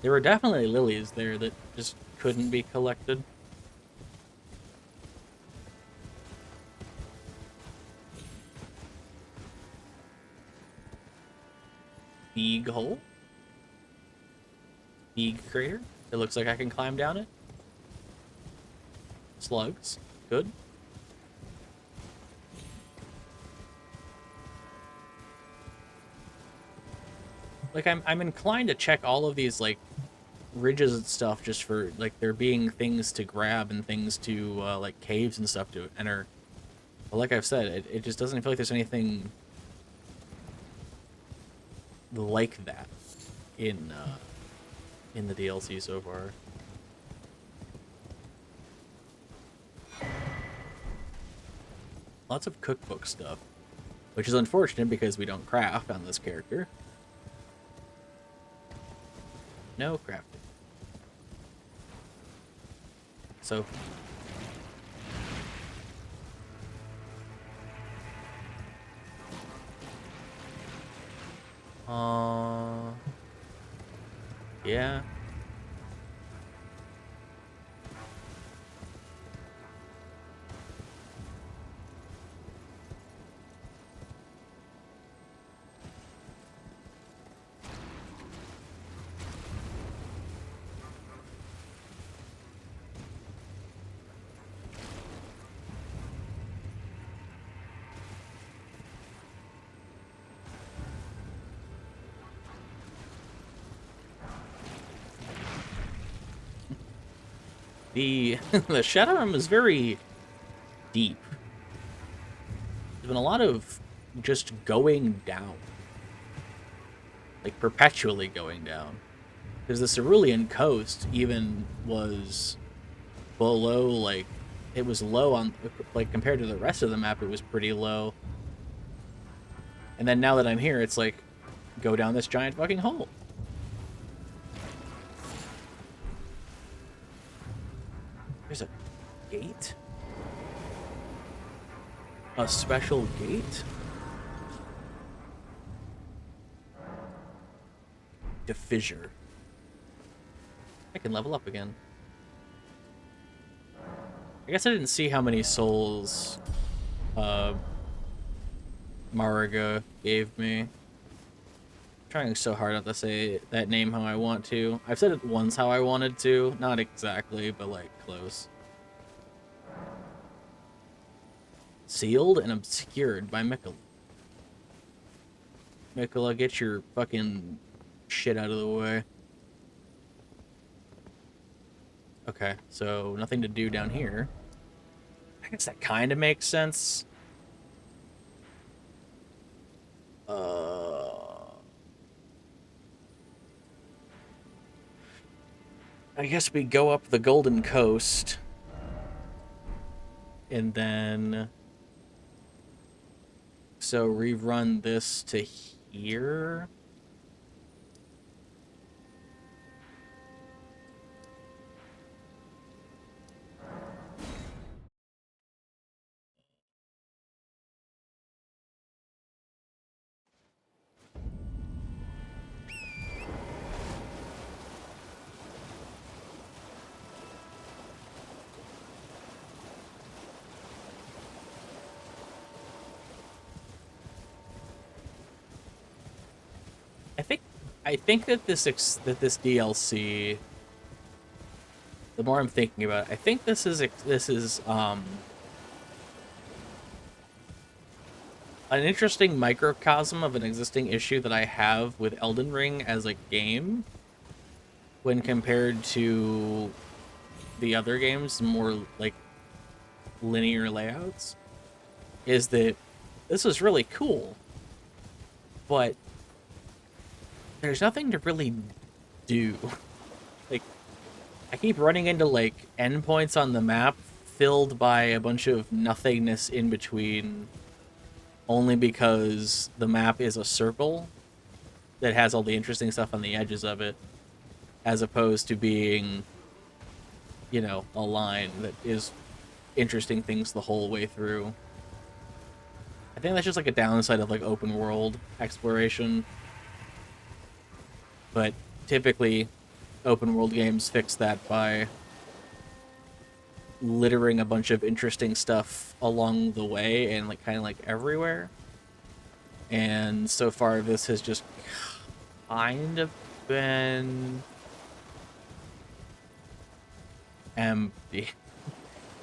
There were definitely lilies there that just couldn't be collected. Beag hole? Beag crater? It looks like I can climb down it. Slugs. Good. Like, I'm inclined to check all of these, like, ridges and stuff just for, like, there being things to grab and things to, like, caves and stuff to enter. But like I've said, it just doesn't feel like there's anything like that in the DLC so far. Lots of cookbook stuff, which is unfortunate because we don't craft on this character. No crafting. So, yeah. The the Shadow Realm is very deep. There's been a lot of just going down. Like, perpetually going down. Because the Cerulean coast even was below, like, it was low on, like, compared to the rest of the map, it was pretty low. And then now that I'm here, it's like, go down this giant fucking hole. There's a gate? A special gate? To fissure. I can level up again. I guess I didn't see how many souls Mariga gave me. I'm trying so hard not to say that name how I want to. I've said it once how I wanted to. Not exactly, but like close. Sealed and obscured by Mikola. Mikola, get your fucking shit out of the way. Okay, so nothing to do down here. I guess that kind of makes sense. I guess we go up the Golden Coast. And then... So rerun this to here? I think that this DLC, the more I'm thinking about it, I think this is an interesting microcosm of an existing issue that I have with Elden Ring as a game when compared to the other games, more like linear layouts, is that this is really cool, but there's nothing to really do. Like, I keep running into, like, endpoints on the map filled by a bunch of nothingness in between, only because the map is a circle that has all the interesting stuff on the edges of it, as opposed to being, you know, a line that is interesting things the whole way through. I think that's just like a downside of like open world exploration. But typically open world games fix that by littering a bunch of interesting stuff along the way and like kind of like everywhere. And so far this has just kind of been empty.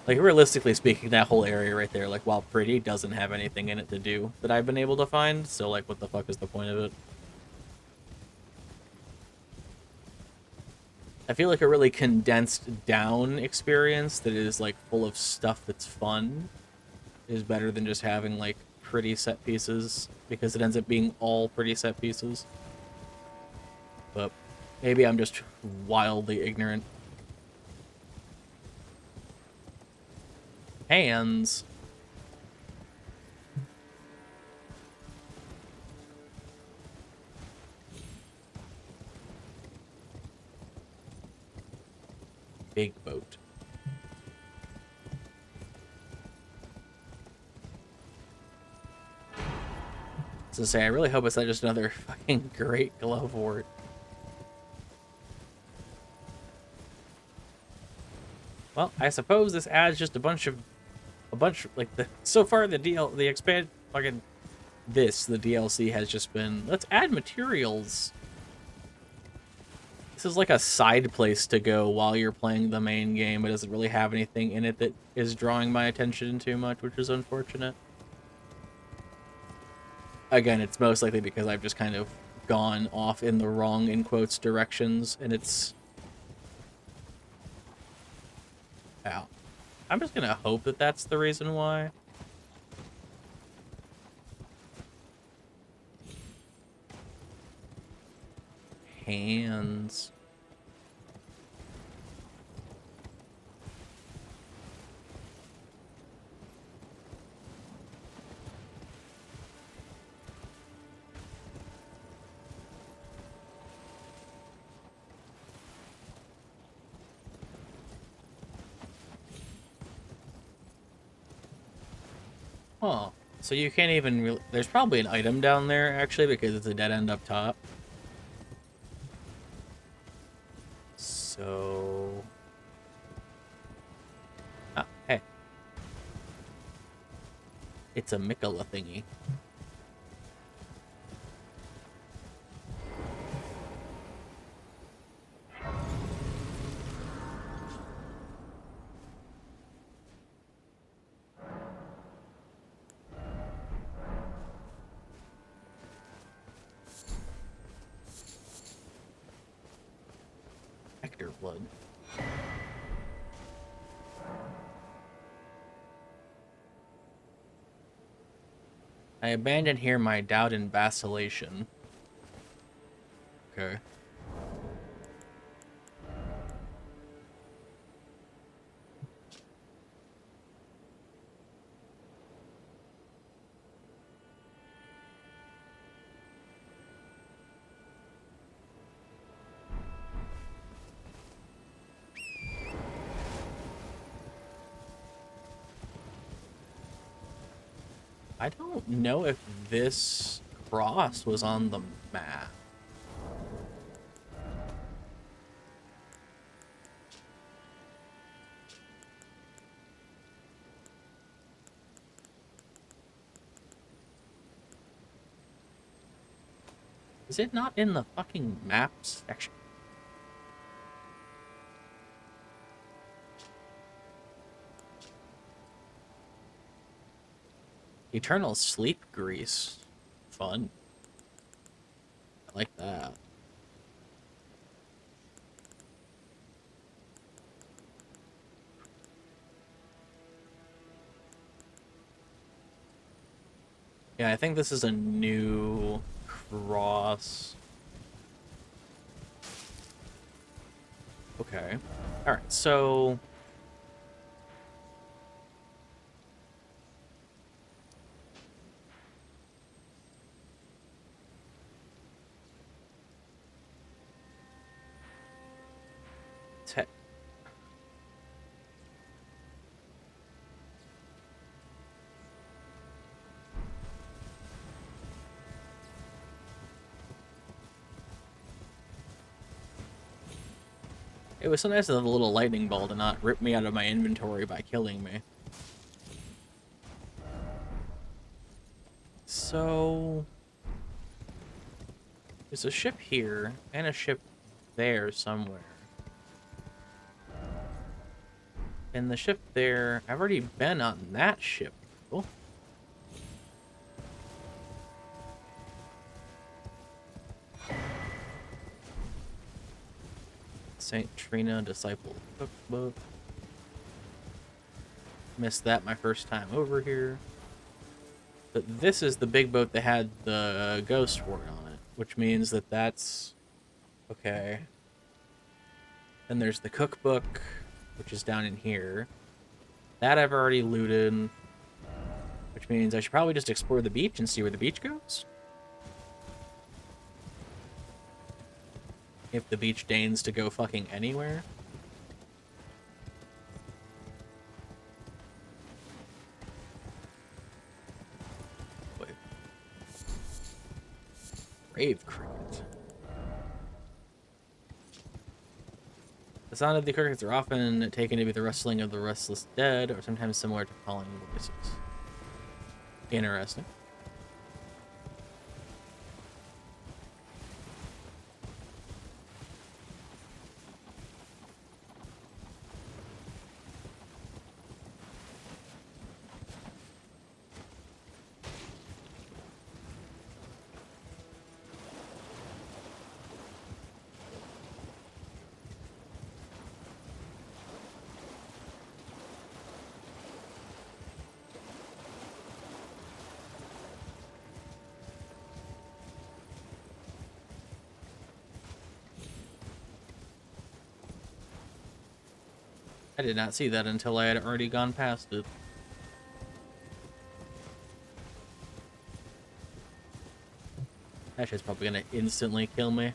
Like, realistically speaking, that whole area right there, like, while pretty, doesn't have anything in it to do that I've been able to find, so, like, what the fuck is the point of it? I feel like a really condensed down experience that is, like, full of stuff that's fun is better than just having, like, pretty set pieces, because it ends up being all pretty set pieces. But maybe I'm just wildly ignorant. Hands. Big boat. To say, I really hope it's not just another fucking great glove wart. Well, I suppose this adds just a bunch like the so far the expand fucking the DLC has just been, let's add materials. This is like a side place to go while you're playing the main game. It doesn't really have anything in it that is drawing my attention too much, which is unfortunate. Again, it's most likely because I've just kind of gone off in the wrong, in quotes, directions, and it's... Ow. I'm just gonna hope that that's the reason why. Hands. Huh. So you can't even really... There's probably an item down there, actually, because it's a dead end up top. So... Ah, hey. It's a Mikola thingy. Hector blood. I abandon here my doubt and vacillation. Okay. I don't know if this cross was on the map. Is it not in the fucking map section? Eternal sleep grease. Fun. I like that. Yeah, I think this is a new cross. Okay. Alright, so... Te it was so nice of the little lightning ball to not rip me out of my inventory by killing me. So... There's a ship here, and a ship there somewhere. And the ship there, I've already been on that ship. Oh. Saint Trina Disciple Cookbook. Missed that my first time over here. But this is the big boat that had the ghost ward on it, which means that that's... Okay. Then there's the cookbook, which is down in here. That I've already looted, which means I should probably just explore the beach and see where the beach goes. If the beach deigns to go fucking anywhere. Wait. Grave cricket. The sound of the crickets are often taken to be the rustling of the restless dead, or sometimes similar to calling voices. Interesting. I did not see that until I had already gone past it. That shit's probably gonna instantly kill me.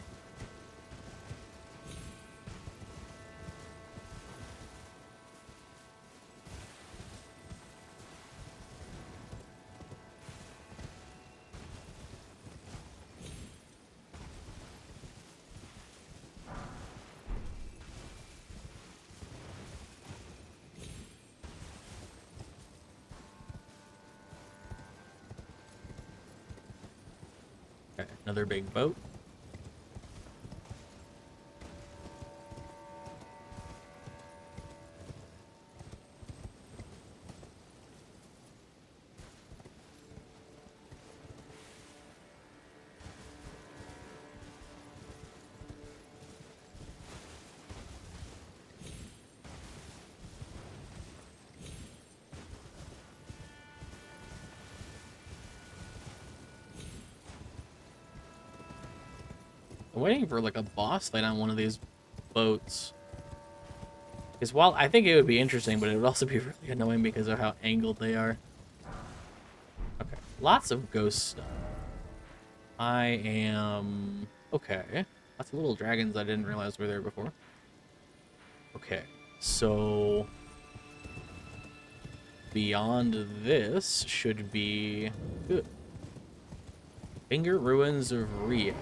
Okay, another big boat. I'm waiting for like a boss fight on one of these boats. Because while I think it would be interesting, but it would also be really annoying because of how angled they are. Okay, lots of ghost stuff. I am... Okay. Lots of little dragons I didn't realize were there before. Okay, so... Beyond this should be good. Finger Ruins of Ria.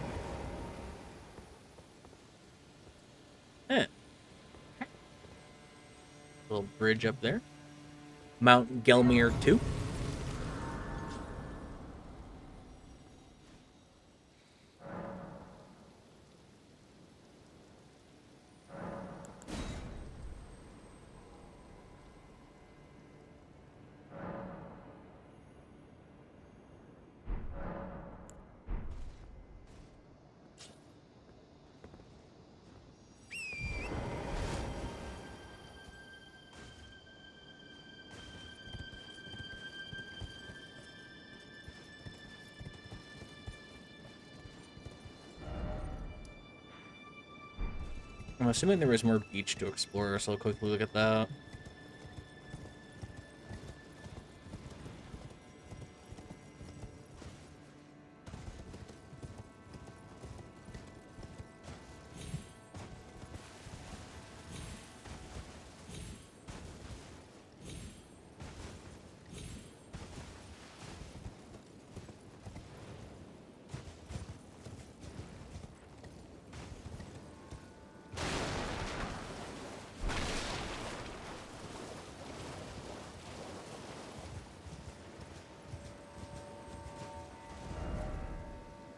Eh. Little bridge up there. Mount Gelmir 2. assuming there was more beach to explore, so I'll quickly look at that.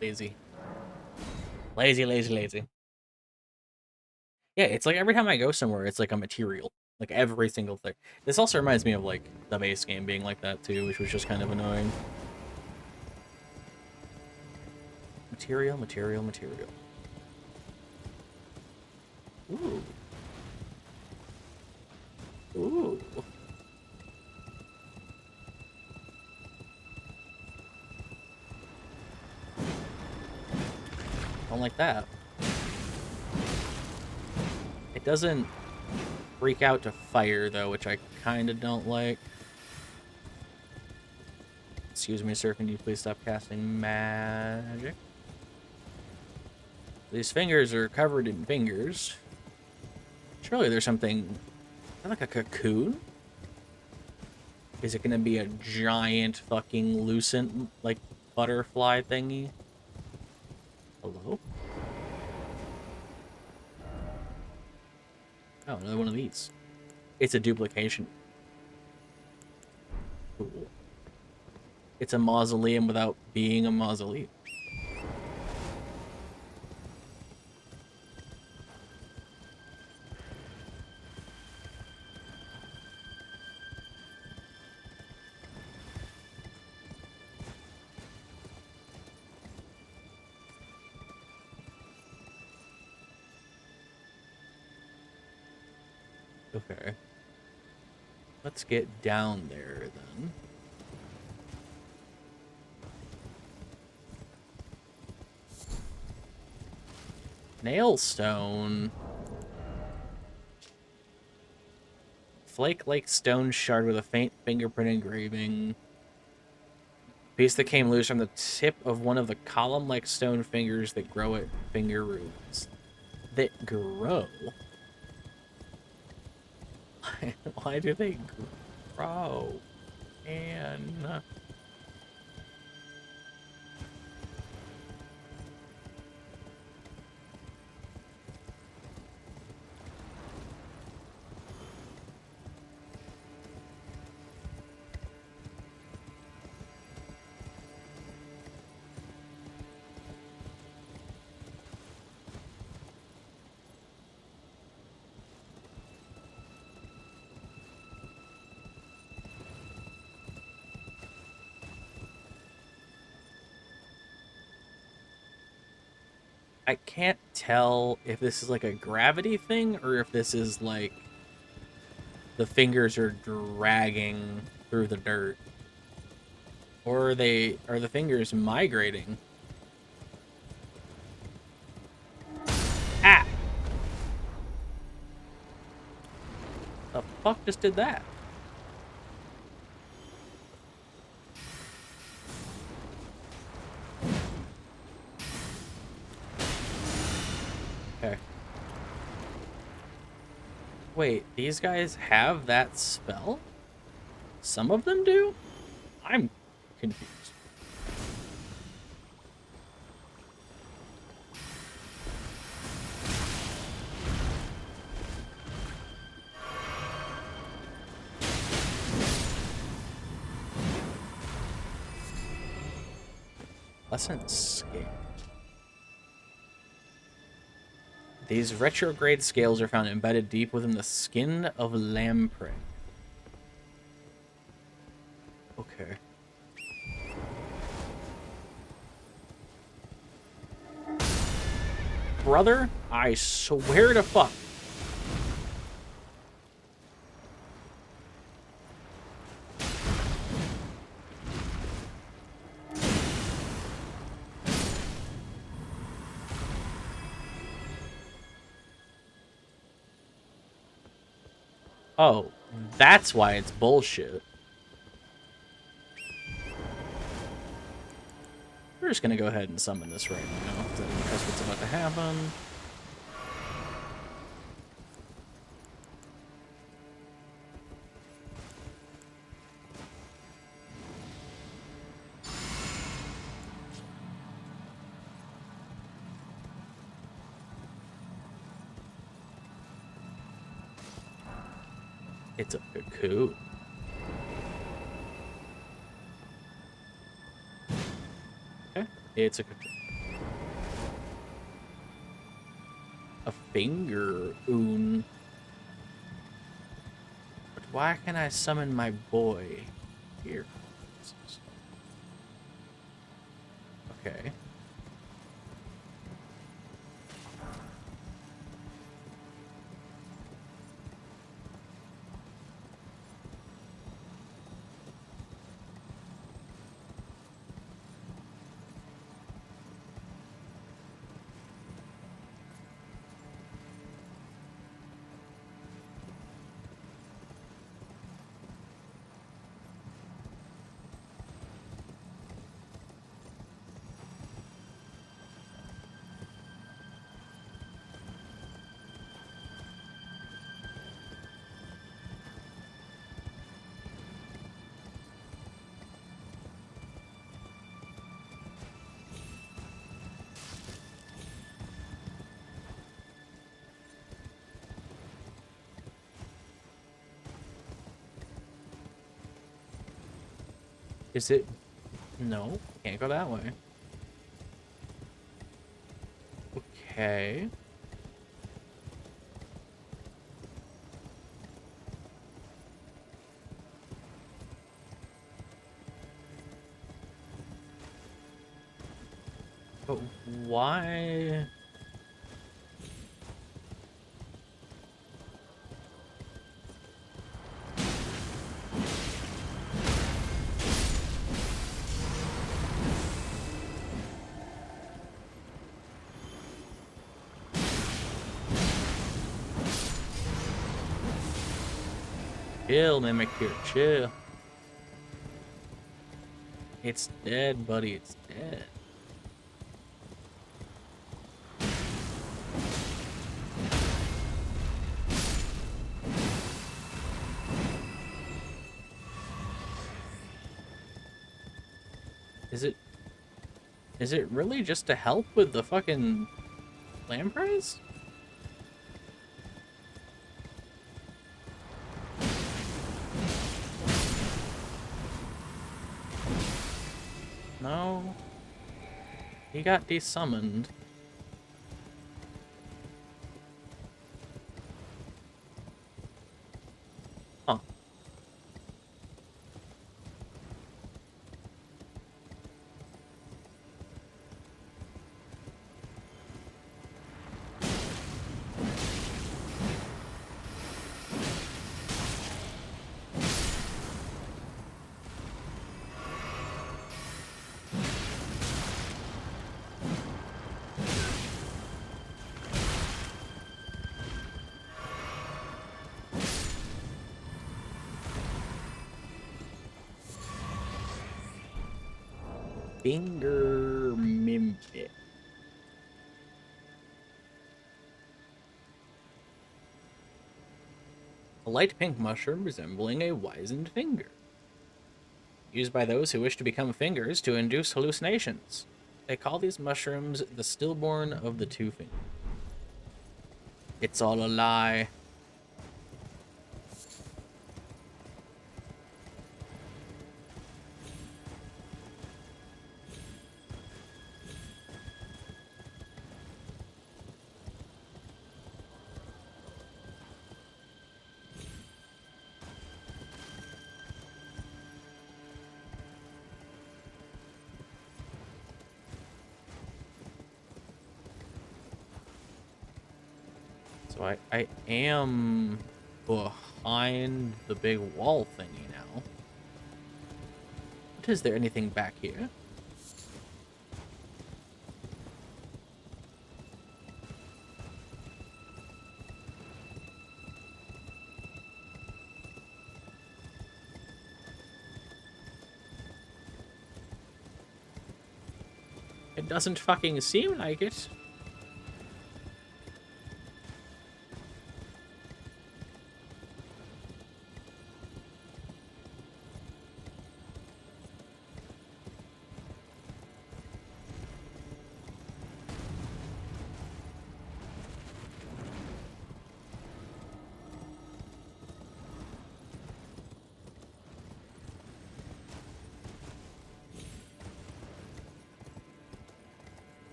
Lazy. Lazy, lazy, lazy. Yeah, it's like every time I go somewhere, it's like a material. Like every single thing. This also reminds me of like the base game being like that too, which was just kind of annoying. Material, material, material. Ooh. Ooh. Don't like that. It doesn't freak out to fire, though, which I kind of don't like. Excuse me, sir, can you please stop casting magic? These fingers are covered in fingers. Surely there's something... like a cocoon? Is it gonna be a giant fucking lucent, like, butterfly thingy? Hello? Oh, another one of these. It's a duplication. Cool. It's a mausoleum without being a mausoleum. Okay. Let's get down there, then. Nailstone. Flake-like stone shard with a faint fingerprint engraving. Piece that came loose from the tip of one of the column-like stone fingers that grow at finger roots. That grow? Why do they grow? And... I can't tell if this is like a gravity thing or if this is like the fingers are dragging through the dirt. Or are the fingers migrating? Ah! The fuck just did that? Okay. Wait, these guys have that spell? Some of them do? I'm confused. Lesson scale. These retrograde scales are found embedded deep within the skin of lamprey. Okay. Brother, I swear to fuck. Oh, that's why it's bullshit. We're just gonna go ahead and summon this right now, because that's what's about to happen. It's a cocoon. Okay, it's a cocoon. A finger oon. But why can I summon my boy here? Okay. Is it? No, can't go that way. Okay. But why? Chill, Mimic here, chill. It's dead, buddy, it's dead. Is it? Is it really just to help with the fucking lampreys? No. He got desummoned. Huh. Finger mimic. A light pink mushroom resembling a wizened finger. Used by those who wish to become fingers to induce hallucinations. They call these mushrooms the stillborn of the two fingers. It's all a lie. So I am behind the big wall thingy now. But is there anything back here? It doesn't fucking seem like it.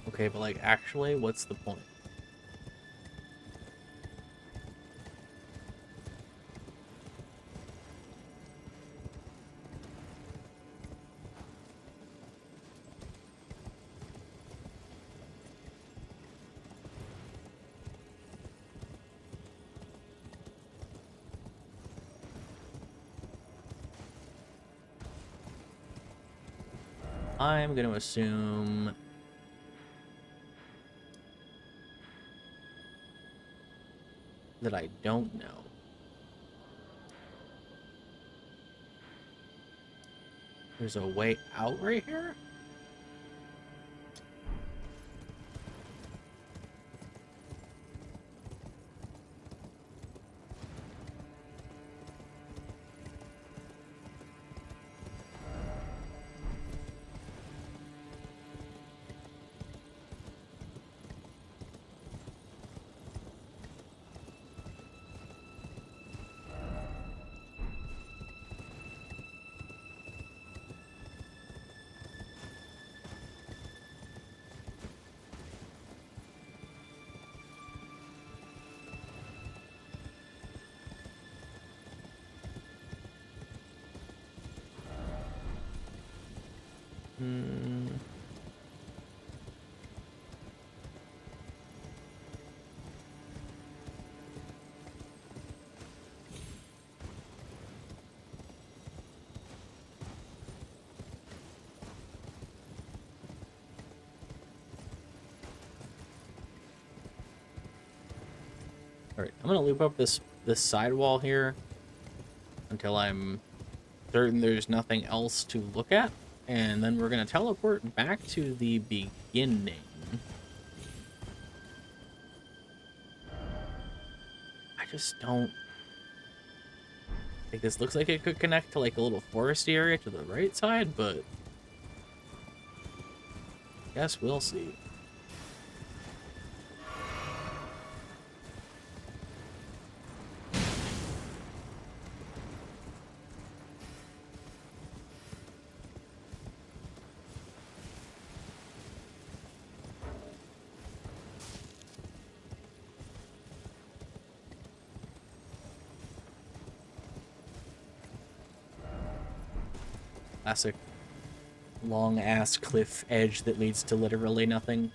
Okay, but like, actually, what's the point? I'm gonna assume that I don't know. There's a way out right here? Hmm. Alright, I'm gonna loop up this sidewall here until I'm certain there's nothing else to look at, and then we're gonna teleport back to the beginning. I just don't think this looks like it could connect to like a little foresty area to the right side, but guess we'll see. Classic long ass cliff edge that leads to literally nothing.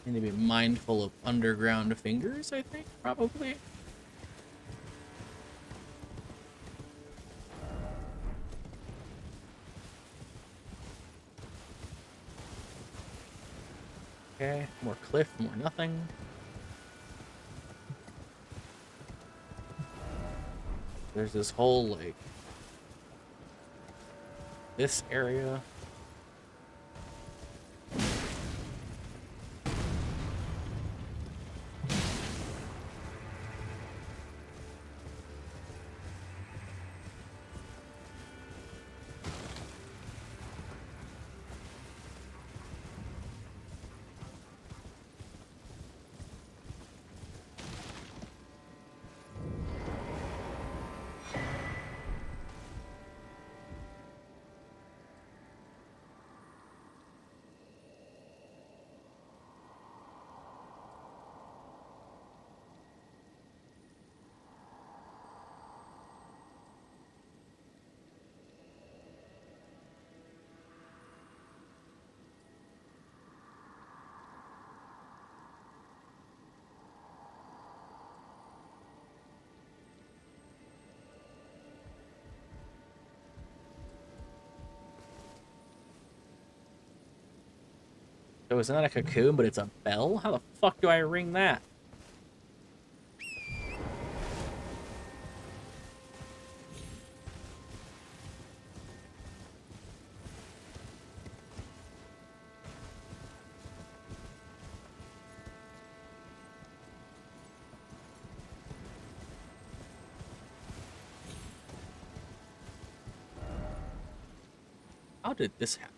Need to be mindful of underground fingers, I think, probably. Okay, more cliff, more nothing. There's this whole, like, this area. So it's not a cocoon, but it's a bell? How the fuck do I ring that? How did this happen?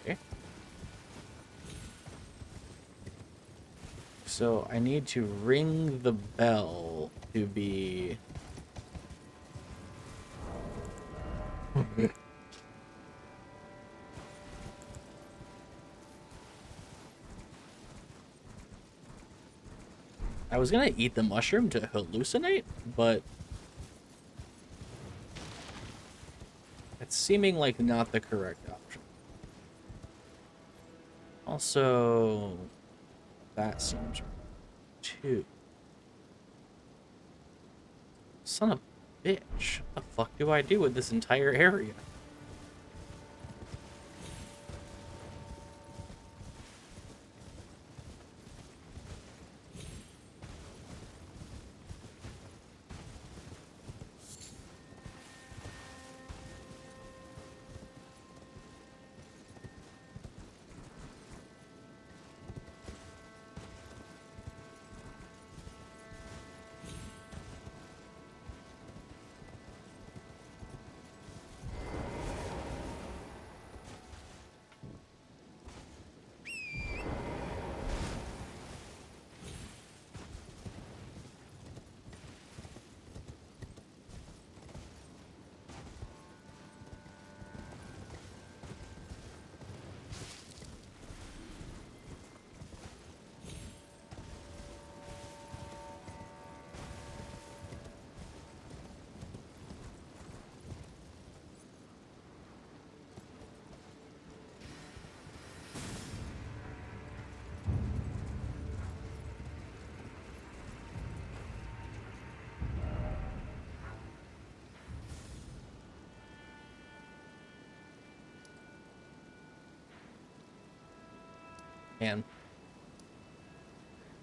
Okay. So I need to ring the bell to be... I was gonna eat the mushroom to hallucinate, but it's seeming like not the correct option. Also, that seems right too. Son of a bitch. What the fuck do I do with this entire area? And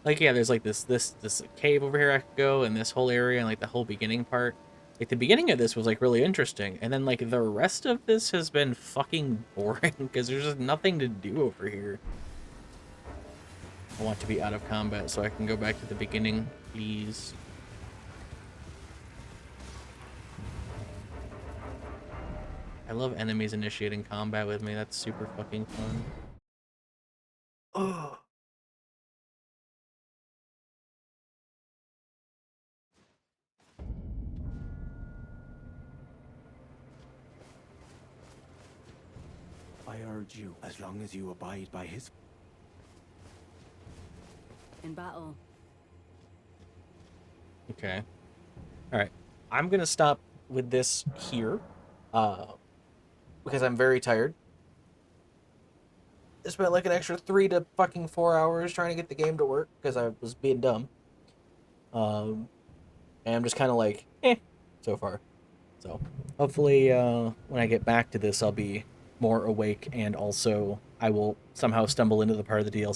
like, yeah, there's like this cave over here I could go, and this whole area, and like the whole beginning part. Like the beginning of this was like really interesting, and then like the rest of this has been fucking boring because there's just nothing to do over here. I want to be out of combat so I can go back to the beginning, please. I love enemies initiating combat with me. That's super fucking fun. Oh. I urge you, as long as you abide by his... In battle. Okay. Alright. I'm gonna stop with this here. Because I'm very tired. I spent like an extra 3 to fucking 4 hours trying to get the game to work because I was being dumb. And I'm just kind of like, so far. So hopefully when I get back to this, I'll be more awake, and also I will somehow stumble into the part of the DLC